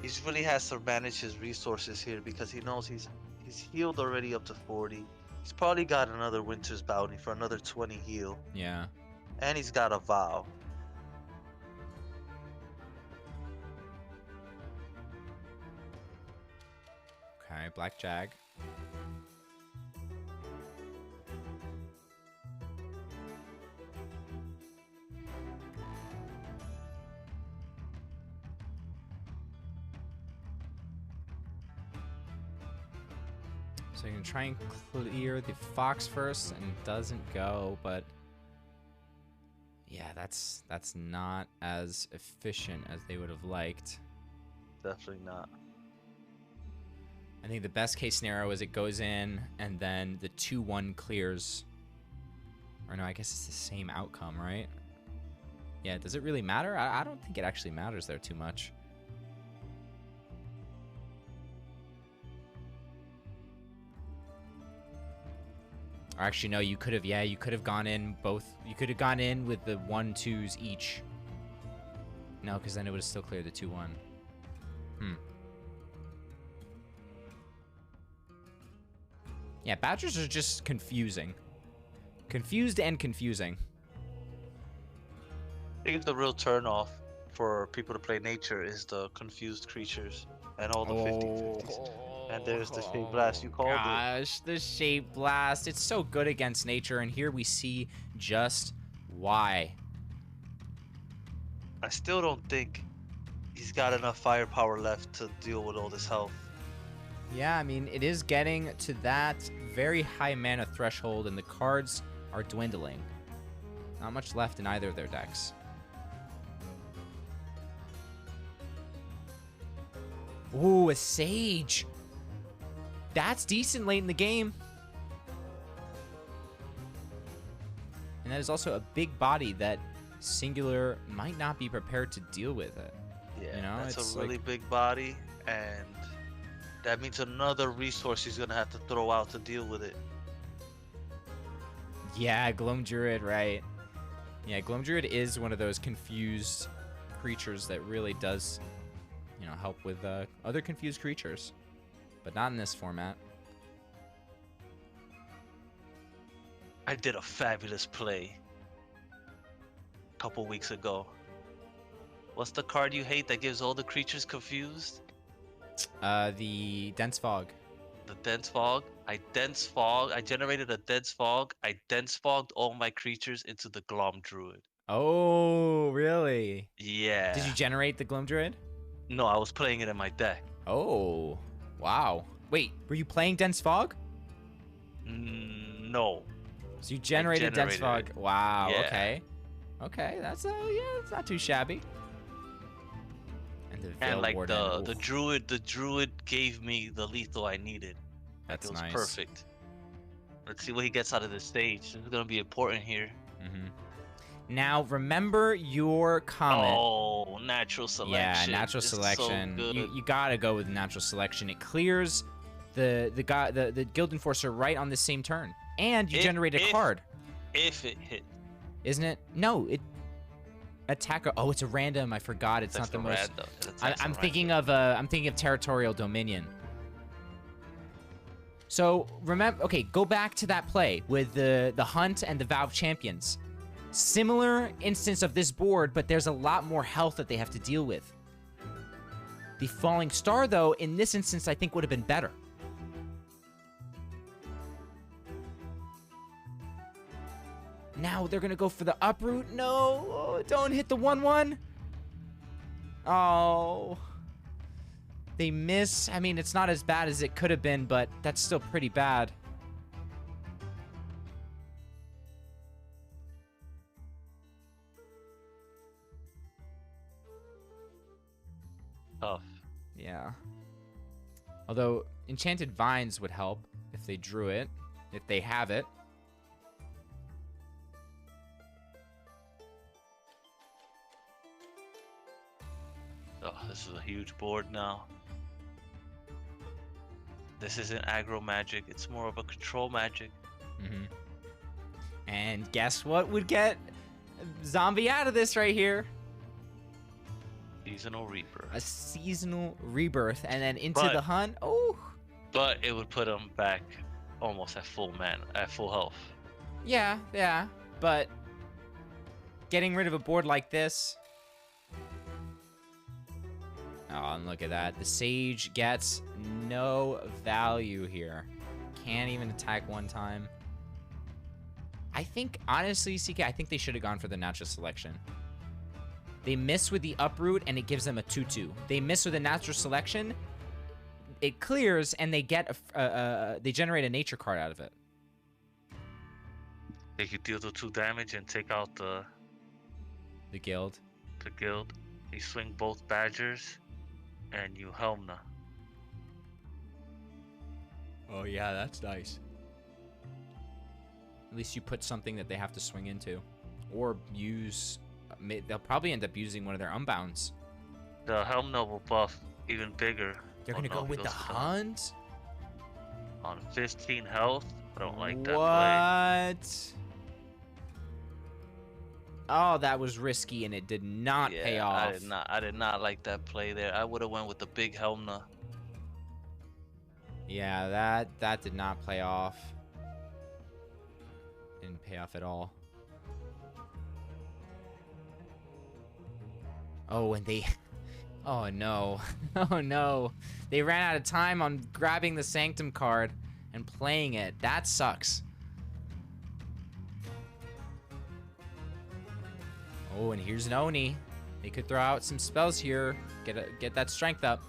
He really has to manage his resources here because he knows He's healed already up to 40. He's probably got another Winter's Bounty for another 20 heal. Yeah. And he's got a Vow. Okay, Black Jag. So you can try and clear the Fox first, and it doesn't go, but yeah, that's not as efficient as they would have liked. Definitely not. I think the best case scenario is it goes in and then the 2-1 clears. Or no, I guess it's the same outcome, right? Yeah, does it really matter? I don't think it actually matters there too much. Or actually, no, you could have gone in both. You could have gone in with the 1-2s each. No, because then it would have still cleared the 2-1. Yeah, Badgers are just confusing. Confused and confusing. I think the real turnoff for people to play nature is the confused creatures and all the 50/50s. And there's the Shape Blast. You called it. Gosh, the Shape Blast. It's so good against nature, and here we see just why. I still don't think he's got enough firepower left to deal with all this health. Yeah, I mean, it is getting to that very high mana threshold, and the cards are dwindling. Not much left in either of their decks. Ooh, a Sage. That's decent late in the game. And that is also a big body that Singular might not be prepared to deal with it. Yeah, you know, that's it's a really like, big body, and that means another resource he's gonna have to throw out to deal with it. yeah, Gloam Druid, right? Yeah, Gloam Druid is one of those confused creatures that really does, you know, help with other confused creatures, but not in this format. I did a fabulous play a couple weeks ago. What's the card you hate that gives all the creatures confused? The Dense Fog. The Dense Fog. I generated a Dense Fog. I Dense Fogged all my creatures into the Glom Druid. Oh, really? Yeah. Did you generate the Gloam Druid? No, I was playing it in my deck. Oh, wow. Wait, were you playing Dense Fog? No. So you generated Dense Fog. it. Wow, Yeah. okay. Okay, that's it's not too shabby. And the Veil And like Warden. the druid gave me the lethal I needed. That's It was nice. perfect. Let's see what he gets out of this stage. This is gonna be important here. Now, remember your comment. Oh, natural selection. Yeah, natural It's so selection. good. You gotta go with natural selection. It clears the Guild Enforcer right on the same turn, and you generate a card. If it hit. Isn't it? No, it attacker. Oh, it's a random. I forgot. It's That's not the most. random. It attacks I'm the thinking random. of I'm thinking of Territorial Dominion. So remember, okay, go back to that play with the Hunt and the Valve Champions. Similar instance of this board, but there's a lot more health that they have to deal with. The Falling Star, though, in this instance, I think would have been better. Now they're gonna go for the uproot. No, oh, don't hit the 1/1. Oh, they miss. I mean, it's not as bad as it could have been, but that's still pretty bad. Tough. Yeah. Although Enchanted Vines would help if they drew it, if they have it. Oh, this is a huge board now. This isn't aggro magic. It's more of a control magic. And guess what would get Zombie out of this right here? Seasonal Reaper. A seasonal rebirth, and then into But- the hunt. Oh, But it would put him back almost at full health. Yeah, yeah, but getting rid of a board like this. Oh, and look at that. The Sage gets no value here. Can't even attack one time. I think, honestly, CK, I think they should have gone for the natural selection. They miss with the uproot, and it gives them a 2/2. They miss with a natural selection, it clears, and they get they generate a nature card out of it. They could deal the 2 damage and take out the guild. The guild. You swing both Badgers, and you Helmna. Oh yeah, that's nice. At least you put something that they have to swing into, or use. They'll probably end up using one of their unbounds. The Helmna will buff even bigger. They're gonna go with the Hunt on 15 health. I don't like that play. What? Oh, that was risky, and it did not pay off. I did not like that play there. I would have went with the big Helmna. Yeah, that did not play off. Didn't pay off at all. Oh, and they... Oh, no. Oh, no. They ran out of time on grabbing the Sanctum card and playing it. That sucks. Oh, and here's an Oni. They could throw out some spells here. Get that strength up.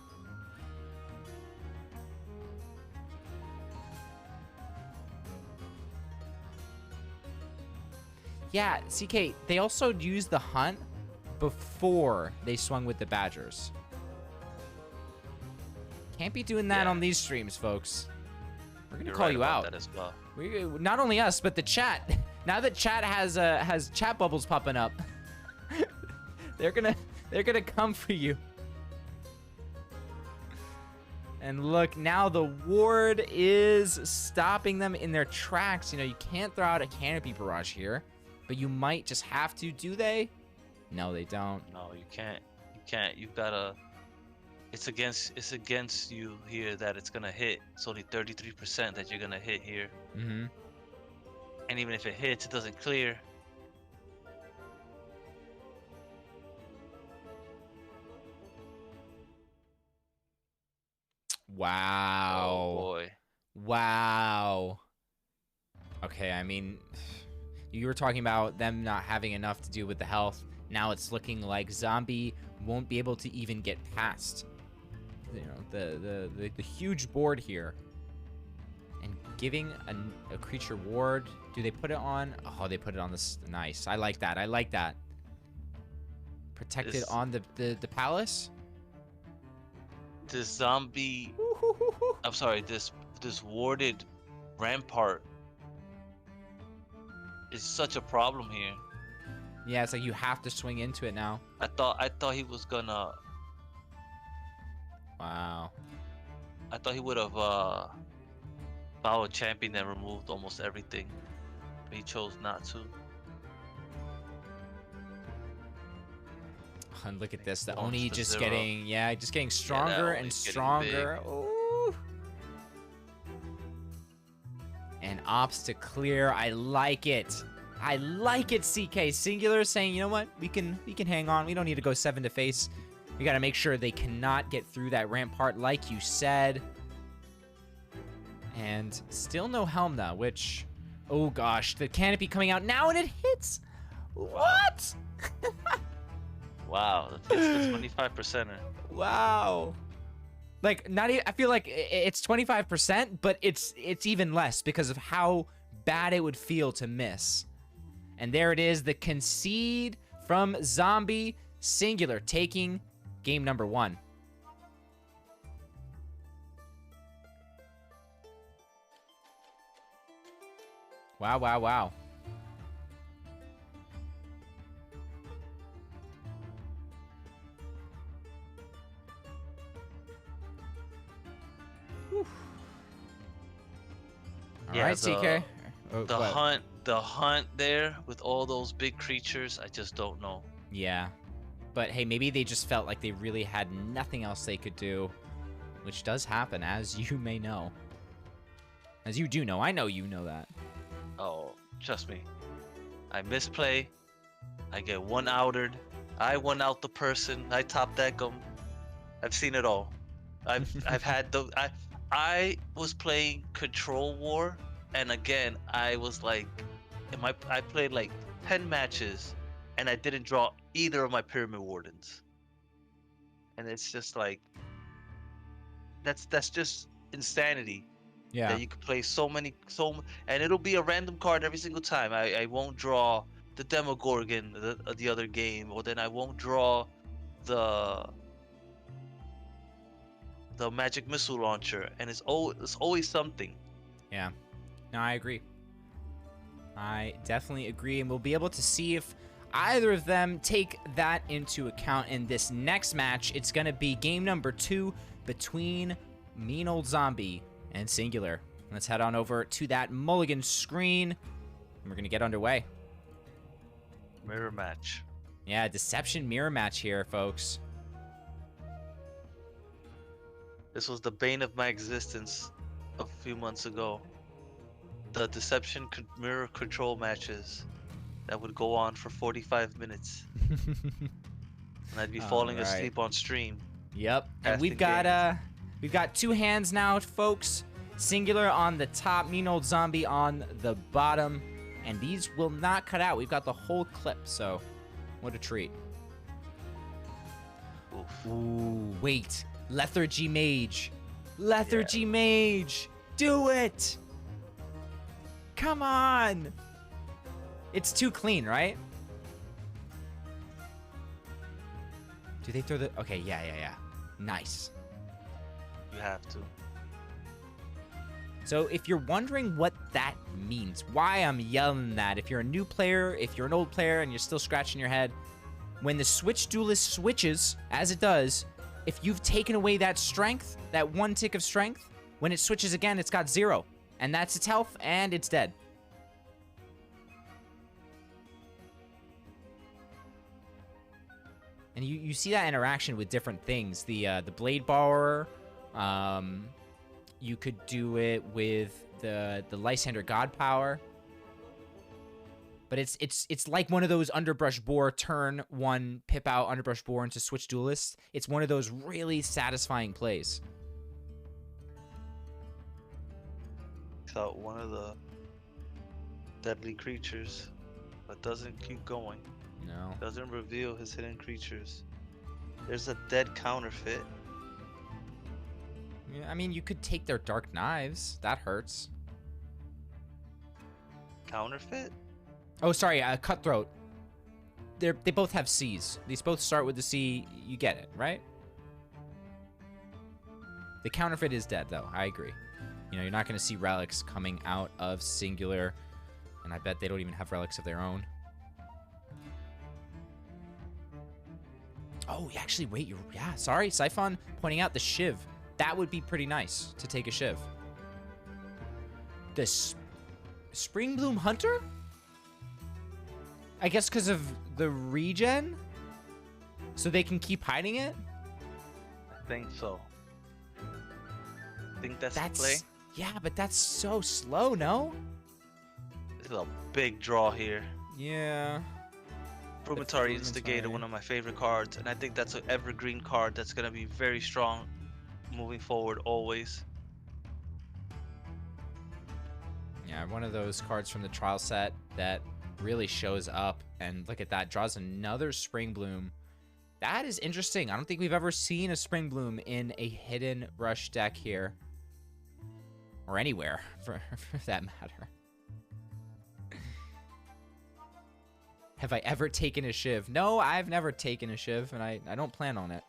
Yeah, CK, they also used the Hunt before they swung with the Badgers. Can't be doing that on these streams, folks. We're gonna call you out. That as well. Not only us, but the chat. Now that chat has chat bubbles popping up, they're gonna come for you. And look, now the ward is stopping them in their tracks. You know, you can't throw out a canopy barrage here, but you might just have to. Do they? No, they don't. No, you can't. You can't. You've gotta. It's against you here that it's gonna hit. It's only 33% that you're gonna hit here. Mm-hmm. And even if it hits, it doesn't clear. Wow. Oh boy. Wow. Okay, I mean, you were talking about them not having enough to do with the health. Now it's looking like Zombie won't be able to even get past, you know, the huge board here. And giving a creature ward. Do they put it on? Oh, they put it on this. Nice. I like that. I like that. Protected on the palace. This zombie. I'm sorry. This warded rampart is such a problem here. Yeah, it's like you have to swing into it now. I thought he was gonna. Wow. I thought he would have followed champion and removed almost everything, but he chose not to. And look at this, the Oni just getting stronger and stronger. Ooh. And ops to clear. I like it. I like it, CK. Singular saying, you know what? We can hang on. We don't need to go 7 to face. We got to make sure they cannot get through that rampart like you said. And still no Helmna, which, oh gosh, the canopy coming out now and it hits. What? Wow, that's the 25%. Wow. Like, not even, I feel like it's 25%, but it's even less because of how bad it would feel to miss. And there it is, the concede from Zombie. Singular taking game number 1. Wow, wow, wow. All right, CK. The hunt there with all those big creatures, I just don't know. Yeah. But hey, maybe they just felt like they really had nothing else they could do. which does happen, as you may know. As you do know. I know you know that. Oh, trust me. I misplay. I get one outered. I one out the person. I top deck them. I've seen it all. I've had the I was playing Control War, and again I was like, I played like 10 matches, and I didn't draw either of my Pyramid Wardens, and it's just like that's just insanity. Yeah. That you could play and it'll be a random card every single time. I won't draw the Demogorgon the other game, or then I won't draw the magic missile launcher, and it's always something. Yeah. No, I agree. I definitely agree, and we'll be able to see if either of them take that into account in this next match. It's going to be game number 2 between Mean Old Zombie and Singular. Let's head on over to that mulligan screen, and we're going to get underway. Mirror match. Yeah, deception mirror match here, folks. This was the bane of my existence a few months ago. The deception mirror control matches that would go on for 45 minutes. And I'd be falling asleep on stream. Yep. And we've got 2 hands now, folks. Singular on the top, Mean Old Zombie on the bottom. And these will not cut out. We've got the whole clip, so what a treat. Oof. Ooh, wait. Lethargy Mage. Lethargy Mage. Do it. Come on. It's too clean, right? Do they throw the... Okay, yeah. Nice. You have to. So if you're wondering what that means, why I'm yelling that, if you're a new player, if you're an old player and you're still scratching your head, when the Switch Duelist switches, as it does, if you've taken away that strength, that 1 tick of strength, when it switches again, it's got 0. And that's its health, and it's dead. And you see that interaction with different things. The Blade Borrower, you could do it with the Lysander God Power. But it's like one of those Underbrush Boar turn 1 pip out Underbrush Boar into Switch Duelist. It's one of those really satisfying plays. So one of the deadly creatures, but doesn't keep going. No. Doesn't reveal his hidden creatures. There's a dead counterfeit. Yeah, I mean, you could take their Dark Knives. That hurts. Counterfeit? Oh, sorry, Cutthroat. They both have C's. These both start with the C. You get it, right? The counterfeit is dead, though. I agree. You know, you're not going to see relics coming out of Singular, and I bet they don't even have relics of their own. Oh, actually, wait. Sorry, Siphon pointing out the Shiv. That would be pretty nice to take a Shiv. The Springbloom Hunter? I guess because of the regen? So they can keep hiding it? I think so. I think that's the play. Yeah, but that's so slow, no? This is a big draw here. Yeah. Frumentary Instigator, one of my favorite cards, and I think that's an evergreen card that's going to be very strong moving forward always. Yeah, one of those cards from the trial set that really shows up, and look at that, draws another Springbloom. That is interesting. I don't think we've ever seen a Springbloom in a Hidden Rush deck here. Or anywhere, for that matter. Have I ever taken a Shiv? No, I've never taken a Shiv, and I don't plan on it.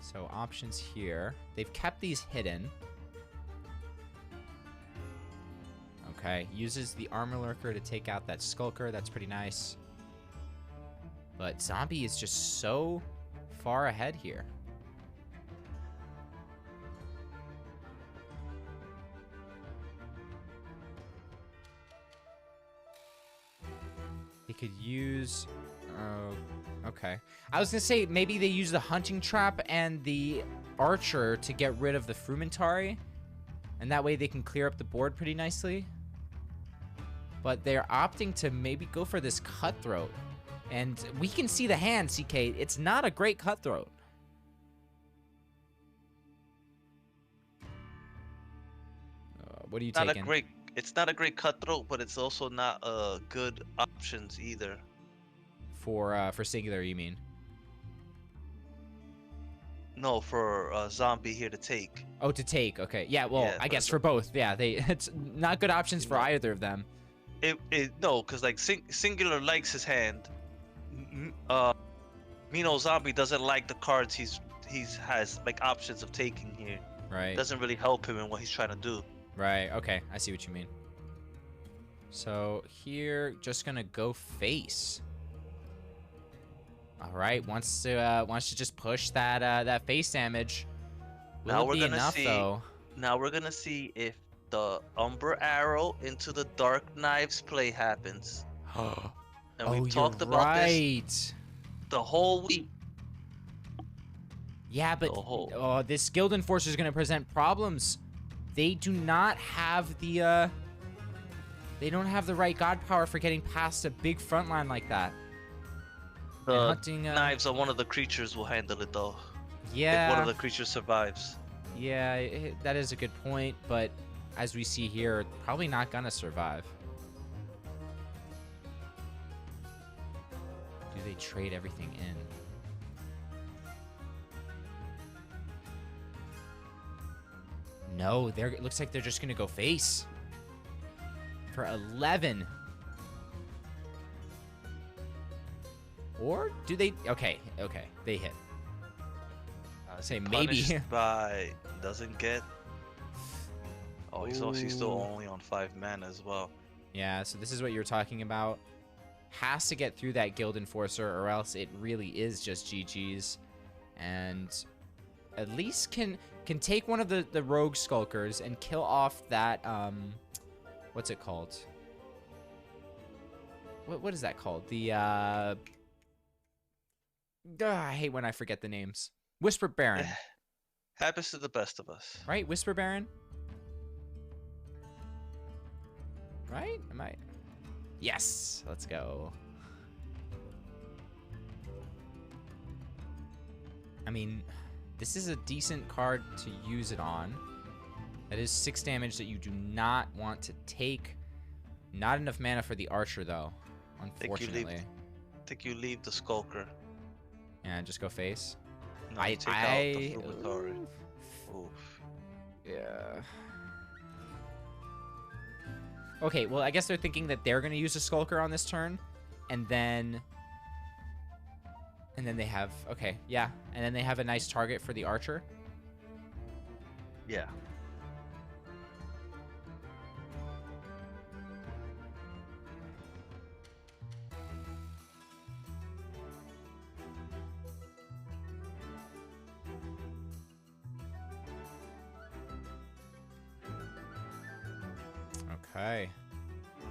So options here. They've kept these hidden. Okay, uses the Armor Lurker to take out that Skulker. That's pretty nice. But Zombie is just so far ahead here. They could use... okay. I was going to say, maybe they use the hunting trap and the archer to get rid of the frumentary. And that way they can clear up the board pretty nicely. But they're opting to maybe go for this cutthroat. And we can see the hand, CK. It's not a great cutthroat. What are you taking? It's not a great cutthroat, but it's also not good options either. For singular, you mean? No, for zombie here to take. Oh, to take. Okay. Yeah. Well, Yeah, I guess for both. Yeah. It's not good options for either of them. No, because like singular likes his hand. Mino zombie doesn't like the cards he's has like options of taking here. Right. Doesn't really help him in what he's trying to do. Right. Okay. I see what you mean. So here, just gonna go face. All right. Wants to just push that face damage. Will Now it we're be gonna enough see. though? Now we're gonna see if the Umber Arrow into the Dark Knives play happens. And we've talked about this the whole week. Yeah, but this Guild Enforcer is going to present problems. They do not have the they don't have the right god power for getting past a big front line like that. The And hunting, knives on one of the creatures will handle it though. Yeah. If one of the creatures survives. Yeah, that is a good point, but as we see here, probably not gonna survive. Do they trade everything in? No, it looks like they're just gonna go face. For 11. Or do they... Okay, they hit. Say maybe. By doesn't get... Oh, he's still only on 5 mana as well. Yeah, so this is what you're talking about. Has to get through that Guild Enforcer or else it really is just GG's. And at least can take one of the Rogue Skulkers and kill off that, what's it called? What is that called? The, I hate when I forget the names. Whisper Baron. Happens to the best of us. Right? Whisper Baron? Right? Am I? Yes! Let's go. I mean, this is a decent card to use it on. That is 6 damage that you do not want to take. Not enough mana for the Archer, though, unfortunately. I think you leave the Skulker. And just go face. No, you take out the Frumentary. Oof. Yeah. Okay, well, I guess they're thinking that they're going to use a Skulker on this turn. And then they have... Okay, yeah. And then they have a nice target for the Archer. Yeah. Okay.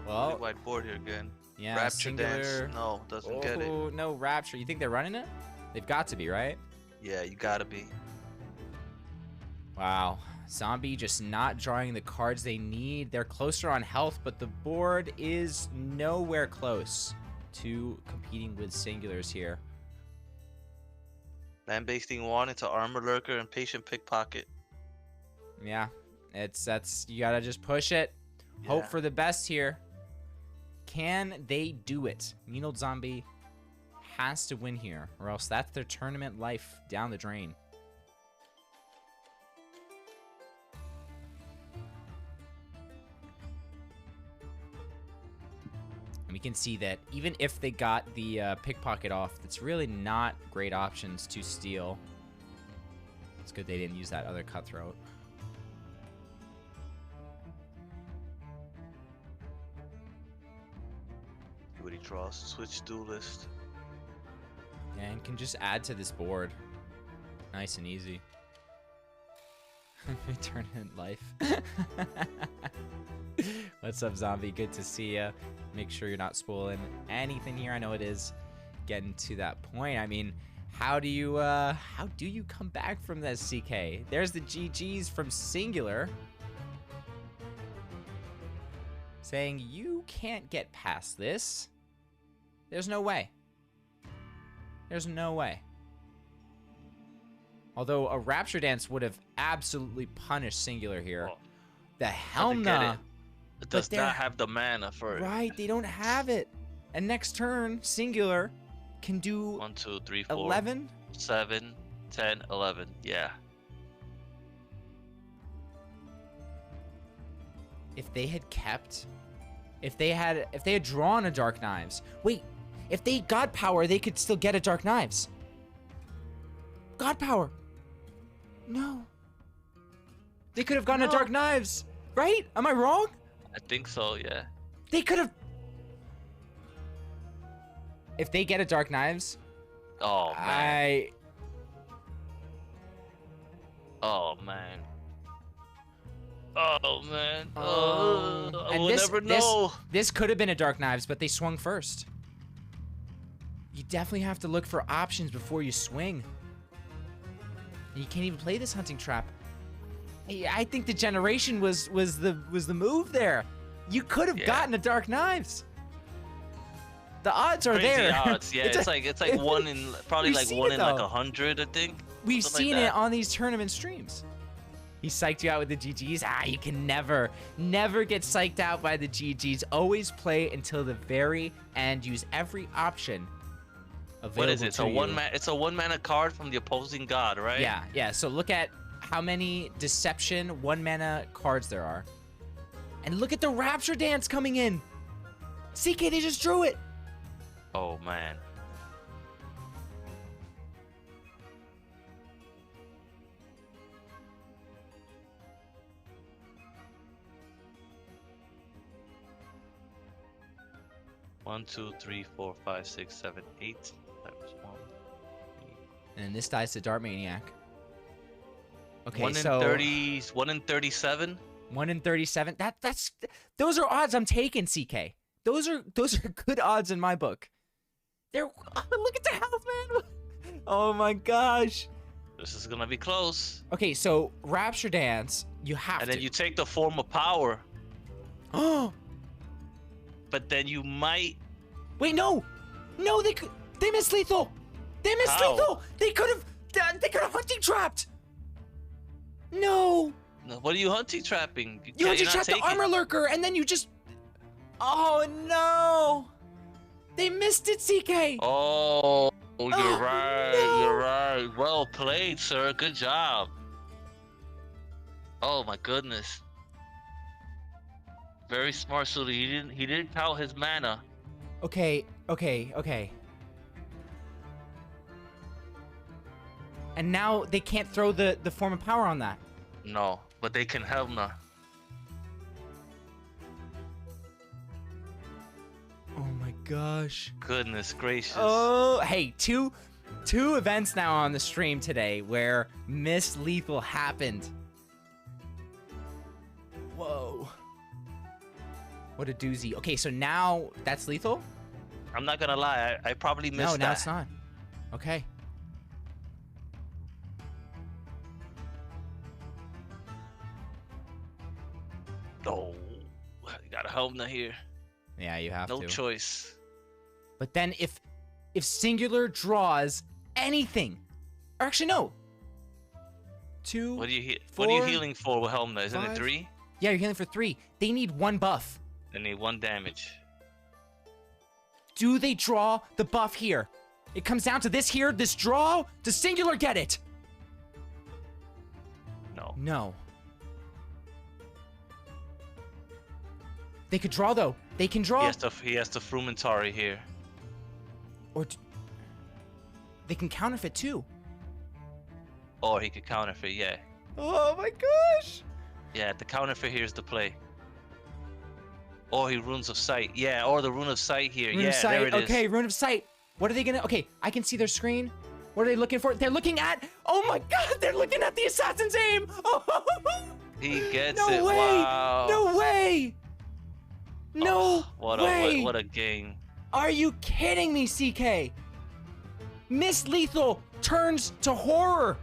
Well, White board here again. yeah, Rapture singular... Dance. No, doesn't get it. Oh, no Rapture. You think they're running it? They've got to be, right? Yeah, you gotta be. Wow. Zombie just not drawing the cards they need. They're closer on health, but the board is nowhere close to competing with singulars here. Land-basting 1 into Armor Lurker and Patient Pickpocket. Yeah, that's you gotta just push it. Hope Yeah. for the best here. Can they do it? Mean old Zombie has to win here, or else that's their tournament life down the drain. And we can see that even if they got the pickpocket off, it's really not great options to steal. It's good they didn't use that other cutthroat. See what he draws. Switch Duelist. And can just add to this board. Nice and easy. Tournament life. What's up, zombie? Good to see ya. Make sure you're not spoiling anything here. I know it is getting to that point. I mean, how do you come back from this, CK? There's the GGs from Singular saying you can't get past this. There's no way. There's no way. Although a Rapture Dance would have absolutely punished Singular here. Oh, The get Helmna. It does they're- not have the mana for it. Right, they don't have it. And next turn, Singular can do 1, 2, 3, 4, 11. 7, 10, 11. Yeah. If they had kept, if they had drawn a Dark Knives. Wait, if they got power, they could still get a Dark Knives. God power. No. They could have gotten a Dark Knives, right? Am I wrong? I think so, yeah. They could have. If they get a Dark Knives, Oh, man. I. Oh, man. Oh, man. I And will never know. This could have been a Dark Knives, but they swung first. You definitely have to look for options before you swing. And you can't even play this hunting trap. I think the generation was the move there. You could have gotten a Dark Knives. The odds are Crazy there. odds, yeah. It's like one in probably We've like seen one it, in like though. 100, I think. We've Something seen like it that. on these tournament streams. He psyched you out with the GGs. You can never get psyched out by the GGs. Always play until the very end. Use every option available What is it? to you. It's a one mana card from the opposing god, right? Yeah. So look at how many Deception 1-mana cards there are. And look at the Rapture Dance coming in. CK, they just drew it. Oh man. One, 2, 3, 4, 5, 6, 7, 8. That was 1. And this dies to Dart Maniac. Okay, 1 in so 30, 1 in 37. 1 in 37. Those are odds I'm taking, CK. Those are good odds in my book. Look at the health, man. Oh my gosh. This is gonna be close. Okay, so Rapture Dance, you have And to. then you take the form of power, Oh, but then you might. wait, no, they missed lethal. They missed How? lethal. They could have hunting trapped. No, What are you hunting trapping? you Can hunting not trapped the take it? armor lurker, and then you just. Oh no, they missed it, CK. Oh, you're Oh, right. no. You're right. Well played, sir. Good job. Oh my goodness. Very smart, Sewlie. He didn't count his mana. Okay. And now they can't throw the form of power on that. No, but they can Helmna. Oh my gosh. Goodness gracious. Oh, hey, two events now on the stream today where Miss Lethal happened. Whoa. What a doozy. Okay, so now that's lethal? I'm not gonna lie. I probably missed No, that. now it's not. Okay. Oh, you gotta Helmna here. Yeah, you have No to. choice. But then if Singular draws anything, or actually no. 2. What are you 4, healing for with Helmna? Isn't 5. it 3? Yeah, you're healing for 3. They need 1 buff. They need 1 damage. Do they draw the buff here? It comes down to this here, this draw. Does Singular get it? No. No. They could draw though. They can draw. He has to Frumentari here. Or they can counterfeit too. Or he could counterfeit, yeah. Oh my gosh. Yeah, the counterfeit here is the play. Or he Runes of Sight. Yeah, or the Rune of Sight here. Rune yeah, of Sight. there it is. Okay, Rune of Sight. What are they gonna? Okay, I can see their screen. What are they looking for? They're looking at. Oh my God! They're looking at the Assassin's Aim. Oh, He gets no it. way! Wow. No way! No way! What a game. Are you kidding me, CK? Miss Lethal turns to horror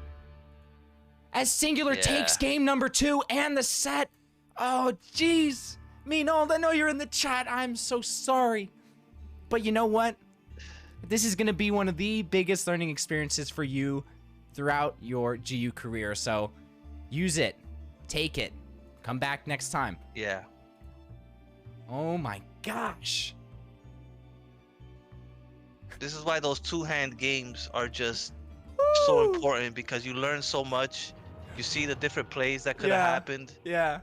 as Singular takes game number 2 and the set. Oh, jeez. Minold, I know you're in the chat. I'm so sorry. But you know what? This is going to be one of the biggest learning experiences for you throughout your GU career. So use it. Take it. Come back next time. Yeah. Oh my gosh. This is why those two-hand games are just so important, because you learn so much. You see the different plays that could have happened. Yeah.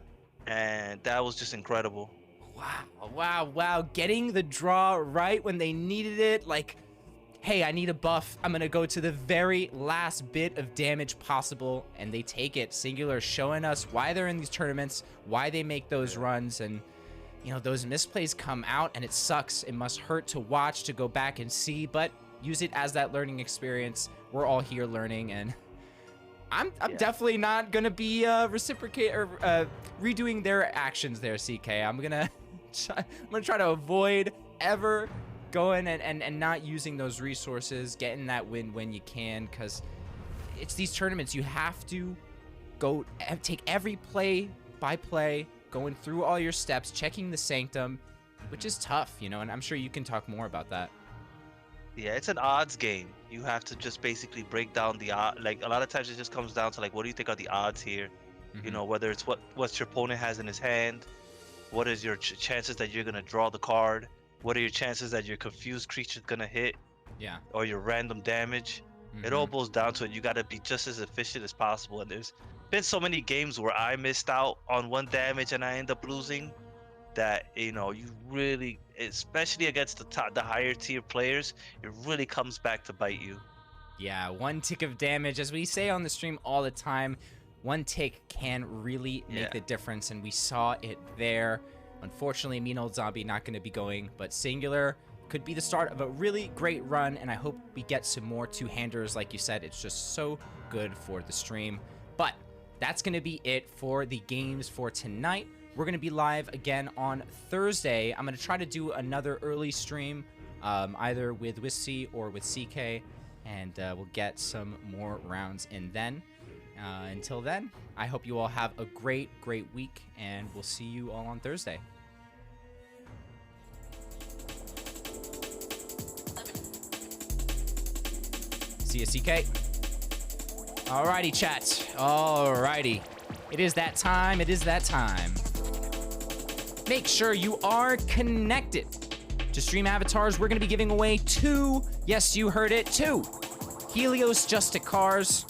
And that was just incredible. Wow. Getting the draw right when they needed it. Like, hey, I need a buff. I'm going to go to the very last bit of damage possible. And they take it. Singular showing us why they're in these tournaments, why they make those runs. And, you know, those misplays come out and it sucks. It must hurt to watch, to go back and see. But use it as that learning experience. We're all here learning. And I'm definitely not going to be redoing their actions there, CK. I'm going to try to avoid ever going and not using those resources, getting that win when you can, because it's these tournaments. You have to go take every play by play, going through all your steps, checking the sanctum, which is tough, you know, and I'm sure you can talk more about that. Yeah, it's an odds game. You have to just basically break down the odds. Like, a lot of times it just comes down to, like, what do you think are the odds here? You know, whether it's what your opponent has in his hand, what is your chances that you're gonna draw the card, what are your chances that your confused creature's gonna hit, or your random damage. It all boils down to it. You gotta be just as efficient as possible. And there's been so many games where I missed out on one damage and I end up losing, that, you know, you really, especially against the higher tier players, it really comes back to bite you. Yeah, one tick of damage, as we say on the stream all the time, one tick can really make the difference, and we saw it there. Unfortunately, Mean Old Zombie not going to be going, but Singular could be the start of a really great run, and I hope we get some more two-handers. Like you said, it's just so good for the stream. But that's going to be it for the games for tonight. We're going to be live again on Thursday. I'm going to try to do another early stream, either with Wissy or with CK, and we'll get some more rounds in then. Until then, I hope you all have a great week, and we'll see you all on Thursday. See you, CK. Alrighty, chat. Alrighty. It is that time. Make sure you are connected to Stream Avatars. We're going to be giving away 2, yes, you heard it, 2 Helios Justicars.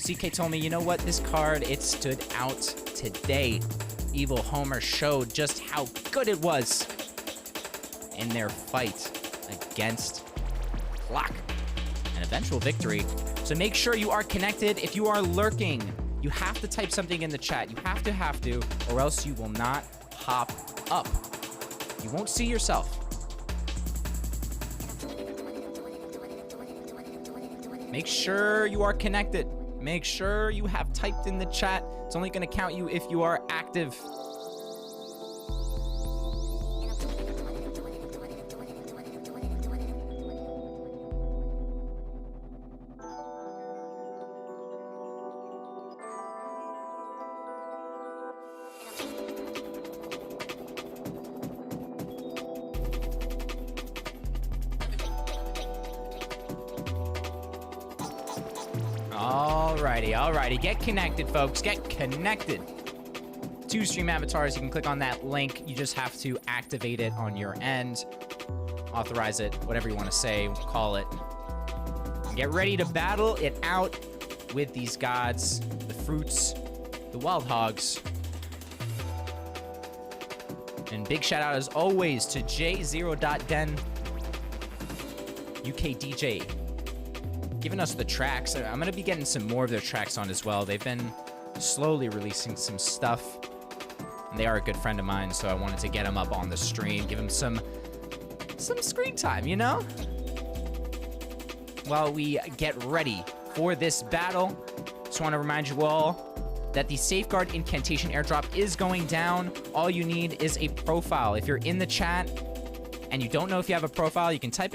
CK told me, you know what, this card, it stood out today. Evil Homer showed just how good it was in their fight against Clock. An eventual victory. So make sure you are connected. If you are lurking, you have to type something in the chat. You have to, or else you will not pop up. You won't see yourself. Make sure you are connected. Make sure you have typed in the chat. It's only going to count you if you are active. Alrighty. Get connected, folks. Get connected to Stream Avatars. You can click on that link. You just have to activate it on your end. Authorize it, whatever you want to say, call it. Get ready to battle it out with these gods, the fruits, the wild hogs. And big shout out, as always, to J0.den, UK DJ, giving us the tracks. I'm going to be getting some more of their tracks on as well. They've been slowly releasing some stuff, and they are a good friend of mine, so I wanted to get them up on the stream, give them some screen time, you know? While we get ready for this battle, just want to remind you all, that the Safeguard Incantation airdrop is going down. All you need is a profile. If you're in the chat and you don't know if you have a profile, you can type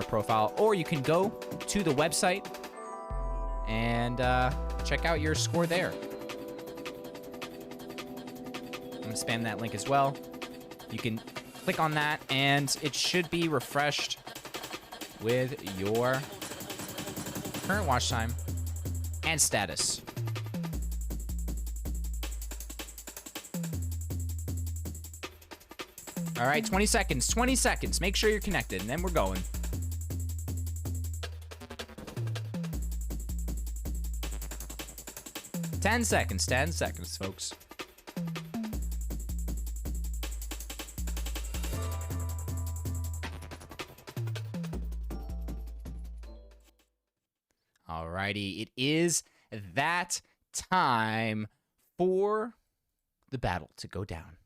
!profile, or you can go to the website and check out your score there. I'm gonna spam that link as well. You can click on that, and it should be refreshed with your current watch time and status. All right, 20 seconds, 20 seconds. Make sure you're connected, and then we're going. Ten seconds, folks. Alrighty, it is that time for the battle to go down.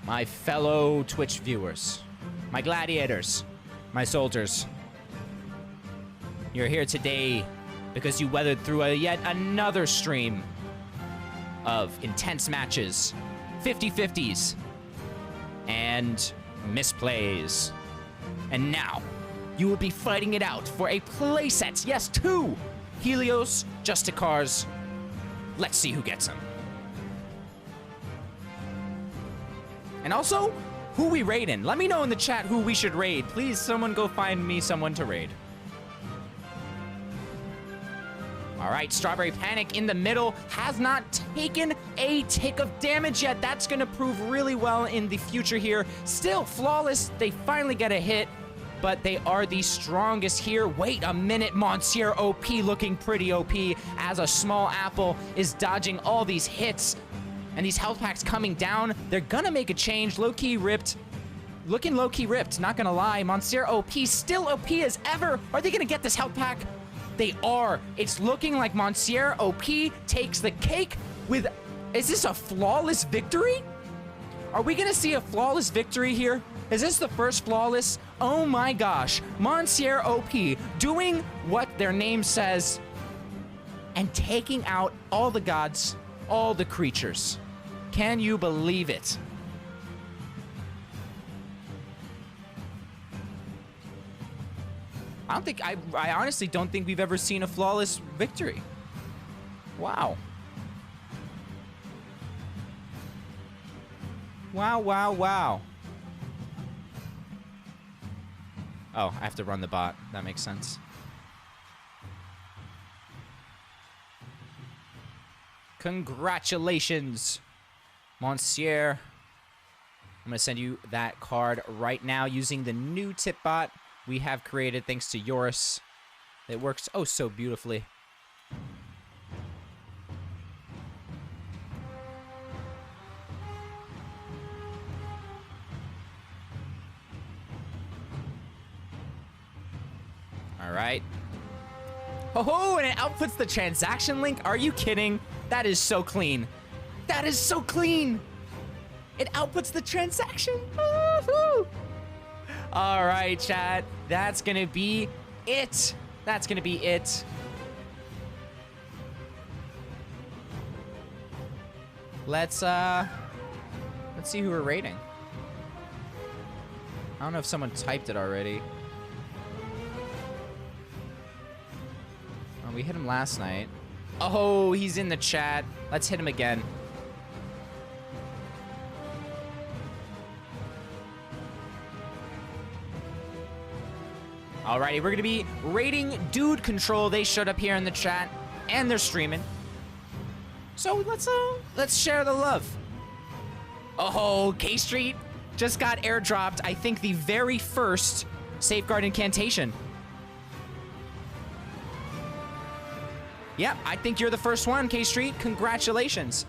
My fellow Twitch viewers, my gladiators, my soldiers, you're here today because you weathered through yet another stream of intense matches, 50-50s, and misplays. And now, you will be fighting it out for a playset. Yes, 2 Helios Justicars. Let's see who gets them. And also, who we raiding? Let me know in the chat who we should raid. Please, someone go find me someone to raid. All right, Strawberry Panic in the middle has not taken a tick of damage yet. That's going to prove really well in the future here. Still flawless. They finally get a hit, but they are the strongest here. Wait a minute, Monsieur OP looking pretty OP as a small apple is dodging all these hits. And these health packs coming down, they're gonna make a change. Low-key ripped. Looking low-key ripped, not gonna lie. Monsieur OP, still OP as ever. Are they gonna get this health pack? They are. It's looking like Monsieur OP takes the cake with... Is this a flawless victory? Are we gonna see a flawless victory here? Is this the first flawless? Oh my gosh. Monsieur OP doing what their name says and taking out all the gods, all the creatures. Can you believe it? I honestly don't think we've ever seen a flawless victory. Wow. Wow, wow, wow. Oh, I have to run the bot. That makes sense. Congratulations, Monsieur. I'm going to send you that card right now using the new tip bot we have created thanks to Yoris. It works oh so beautifully. All right. Oh, and it outputs the transaction link? Are you kidding? That is so clean. That is so clean. It outputs the transaction. Woo-hoo. All right, chat. That's gonna be it. That's gonna be it. Let's see who we're rating. I don't know if someone typed it already. Oh, we hit him last night. Oh, he's in the chat. Let's hit him again. Alrighty, we're gonna be rating Dude Control. They showed up here in the chat, and they're streaming. So let's share the love. Oh, K Street just got airdropped. I think the very first Safeguard Incantation. Yep, I think you're the first one, K Street. Congratulations.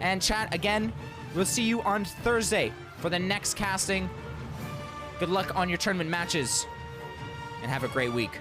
And chat, again, we'll see you on Thursday for the next casting. Good luck on your tournament matches, and have a great week.